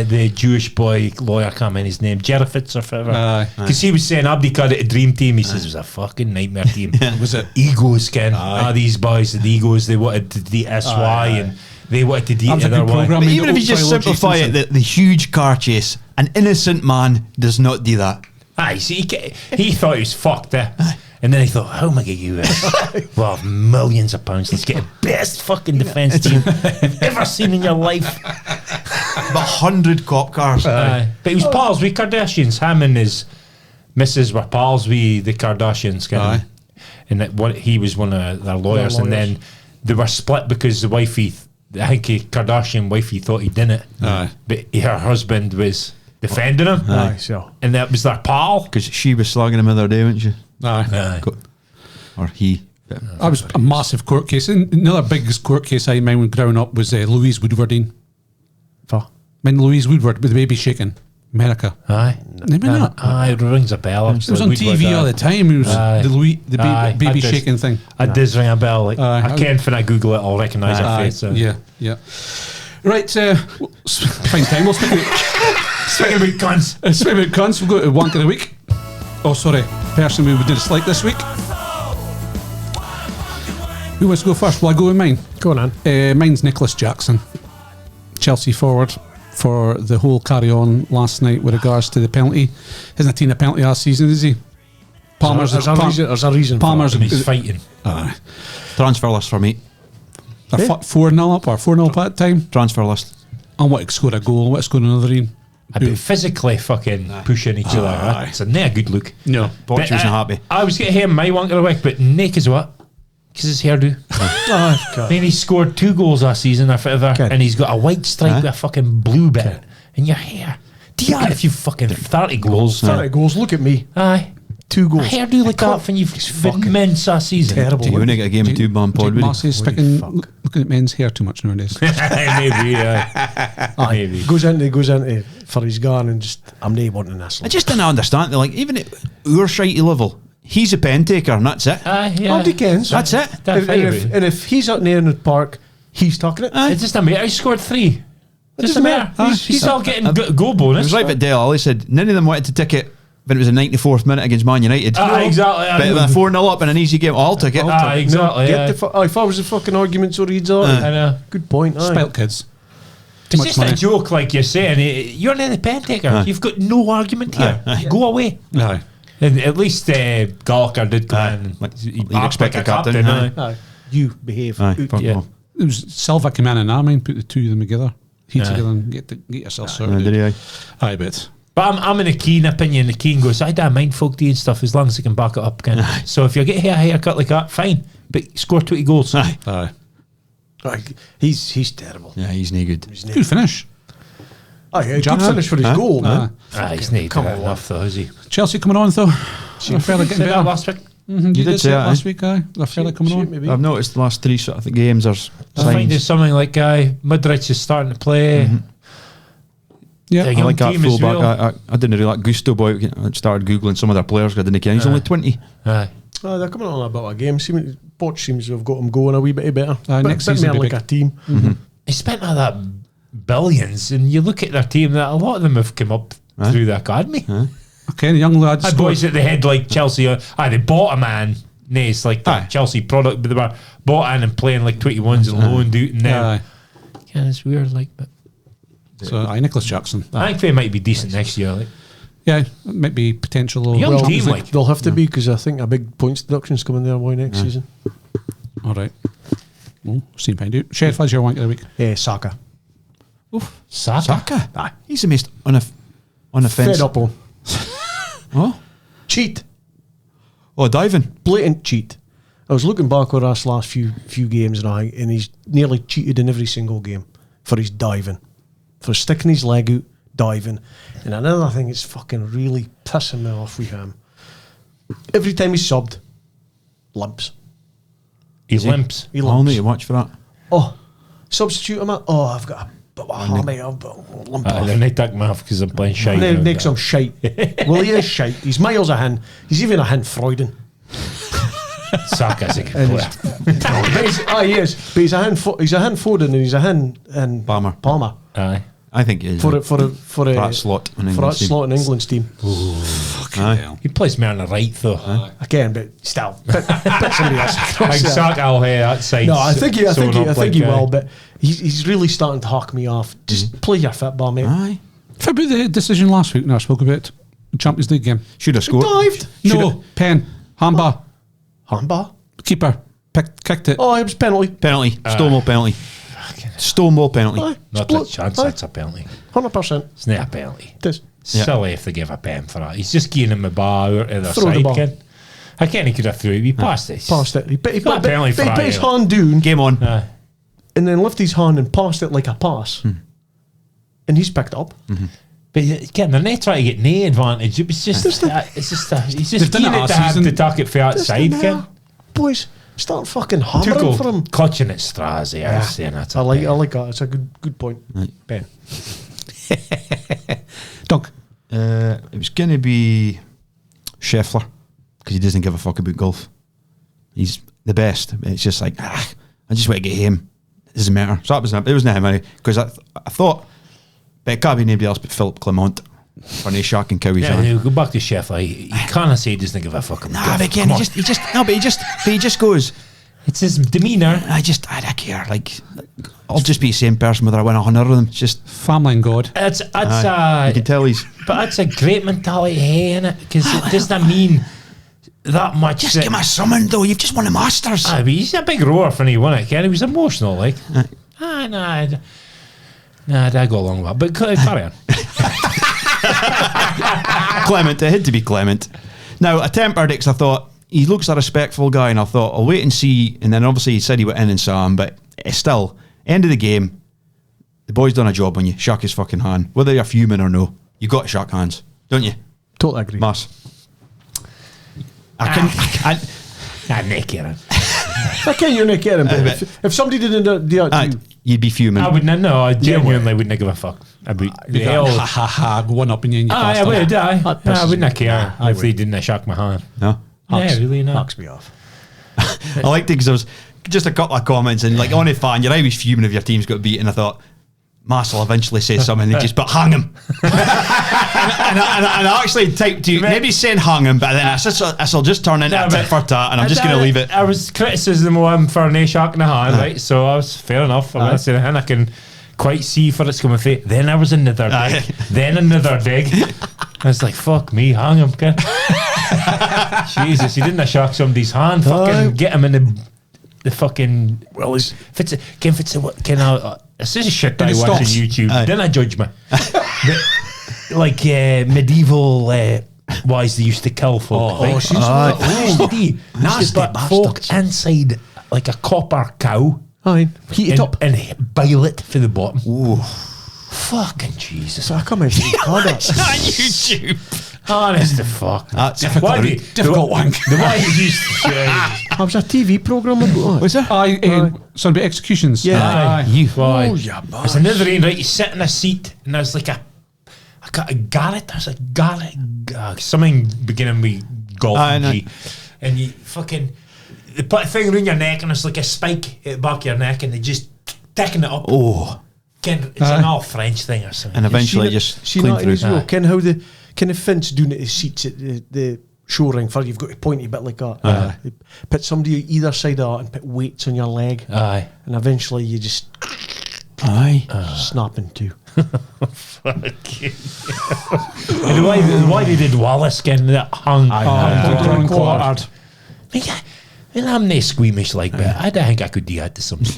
the Jewish boy lawyer, I can't remember his name, Jerofitz or whatever. Because he was saying Abdi called it a dream team. He says it was a fucking nightmare team. Was it? Egos, Ken. These boys, the egos, they wanted to do SY and they wanted to do That was a their good way. program. But even if you just simplify it, the huge car chase, an innocent man does not do that. See, he thought he was fucked, and then he thought, how am I get you well, millions of pounds. Let's get the best fucking defence team you've ever seen in your life. But 100 cop cars. But he was pals with Kardashians. Him and his missus were pals with the Kardashians. Kind of. And he was one of their lawyers, and then they were split because the wifey, I think Kardashian wifey thought he didn't it, but her husband was defending him, and that was their pal. Because she was slagging him the other day, wasn't she? Or he. That was a massive court case. And another biggest court case I remember when growing up was Louise Woodwardine. When Louise Woodward with the baby shaking, America. Maybe not. It rings a bell. It was on TV all the time. It was the baby shaking thing. It does ring a bell. Like, I can't when I Google it, I'll recognise her face. So. Yeah. Right, fine time. We'll speak Speaking about cunts. Speaking about cunts, we'll go to Wank of the Week. Oh, sorry. Person we dislike this week. Who wants to go first? Will I go with mine? Go on. Mine's Nicholas Jackson, Chelsea forward, for the whole carry-on last night with regards to the penalty. Hasn't taken a penalty last season, is he? Palmer's There's a reason Palmer's And he's fighting. Transfer list for me. 4-0 up or 4-0 at that time. Transfer list. I want to score a goal, I want to score another in. I'd be physically fucking pushing each other. It's a not a good look. No. Borch wasn't happy. I was getting him my wank of the week, but Nick is what? Because his hairdo. I mean, he scored 2 goals last season or whatever, and he's got a white stripe with a fucking blue bit in your hair. Do you have you fucking 30 goals? 30 goals, look at me. 2 goals. A hairdo like that when you've been men's last season. Terrible. You wouldn't get a game of 2Bampod, would you? Marcy's looking at men's hair too much nowadays. Maybe, maybe. Goes into for his gun and just, I'm not wanting this. I just didn't understand. Like, even at our shitey level, he's a pen taker and that's it. All depends. That's it. And if he's out there in the park, he's talking it. It doesn't matter. He scored 3. Doesn't matter. He's all getting goal It bonus. was right at Dale Alli said none of them wanted to tick it when it was a 94th minute against Man United. Exactly. But with a 4-0 up in an easy game, I'll take it. Exactly. If I was the fucking argument, so he'd I know. good point. Spelt kids. It's just a joke, like you're saying. You're not a pen taker. You've got no argument here. Go away. And at least Gallagher did come in. You'd expect a captain. You behave. It was Silva came in and Armin put the two of them together. Together and get yourself sorted. I bet. But I'm in a Keane opinion. The Keane goes, I don't mind folk doing stuff as long as they can back it up. So if you get a haircut like that, fine. But score 20 goals. He's terrible. Yeah, he's no good. Good finish. Good finish for his goal, man. He's not good enough though, is he? Chelsea coming on though. They're fairly getting better. Last week. You did say that, that last week, They're fairly coming on. Maybe. I've noticed the last 3 sort of games are I find there's signs. something like Mudrich is starting to play. Yeah, The I young like that team as fullback. well. I didn't really like Gusto boy. I started googling some of their players. I didn't care. He's only 20. Aye. They're coming on about a game. Poch seems to have got him going a wee bit better. Next bit season more will like be a team. He spent all that billions, and you look at their team. That a lot of them have come up through the academy. Okay, the young lads. Had boys at the head like Chelsea. They bought a man. It's like the Chelsea product, but they were bought in and playing like 21s and loaned out. And now, it's weird. Like, but So, Nicholas Jackson. I think they might be decent next year. Like, Yeah, it might be potential. Young team, like. They'll have to be because I think a big points deduction's coming their way next season. All right. Well, see find out. Chef, what's your wank of the week? Saka. Oof. Saka. Aye. He's the most unoffensive. Fed up on. Oh? Cheat. Oh, diving. Blatant cheat. I was looking back over us last few games and he's nearly cheated in every single game for his diving. For sticking his leg out, diving. And another thing that's fucking really pissing me off with him. Every time he's subbed, limps. He limps. He I'll limps. need to watch for that. Oh, substitute him. I've got a bit of a hammy. I've got a limp. They're not taking me off because I'm playing shite. Next some shite. Well, he is shite. He's miles ahead. He's even ahead Freuden. Saka's a good player. He is. But he's ahead Foden and he's ahead and Palmer. Aye. I think he is. For that slot in England's team. slot in England's team. Aye. He plays me on the right though. Again, but still, put somebody else across Like there. Saka will hear that side. No, I think he will, but but he's really starting to hawk me off. Just play your football, mate. Aye. What about the decision last week? No, I spoke about the Champions League game. Should have scored. Dived. No, pen, handball, Handball. keeper, kicked it. Oh, it was penalty. Penalty. Stonewall penalty. Stonewall penalty. Aye. not a chance that's a penalty. 100%. It's not a penalty. It is. Yeah. Silly if they give a pen for that. He's just giving him a bar out of the Throw the side, ball. Ken. I can't he could have threw it. He passed it. Passed it. He put penalty for that, his either. hand down Game on. and then lifted his hand and passed it like a pass. And he's picked it up. But again, they're not trying to get no advantage. It was just, he's just done giving it it last to have season. to tuck it for outside, Ken. Boys, start fucking hammering Tuchel for him. clutching at straws. Yeah, I was saying that's I like that. It's a good point. Ben. Doug. It was going to be Scheffler because he doesn't give a fuck about golf. He's the best. It's just like, I just want to get him. It doesn't matter. So it was not him because I thought, but it can't be anybody else but Philip Clement for no shark and cowies. Yeah, go back to Scheffler. He can't say he doesn't give a fuck. Nah, but again, he just goes. It's his demeanour. I don't care. Like, I'll just be the same person whether I win 100 of them. It's just Family and God. you can tell he's. But that's a great mentality, hey, innit? Because it doesn't mean that much. Just give me a summon though. You've just won the Masters. But he's a big roar when he won it, Ken. He was emotional, like. Nah, I go along with that. But carry on. Clement, it had to be Clement. Now, a tempered I thought he looks a respectful guy, and I thought I'll wait and see. And then obviously he said he went in and saw him, but still, end of the game, the boy's done a job on you. Shook his fucking hand, whether you're fuming or no. You got to shock hands, don't you, Totally agree. Mars? I can. Nick, Kieran. I can't you're not getting but if somebody didn't do that, you'd be fuming. I wouldn't know. I genuinely wouldn't give a fuck. I'd be Ha ha ha, one up in you and you I would, That I pisses wouldn't me care off. if they didn't shock my hand. No, Yeah, really not. knocks me off. I liked it because there was just a couple of comments and like on a fan, you're always fuming if your team's got beaten. I thought Mass will eventually say something. They just but hang him. and I actually typed to you, maybe saying hang him, but then this'll just turn into a tit for tat, and I'm just going to leave it. I was criticism of him for no shocking the hand, right? So I was fair enough. I'm not saying I can quite see for it's coming through. Then I was another dig. Then another dig. I was like, fuck me, hang him, kid. Jesus, he didn't shock somebody's hand. Fucking get him in the fucking. Well, this is shit I watch on YouTube. Then I judge me. Like medieval wise, they used to kill folk. Nasty folk inside like a copper cow. Aye, heat it up and boil it for the bottom. Ooh. Fucking Jesus. So I come in YouTube. Honest to fuck. That's difficult wank. The way you used to I was a TV programme about that. Was it? Some about executions. Yeah. There's another one, right? You sit in a seat and there's like a garret. There's a garret. Something beginning with golf and G. And you fucking. They put a thing around your neck and it's like a spike at the back of your neck and they just ticking it up. Oh. Ken, it's an all French thing or something. And eventually just clean through. As well. Ken, how the kind of fence doing it, the seats at the show ring for you've got a pointy bit like that. They put somebody either side of that and put weights on your leg. Aye. And eventually you just snap in two. Fucking the way they did Wallace getting that hung quartered. And I'm not squeamish like that. I don't think I could do that to somebody.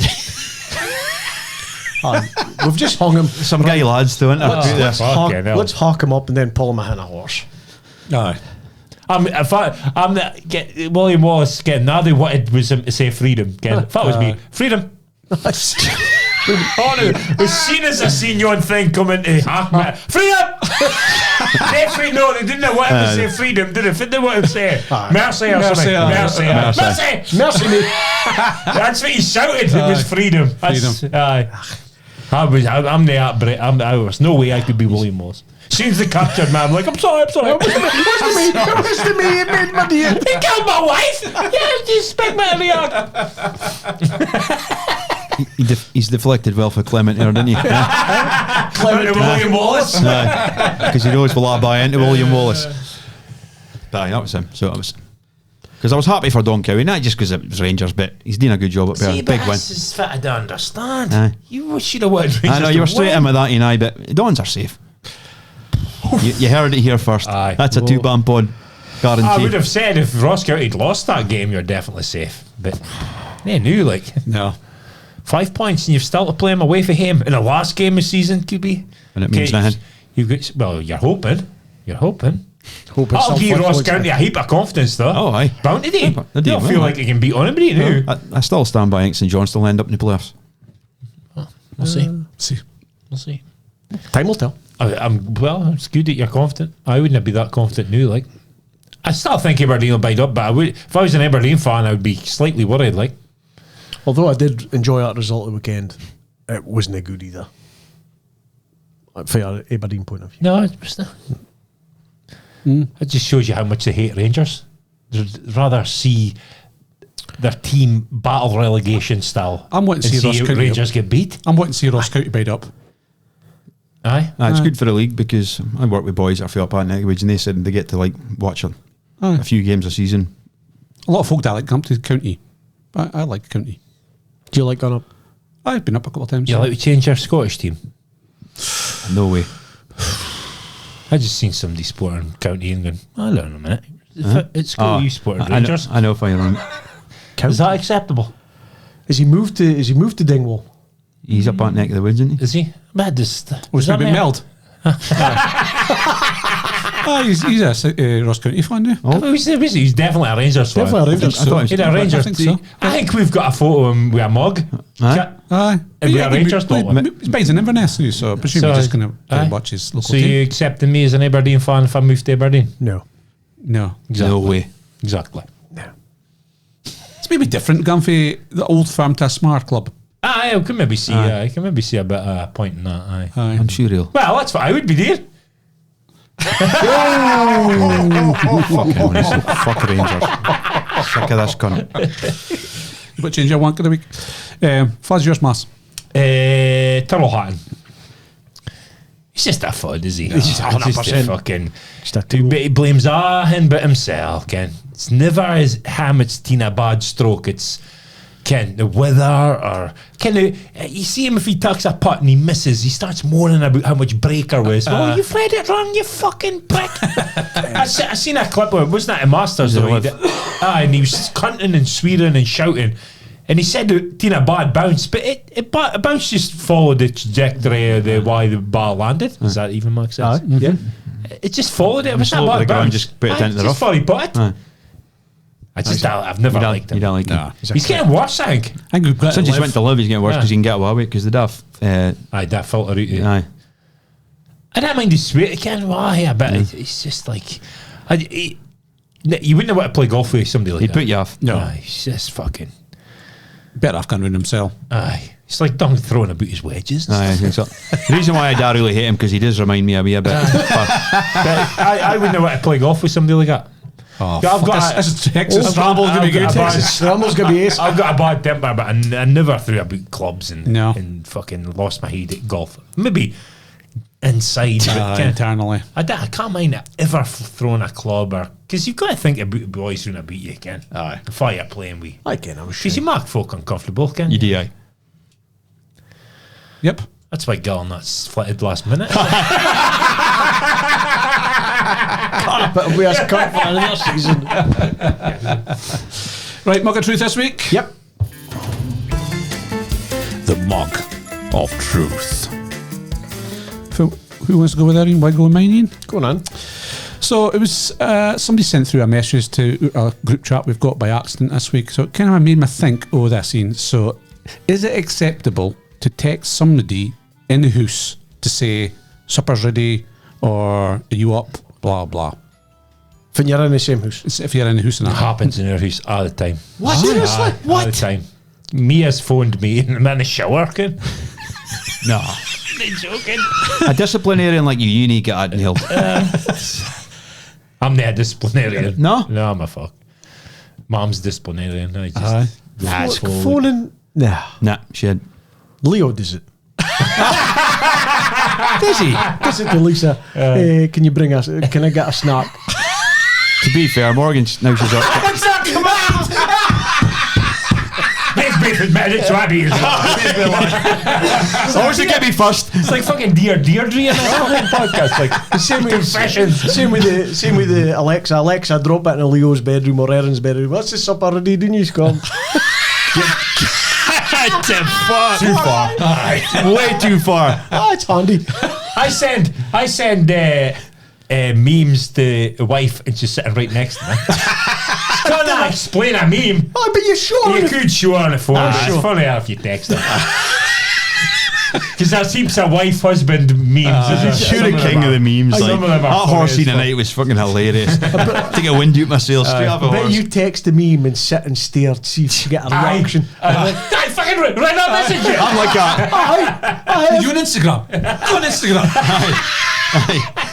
We've just hung him. Some guy lads doing it. Let's hawk him up and then pull him behind a horse. Aye. William Wallace getting now they wanted was him to say freedom. If that was me, freedom. As soon as I seen your thing come into freedom. Definitely no, they didn't want him to say freedom, did they? They didn't want him to say mercy or something. Mercy me. That's what he shouted. It was freedom. I'm the I was no way I could be William Wallace. As soon as they captured me, I'm like, I'm sorry. It was to me. It made my dear. He killed my wife. Yeah, just spit me in the yard. He's deflected well for Clement here, didn't he? Clement to William Wallace. Because he knows we'll all buy into William Wallace. But aye, that was him. So it was. Because I was happy for Don Cowie, not just because it was Rangers, but he's doing a good job up there. See, big but win. this is what I don't understand. Aye. You should have wanted Rangers. I know, you were straight in with that, but Dons are safe. you heard it here first. Aye. That's a 2Bampod guarantee. I would have said if Ross County had lost that game, you're definitely safe. But they knew, No. 5 points and you've still to play them away for him in the last game of the season, could be. And it means nothing. You're hoping. I'll some give Ross points County a heap of confidence, though. Oh, aye. Bound to do. They They don't feel like they can beat anybody now. I still stand by St John's still end up in the playoffs. We'll see. We'll see. Time will tell. It's good that you're confident. I wouldn't be that confident now. I still think Aberdeen will bide up, but if I was an Aberdeen fan, I would be slightly worried. Although I did enjoy that result of the weekend, it wasn't a good either. From an Aberdeen point of view. No, it was not. It just shows you how much they hate Rangers. They'd rather see their team battle relegation style. I'm wanting to see Ross County Rangers get beat. I'm wanting to see Ross County bide up. Aye. It's good for the league because I work with boys that feel up at Neckwood and they said they get to watch a few games a season. A lot of folk that like come to County. I like County. Do you like going up? I've been up a couple of times. You like to change your Scottish team? No way. I just seen somebody supporting County and going, hold on a minute. It's cool you supporting I Rangers. know if I run. Is that acceptable? Is he moved to Dingwall? He's up that neck of the woods, isn't he? Is he? Man, just Was that been meld? He's a Ross County fan now. He's definitely a Rangers fan. Definitely a Rangers I thought He's a Rangers. I think so. I think we've got a photo of him with a mug. Aye. And we are Rangers, don't we? He's based in Inverness, so I presume he's just going to watch his local So team. you accepting me as an Aberdeen fan if I move to Aberdeen? No. No. Exactly. No way. Exactly. It's maybe different going for the old farm to a smart club. I can maybe see. I can maybe see a bit of a point in that. Aye. I'm sure he'll. Well, that's what I would be there. Fuck Rangers. Sick of this cunt. What change I want of the week? Fuzz yours, Mass. Turtle Hatton. He's just a fud, is he? He's just a 100%. fucking. Just a tool. He blames everything but himself, Ken. It's never him, it's Tina bad stroke. It's Ken, the weather or Ken. You see him if he tucks a putt and he misses, he starts moaning about how much breaker was. Well, you've read it wrong, you fucking prick. I seen a clip of it, wasn't that a Masters though? And he was cunting and swearing and shouting. And he said that Tina bad bounce, but it bounce just followed the trajectory of why the ball landed. Does that even make sense? Yeah. It just followed it. It was not Slope bad the ground, bounce. just put it down to the Just rough. funny put. Aye. I've never liked him. You don't like him. He's getting worse, I think. I think we've got Since he's went to live, he's getting worse because he can get away with it because the duff. Aye, that filter out. Aye. I don't mind his sweet again. Why? But it's just like you wouldn't want to play golf with somebody like He'd that. put you off. No. Aye, he's just fucking. better off going around himself. Aye. It's like Dung throwing about his wedges. And Aye, I think so. The reason why I don't really hate him because he does remind me a wee bit. But I wouldn't want to play golf with somebody like that. Oh, Yeah, I've got this Texas Scramble's going to be good. Texas Scramble's going to be ace. I've got a bad temper, but I never threw about clubs and, No. and fucking lost my head at golf. Maybe inside, but can't- Internally. I can't mind it ever throwing a club or because you've got to think about the boys who beat you, Ken. Aye. The fire playing with. I can, I was Because you make folk uncomfortable, Ken. You do, aye. Yep. That's why Gallon that's flitted last minute. But we are cut for another season. Right, Mug of Truth this week. Yep. The Mug of Truth. Who wants to go with that? Why go with mine, Ian? Going on. So it was somebody sent through a message to a group chat we've got by accident this week. So it kind of made me think, this, Ian. So is it acceptable to text somebody in the house to say supper's ready or are you up? Blah blah. When you're in the same house. It's if you're in the house and It that. happens in our house all the time. What? Seriously? All What? the time. Mia's phoned me and I'm in the shower. No. I'm joking. A disciplinarian like you need to get nailed. I'm not a disciplinarian. No? No, I'm a fuck. Mom's disciplinarian. I just, Aye. that's Phoning. Nah. Nah, she had. Leo does it. Does he? Does it to Lisa. Hey, can you bring us? Can I get a snack? To be fair, Morgan's now she's up. Always to get me first. It's like fucking Deirdre in a fucking podcast. Like Same with confessions. Same with the Alexa. Alexa, drop it in Leo's bedroom or Erin's bedroom. What's the supper ready? Didn't you come? Too far. Aye. Way too far. Oh, it's handy. I send memes to a wife and she's sitting right next to me. Can't I explain a meme? Oh, but you sure? You could show on the phone. sure. It's funny if you text her. Because there's heaps of wife-husband memes. You're the king of the memes. Some Like, of them are that funny horse as scene fuck. tonight was fucking hilarious. Take a wind out myself straight off a I bet horse. you text the meme and sit and stare to see if you get a reaction. I fucking read that message. I'm like that. Are you on Instagram? Go on Instagram.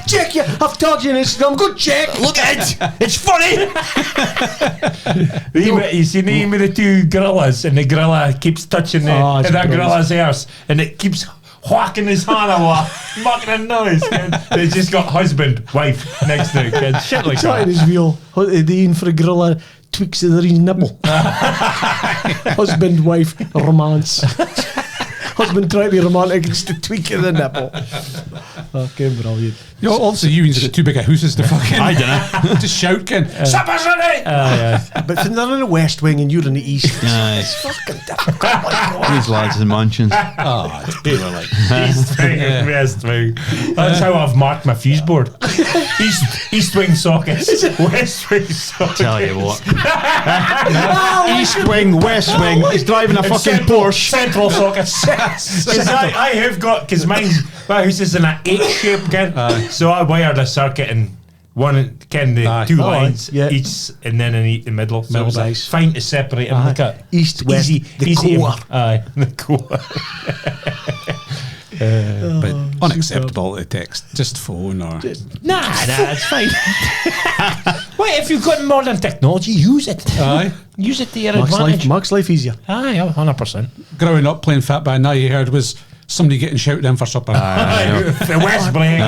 Check you. I've talked to you on Instagram. Go check. Look at it. It's funny. You see the name of the two gorillas, and the gorilla keeps touching the it's that brilliant. gorilla's ears, and it keeps whacking his hand a lot, making a noise. And it's just got husband, wife next to it, kid. Shit like Trying that. is real. The aim for a gorilla tweaks the his nipple. Husband, wife, romance. Husband trying to be romantic and just tweaking the nipple. Okay, brilliant. You know, obviously you got too big a house to fucking. I dunno. Just shout, Ken. Supper's ready. But if they're in the West Wing and you're in the East, Aye. it's fucking difficult. My God. These lads in mansions. It's brilliant. East wing and west wing. That's how I've marked my fuse board. East wing sockets, west wing sockets. Tell you what. East wing, west wing. He's driving a And fucking central, Porsche. Central sockets. Because I have got, because my house is in an H shape, Ken. So I wired a circuit in one, Ken, the Aye. two Oh, lines, yeah. each, and then in the middle. So Middle's it's like nice. fine to separate them. Look at East, west, the core. Aye, the core. But unacceptable to text. Just phone or. Nah, it's fine. Well, if you've got modern technology, use it. Aye. Use it to your Makes advantage. life easier. Aye, 100%. Growing up playing fat band, now you heard was somebody getting shouted in for supper. The West Bling.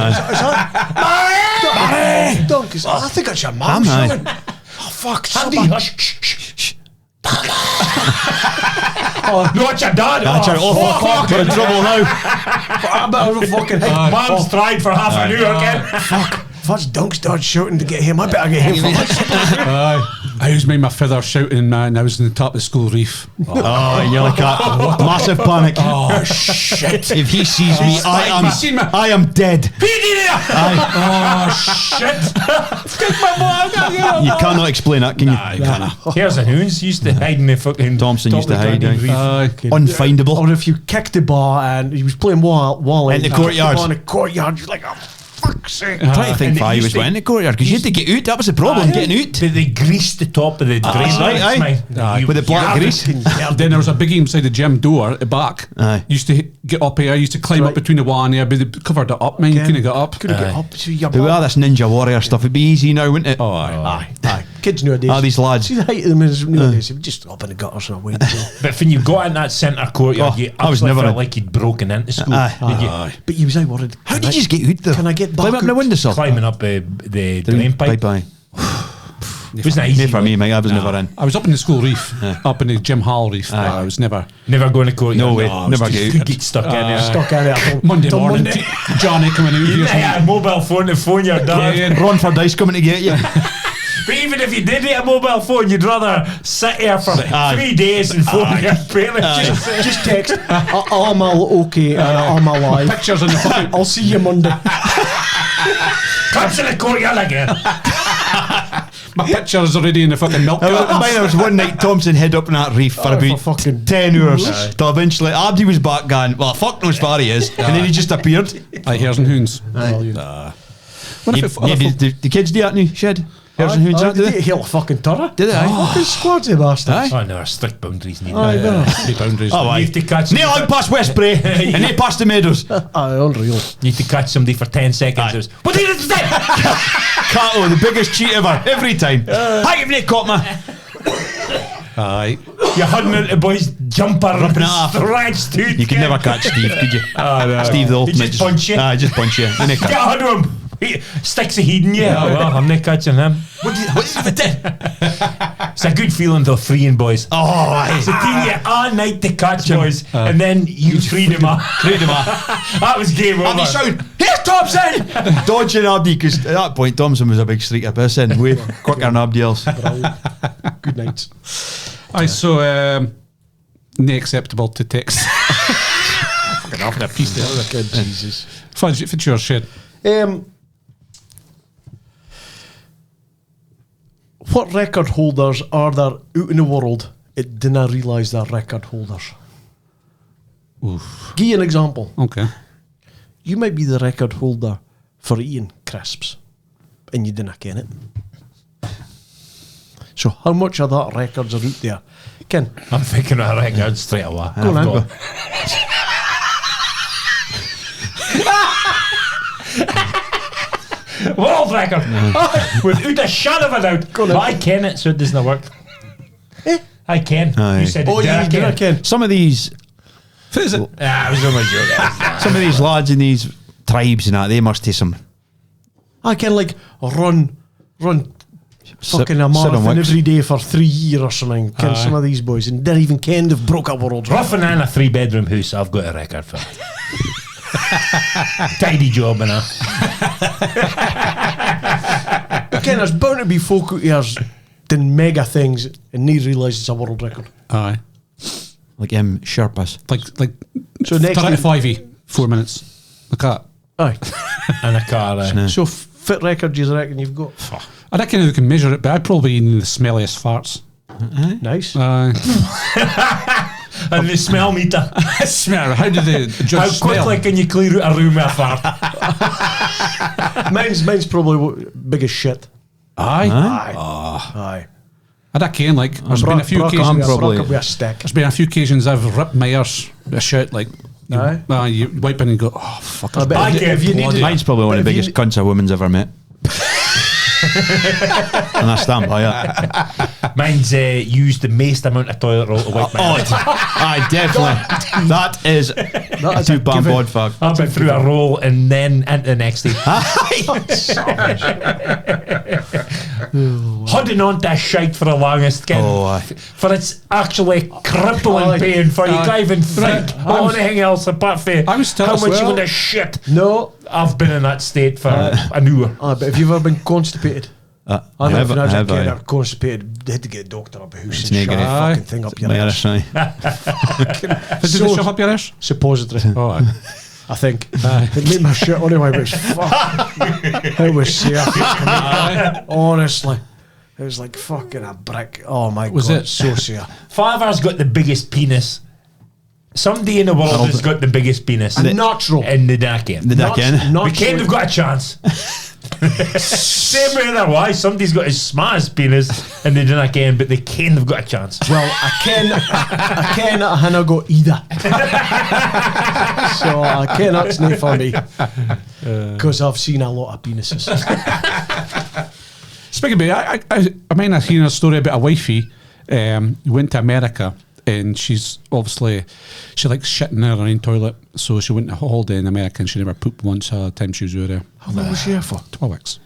Don't, because I think it's your mum. I'm aye. shouting. Oh, fuck. Andy, supper. hush, shh, shh, shh. No, it's your dad. Fuck, we're in trouble now. I'm a fucking Mom's tried for half an hour again. Fuck. If that's Dunk starts shouting to get him, I better get him for my supper. I was made my feather shouting, man. I was in the top of the school reef. Oh, and you're like that. Massive panic. Oh, shit. If he sees me, I am dead. Oh, shit. You cannot explain that, can you? Aye, kinda. Here's a Hoons used to hide in the fucking. Thompson used to top of the hide, Dundee aye. Reef. Unfindable. Or if you kicked the ball and he was playing Wally In the courtyard. in the courtyard, you're like, oh, fuck's sake. I'm trying to think and if I it was used to- went in the courtyard because you had to get out. That was the problem, getting out. Did they grease the top of the drain? right, aye. Aye. With the black grease. Then there was a biggie inside the gym door at the back. Aye. Used to get up here, used to climb up between the wall and there, but they covered it up, man. You couldn't get up. Couldn't get up to your But with all this Ninja Warrior stuff, it'd be easy now, wouldn't it? Oh, aye. Aye. Kids nowadays. Ah, these lads. See the height of them is nowadays. Just up in the gutters and away. But when you got in that centre courtyard, Oh, you I was actually never felt in. like you'd broken into school. Aye. Did you? But you was out worried. How did you get out there? Can I get back Climb up in the out? windowsill? Climbing up the drain pipe. Bye-bye. Wasn't that easy? For me, mate, I was never in. I was up in the school reef, up in the Jim Hall reef. But I was never. Never going to courtyard. No way. I was Never just- get could out. get stuck in there. Stuck in it. Monday Till morning, Monday. Johnny coming out here. Yeah, a mobile phone to phone your dad. Ron for dice coming to get you. But even if you did get a mobile phone, you'd rather sit here for 3 days and phone your parents. Just text, I'm all okay and I'm alive. Pictures in the fucking. I'll see you Monday. Comes in the courtyard again. My picture is already in the fucking milk carton. Mine was one night Thompson head up in that reef for about for fucking 10 hours. Till eventually Abdi was back going, well, fuck knows where he is. And then he just appeared. Hares and hoons. What if The kids do that now, Shed? Hares and hoons, Did do they they? heal a fucking turret? Did they? Fucking squadsy bastards. Oh, no, our strict boundaries need Aye, the boundaries? Oh, You aye. have to catch Nail on past Westbury and they past the Meadows. Unreal. You need to catch somebody for 10 seconds. Aye. It was, what did you say? Cato, the biggest cheat ever, every time. How you've not caught me? Aye. You're hunting into the boy's jumper, Ripping it off. stretched dude. You could never catch Steve, could you? No. Steve the ultimate. just punch you. Aye, just punch you. Then he Get can't. a hold of him. He sticks a head in you. Oh, well, I'm not catching him. What did you do? It's a good feeling though, freeing boys. Oh, It's a team you all night to catch boys, and then you freed him up. Trade him up. That was game over. Abdi shouting, here's Thompson! Dodging Abdi, because at that point Thompson was a big streaker person, way quicker than Abdi else. Good night. Aye, so not acceptable to text. Fucking off that piece there. Jesus. Fudge, if it's your shit. What record holders are there out in the world that didn't realise they're record holders? Oof. Give you an example. Okay. You might be the record holder for eating crisps and you didn't ken it. So how much of that records are out there? Ken, I'm thinking of a record straight away. go on. Go. World record. Without a shadow of a doubt. But I ken it, so it doesn't work. I ken. Aye. You said it. Oh, yeah, you I didn't ken. Some of these What is it? I was only joking. Some of these lads in these tribes and that, they must have some. I can like run fucking a sit on marathon wicks. every day for 3 years or something. Ken Aye. some of these boys and didn't even ken they've broke a world record. Roughing in a 3-bedroom house, I've got a record for. Tidy job and Ken, there's bound to be folk out here doing mega things and they realise it's a world record. Aye. Like Sherpas. Like So next 35 4 minutes. Look at Aye. and a car. So fit record you reckon you've got? I reckon we can measure it, but I'd probably need the smelliest farts. Nice. And the smell meter. Smell. How do they How judge quickly smell? can you clear out a room with a fart? Mine's probably big as shit. Aye. Aye. I reckon, like, there's been a few occasions. probably- with a stick. There's been a few occasions I've ripped my arse with a shit, like, Aye. you wipe in and go, oh, fuck. I bet I if, get if you bloody- need Mine's probably one of the if you biggest cunts a woman's ever met. And I stand by it. Mine's used the most amount of toilet roll to wipe my ass. Aye, definitely. That is a is a 2Bampod fact. I've been through a roll and then into the next day. Holding on to a shite for the longest, Ken. Oh, aye. For it's actually crippling Aye. pain for you Aye. can't even think I anything else apart from I was how telling much as you well. want to shit. No. I've been in that state for an hour. But have you ever been constipated? I I have, when I was a kid, I aye. was constipated. They had to get a doctor up a house and shove negative. the Aye. fucking thing up your My arse. arse, aye. Did they shove up your ass? Suppository, Oh, aye. I think. It made my shit anyway, but it was safe. Honestly. It was like fucking a brick. Oh my Was god, it? so safe. Father's got the biggest penis. Somebody in the world has got the biggest penis. A natural. In the decade. The dick in. We can't have got a chance. Same way otherwise, somebody's got as smallest penis and they didn't again, but they can't have got a chance. Well, I ken I hanna got either. So I ken that's not for me. Because I've seen a lot of penises. Speaking of it, I mean, I've heard a story about a wifey who went to America, and she's obviously, she likes shitting in her own toilet, so she went on a holiday in America and she never pooped once the time she was there. How long was she here for? 12 weeks.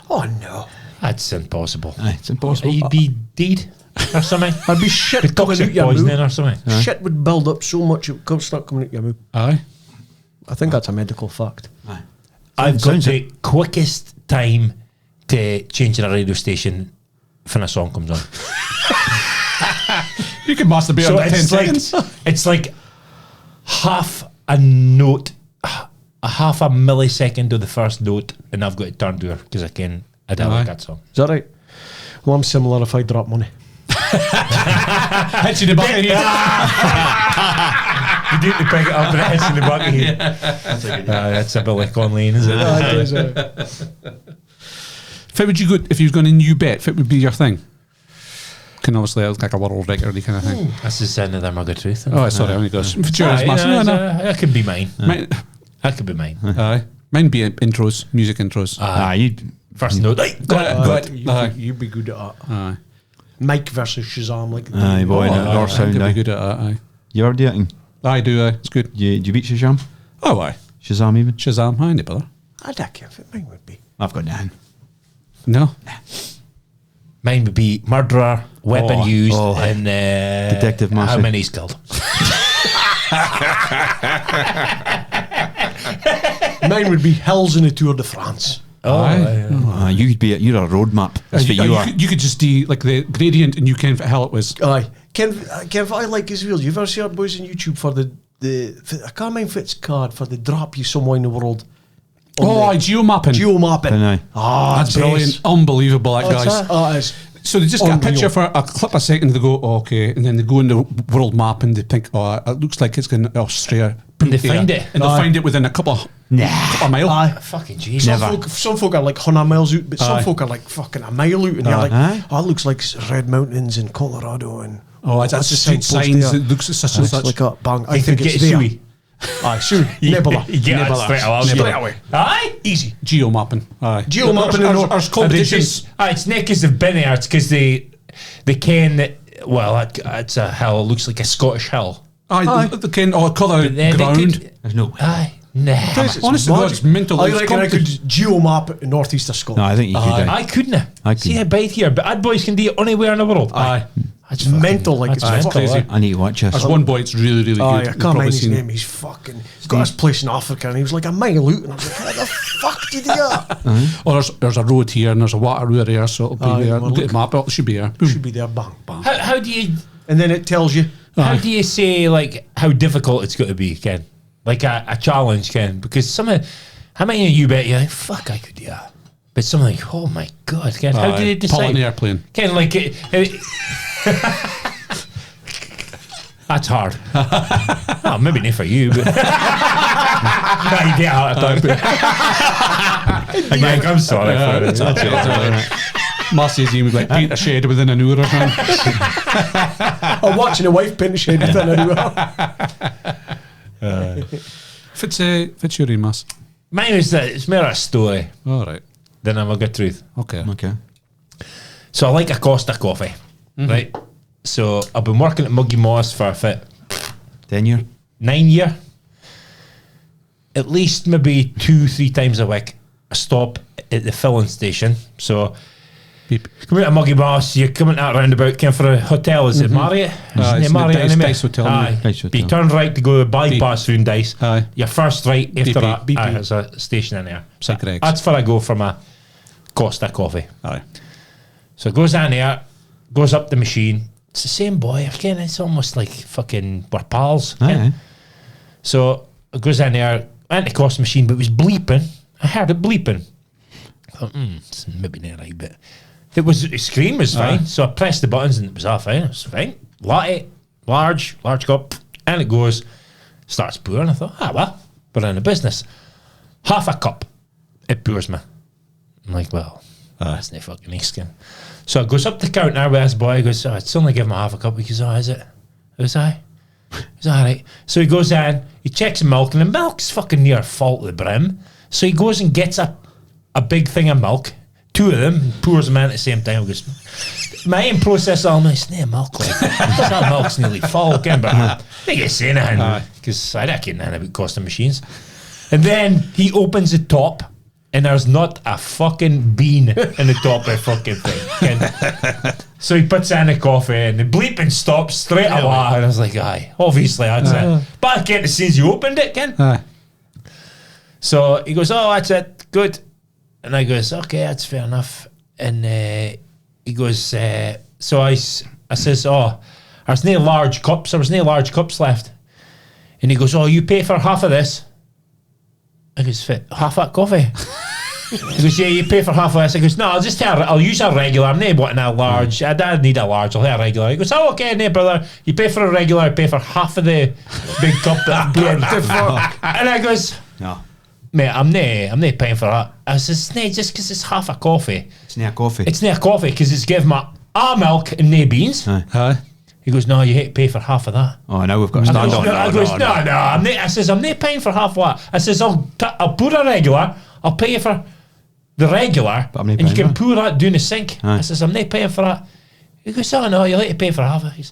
Oh no. That's impossible. Aye, it's impossible. You'd be dead or something. I'd be shit The coming out toxic your poisoning mouth. or something. Shit would build up so much it would start coming out your mouth. Aye. I think that's a medical fact. I've got Sounds the quickest time to change a radio station when a song comes on. You can masturbate So under 10 it's like seconds. it's like half a note, a half a millisecond of the first note, and I've got to turn to her because I don't like that song. Is that right? Well, I'm similar if I drop money. Hits you in the back of the head. You need to pick it up and it hits in the back of your head. That's a bit like online, isn't it? If it would you go, if you was going to new bet, if it would be your thing. Can obviously it's like a world record kind of thing. That's the sound of the mug of truth. Oh, sorry, I only goes. Futurist massive. No, no. That could be mine. Mine, That could be mine. aye. Mine be intros, music intros. you First note. Got it. You'd be good at that. Aye. Mike versus Shazam, like. Aye, boy, Oh, or sound. I'd be Aye. good at that. Aye. You ever do it? I do. It's good. Do you beat Shazam? Oh, aye. Shazam even? Shazam, aye, no bother. I don't care if it mine would be. I've got nothing. No. Mine would be murderer, weapon used, and Detective how Massey. many he's killed. Mine would be Hills in the Tour de France. You're a road map. That's what you are. You could just do like the gradient and you can fit how it was. Aye. Ken, what I like as well, you've ever seen our boys on YouTube for the I can't mind if it's card for the drop you somewhere in the world. Oh, geomapping. Geomapping. Aye. That's brilliant. Unbelievable, that Oh, guys. it is. So they just get a Unreal. picture for a clip a second, they go, oh, okay, and then they go in the world map and they think, oh, it looks like it's going to Australia. And they find it. And they'll find it within a couple of mile. Aye. Fucking Jesus. Some folk are like 100 miles out, but some folk are like fucking a mile out, and you're like, Aye. oh, it looks like Red Mountains in Colorado, and That's what's the street signpost signs. there? It looks such and Looks such. like a bang. I You think could it's get there. Suey. Aye, Suey. Nebula. You get that straight away. Straight away. Aye? Easy. Geomapping. Aye. Geomapping and all. There's competitions. It's not because they've been there, it's because they can, well, it's a hill, it looks like a Scottish hill. Aye. The kind of colour But then they ground. could- There's no way. Aye. Nah. Honestly, God, it's mental. I It's reckon I could competition. geomap northeast of No, Scotland. I think you could. I couldn't. I See couldn't. a bite here, but ad boys can do it anywhere in the world. Aye. That's It's mental, like it's that's fucking crazy. I need to watch this. There's one boy, it's really, really Aye, good. I You've can't probably mind his seen it. name. He's got this place in Africa, and he was like a mile out, and I was like, how the fuck did you do that? Or there's a road here and there's a water road there, so it'll be Aye, there. well, Look at the map, it should be there. Boom. Should be there, bang, bang. How do you And then it tells you. how do you say like how difficult it's got to be, Ken? Like a challenge, Ken? Because how many of you bet you like, fuck, I could do that? But some are like, oh my god, Ken, how do you decide? Pull an airplane. Ken, like that's hard. Oh, maybe not for you, but no, you get out of time. I'm sorry for it. That's it. Massey's would be like paint a shed within an hour or something. I'm watching a wife paint a shed within an hour. Fits your mass. Mine is that it's more a story All right. than a mug of truth. Okay. Okay. So I like a Costa coffee, right? So I've been working at Muggy Moss for 10 year. 9 years. At least maybe 2-3 times a week. I stop at the filling station. So Beep. come out of Muggy Moss, you're coming out roundabout, came for a hotel, is it Marriott? Aye, it's the Dice Hotel, Aye. Dice Hotel. You turn right to go to bypass through Dice. Aye. Your first right after BP. that, BP. aye, there's a station in there. So St. Greg's. that's where I go for my Costa coffee. Aye. So it goes down there, goes up the machine. It's the same boy. Again, it's almost like fucking we're pals. ken. Aye. So it goes down there, went to the Costa machine, but it was bleeping. I heard it bleeping. I thought, it's maybe not right, but the screen was fine. So I pressed the buttons and it was all fine. It was fine. Latte, large cup, and it goes, starts pouring. I thought, well, we're in a business. Half a cup, it pours me. I'm like, well, that's not fucking nice, Ken. So it goes up the counter with this boy. He goes, it's only give him half a cup. He goes, is it? It was aye. He's all right. So he goes in, he checks the milk, and the milk's fucking near full to the brim. So he goes and gets a big thing of milk, 2 of them, pours them in at the same time. He goes, my aim process almost, it's not milk, like that milk's nearly full, Ken, but I think it's saying anything, because I don't know about Costa machines. And then he opens the top, and there's not a fucking bean in the top of the fucking thing. Ken. So he puts in the coffee and the bleeping stops straight away. And I was like, aye, obviously that's it. But I get as soon as you opened it, Ken. Aye. So he goes, that's it, good. And I goes, okay, that's fair enough. And he goes, so I says, oh, there's no large cups. There was no large cups left. And he goes, oh, you pay for half of this? I goes, half that coffee? He goes, yeah, you pay for half of this. I goes, no, I'll use a regular. I'm not wanting a large. I don't need a large. I'll have a regular. He goes, oh, okay, no, brother. You pay for a regular. I pay for half of the big cup that And I goes, No. mate, I'm not paying for that. I says, no, just because it's half a coffee. It's not a coffee. It's not a coffee because it's given me a milk and no beans. Aye. He goes, no, you hate to pay for half of that. Oh, now we've got a stand on. I goes, no, I'm not. I says, I'm not paying for half of that. I says, I'll pour a regular. I'll pay you for the regular, But I'm not and you paying can that. pour that down the sink. Aye. I says, I'm not paying for that. He goes, oh no, you like to pay for half of it.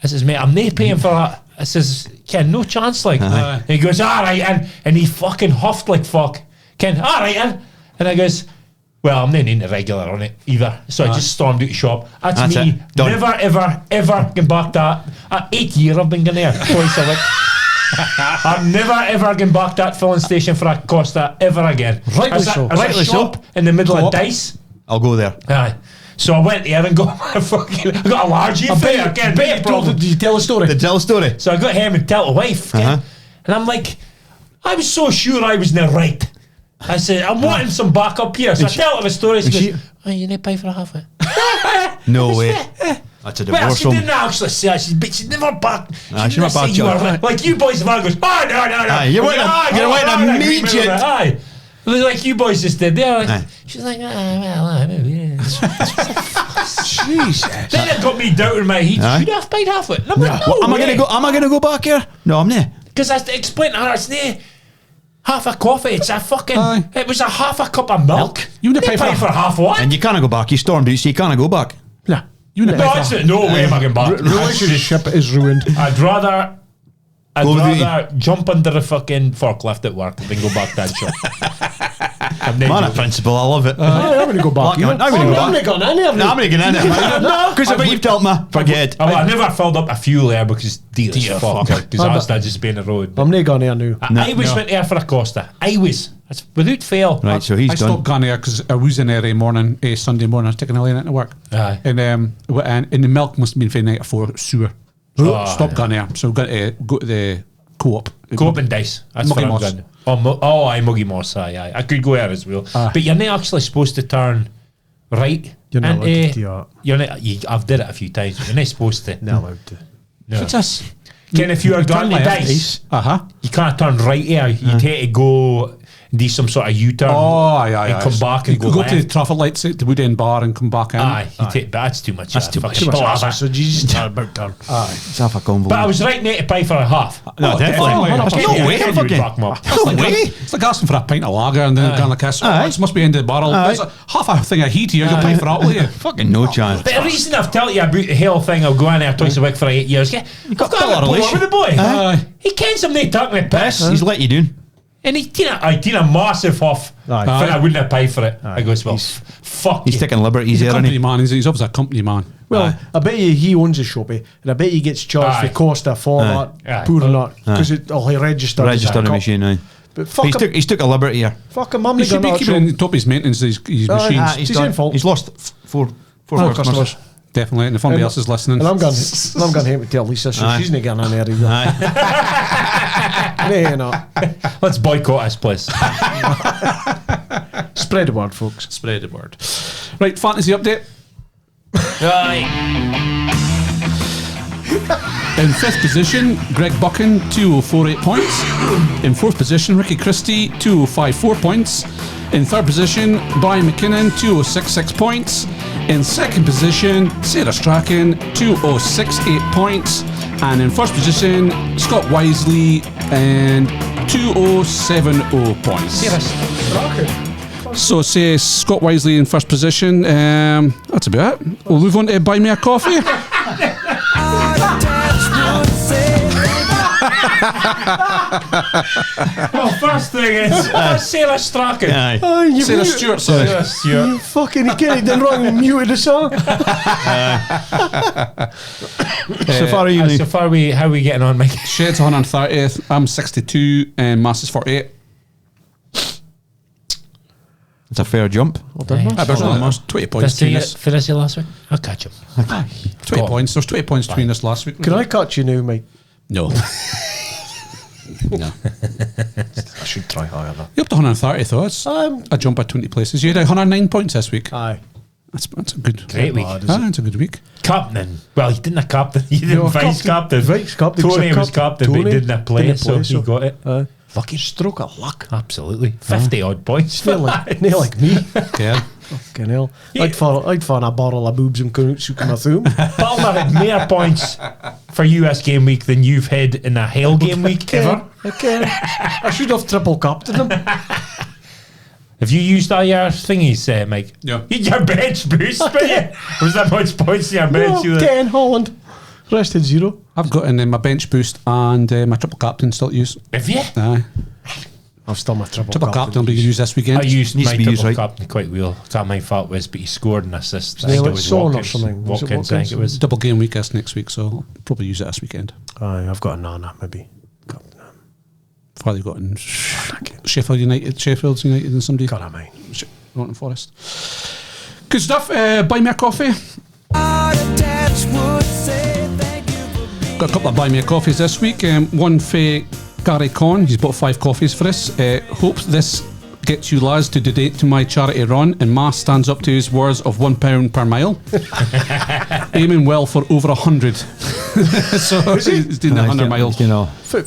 I says, mate, I'm not paying for that. I says, Ken, no chance, like. Aye. And he goes, all right, and he fucking huffed like fuck. Ken, all right, and I goes, well, I'm not needing a regular on it either. So I just stormed out the shop. That's me. it. Done. Never, ever going back that. 8 years I've been going there twice a week. I'm never ever going back that filling station for a Costa ever again. Rightly There's so. There's Rightly a so. shop in the middle Co-op. of Dice. I'll go there. Aye. So I went there and got my fucking. I got a large fair again. Bit of problem. Did you tell a story? The tell story. So I got him and tell the wife, Uh-huh. and I'm like, I was so sure I was in the right. I said, I'm wanting some backup here. So I tell her the story. She goes, oh, you need to pay for half of it. No way. That's a Well, divorce she home. didn't actually say it, but she never backed. Aye, she didn't never say backed you you were up. right. Like you boys have all goes, oh, no. Aye, you're wanting to meet it. Aye. Like you boys just did there. Like, Aye. she's like, maybe. Yeah. Jesus. Then it got me doubting my heat. Aye. You'd have paid half it. And I'm like, no What, am I gonna go back here? No, I'm not. Because I explained to her, it's not half a coffee. It's a fucking. Aye. It was a half a cup of milk. You would They pay for for half what? And you can't go back. You stormed out, so you can't go back. Yeah. You wouldn't no, pay it's for no way am I going back. Relationship is ruined. I'd rather Go with jump under the fucking forklift at work than go back to that shop. Man, a principle, I love it. I'm going to go back. I'm gonna go I'm back. not going in there. No, I'm gonna get in there. No, Because of what you've told me. Forget. I never filled up a fuel there because dear as fuck. Because I was just being the road. I'm not going there now. I always went there for a Costa. I was. That's without fail. Right, so he's I done. stopped going there because I was in every morning, Sunday morning, I was taking Elaine into work. Aye. And the milk must have been for the night before, it was sewer. Stopped going there. So got to go to the co-op. Co-op and Dice. That's Muggy what I'm Moss. going. Aye, Muggy Moss. Aye. I could go there as well. Aye. But you're not actually supposed to turn right. You're not allowed into- to do that. You're not. I've did it a few times. But you're not supposed to. Not allowed to. No. What's this? Ken, if you are going to turn left. Dice, Uh-huh. you can't turn right here. You take to go do some sort of U-turn. Oh, aye. And come back and you go go to the left. traffic lights at the Wood End Bar and come back in. Aye, you take. But that's too much. That's too much. Too much Blather. hassle, so you just turn about turn. It's half a convo. But I was right now to pay for a half. No, definitely. definitely. That's Okay, no yeah, way. Ken, you would Fucking. back 'em up. No way. It's like asking for a pint of lager and then going like this. Oh, Aye. it must be into the barrel. Aye. There's half a thing of heat here. You'll pay for that, will you? Fucking no chance. But the reason I've told you about the whole thing of going there twice a week for 8 years, I've got a a rapport relation. with the boy. Aye. He kens I'm not talking me piss. He's let you down. And he's done a massive huff. Aye. For I wouldn't have paid for it. I goes, well, fuck He's you. taking liberties He's a there, isn't company he? man. He's obviously a company man. Well, I bet you he owns a shop, and I bet he gets charged Aye. for Costa for Aye. that, Aye. pouring that, because he'll register. Register the machine now. But fuck him, He's took a liberty here. fuck him, I'm He not should be going keeping to on top of his maintenance of his machines. It's his own fault. He's lost four customers. Definitely. And if somebody else is listening. And I'm going to him to tell Lisa, so Aye. she's not getting in there either. Aye. No, no. Let's boycott this place. Spread the word, folks. Spread the word. Right, fantasy update. In fifth position, Greg Buchan, 2048 points. In fourth position, Ricky Christie, 2054 points. In third position, Brian McKinnon, 2066 points. In second position, Sarah Strachan, 2068 points. And in first position, Scott Wisely, and 2070 points. So say Scott Wisely in first position. That's about it. We'll move on to Buy Me a Coffee. Well, first thing is Sarah Strachan. Aye. Oh, you Sarah mute- Stewart, sorry. Sarah Stewart. You fucking kidding? Then wrong and muted the song. So far, you So far, how are we getting on, Mike? Shed's 130th. I'm 62 and Mass is 48. It's a fair jump. Well done, Aye. lads. There's 20 points between us. For this last week, I'll catch him. 20 points. There's 20 points between us last week. Can I catch you now, mate? No. No. I should try higher though. You're up to 130 though. It's a jump at 20 places. You had 109 points this week. Aye. That's a good Great week. That's a good week. Captain. Well, he didn't have captain. He didn't vice captain. Vice captain. Tony was captain, but he didn't play, so he got it. Fucking stroke of luck. Absolutely. 50 odd points. Nail like me. Yeah. Fucking hell. I'd find a bottle of boobs and couldn't suit my thumb. Palmer had more points for US game week than you've had in a hell game week ever. Okay. I should have triple captained him. Have you used all your thingies, Mike? Yeah. Your bench boost, man. Was that much points in your bench? No, 10 Holland. Rested 0. I've got in my bench boost and my triple captain still to use. Have you? Aye. I've still my Triple captain will be used this weekend. I used Needs my to be used, triple right? captain quite well. Can't mind what it was, but he scored an assist. I Neil, think it it's was Son or Watkins. something. Was it Watkins, I think it was. Double game week is next week, so I'll probably use it this weekend. Aye, I've got a Nana, maybe. Before they got in Sheffield United and somebody. God, I mean. Nottingham Forest. Good stuff. Buy me a coffee. Got a couple of buy me a coffees this week. One for Gary Conn. He's bought 5 coffees for us. Hopes this gets you lads to donate to my charity run, and Ma stands up to his words of £1 per mile. Aiming well for over 100. So he's doing 100 miles. You know, For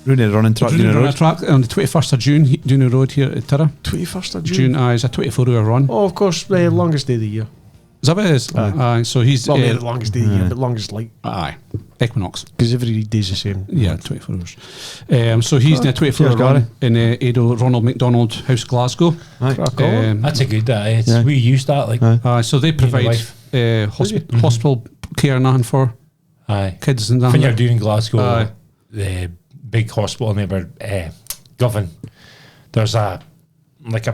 Rooney running track. Running Doing on a a track on the 21st of June, doing a road here at Tara. 21st of June, it's a 24-hour run. Oh, of course, the longest day of the year. Is that what it is? Aye. So he's Well, the longest day of the year, but longest light. aye, Equinox. Because every day's the same. Yeah, 24 hours. So he's in a 24-hour cheers, run in Ado Ronald McDonald House, Glasgow. That's a good day. We used that. So they provide hospital care and nothing for kids and that. When you're doing Glasgow, Aye. the big hospital neighbour, Govan, there's a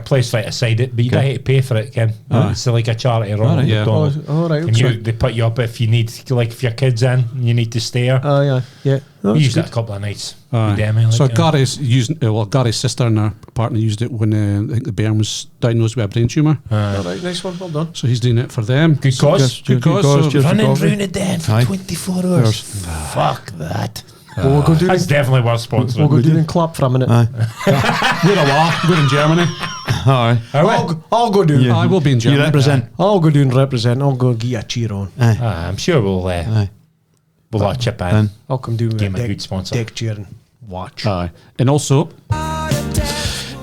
place right aside it, but you don't have to pay for it, Ken. It's like a charity run. Right, yeah. McDonald's. Oh, right. And they put you up if you need, like if your kid's in, you need to stay here. Yeah. Oh, We that's used good. that a couple of nights. Aye. Demi, So like, Gary's using, Gary's sister and her partner used it when I think the bairn was diagnosed with a brain tumour. All right, nice one. Well done. So he's doing it for them. Good cause. Good cause. So cheers. Running coffee. round it then for 24 hours. Fuck that. We'll go do That's definitely worth sponsoring. We'll go do and clap for a minute. we're a while. We're in Germany. Aye. I'll go do. I will be in You Germany. represent. I'll go do and represent. I'll go get you a cheer on. I'm sure we'll chip in. I'll come do Give him a deck- good sponsor. deck cheer and watch. Aye. And also,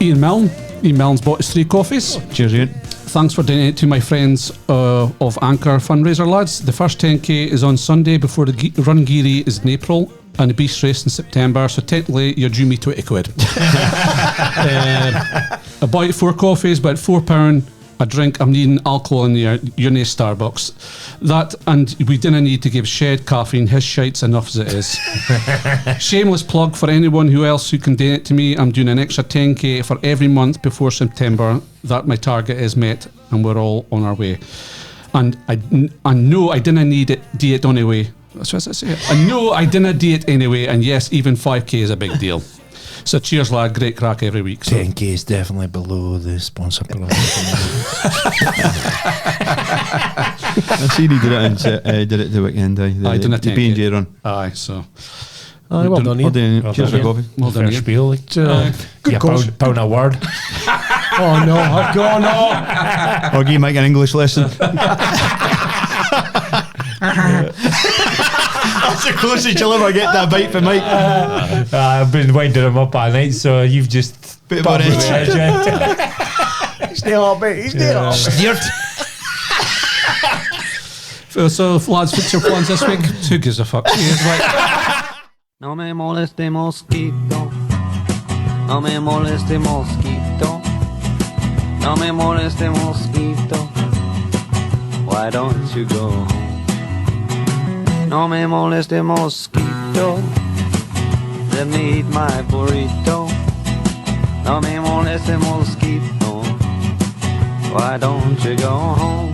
Ian Milne. Ian Milne's bought us 3 coffees. Cheers, Ian. Thanks for donating to my friends of Anchor fundraiser, lads. The first 10k is on Sunday before the Run Geary is in April and the Beast Race in September. So technically, you're due me 20 quid. I bought 4 coffees, but £4 a drink. I'm needing alcohol in there. You're near Starbucks. That, and we didn't need to give Shed caffeine. His shite's enough as it is. Shameless plug for anyone who can donate to me. I'm doing an extra 10k for every month before September. That my target is met, and we're all on our way. And I know I didn't need it diet anyway. That's what I say. I know I didn't diet anyway, and yes, even 5k is a big deal. So cheers, lad. Great crack every week. So. 10k is definitely below the sponsor price. I seen he did it the weekend. I done a the 10K. B&J run. Aye, so. Well done, Well Ian. done. Cheers for coffee. Well done, Fair Ian. spiel. Like, Good cause. pound a word. Oh no! I've gone on. Or give Mike an English lesson. That's the closest you'll ever get to a bite from Mike. I've been winding him up all night, so you've just Bit of an bumped edge. the edge. He's there all bit. He's there all. So, lads, fix your plans this week. Who gives a fuck? Cheers, right. No me moleste mosquito, no me moleste mosquito, no me moleste mosquito, why don't you go home? No me moleste mosquito, let me eat my burrito. No me moleste mosquito, why don't you go home?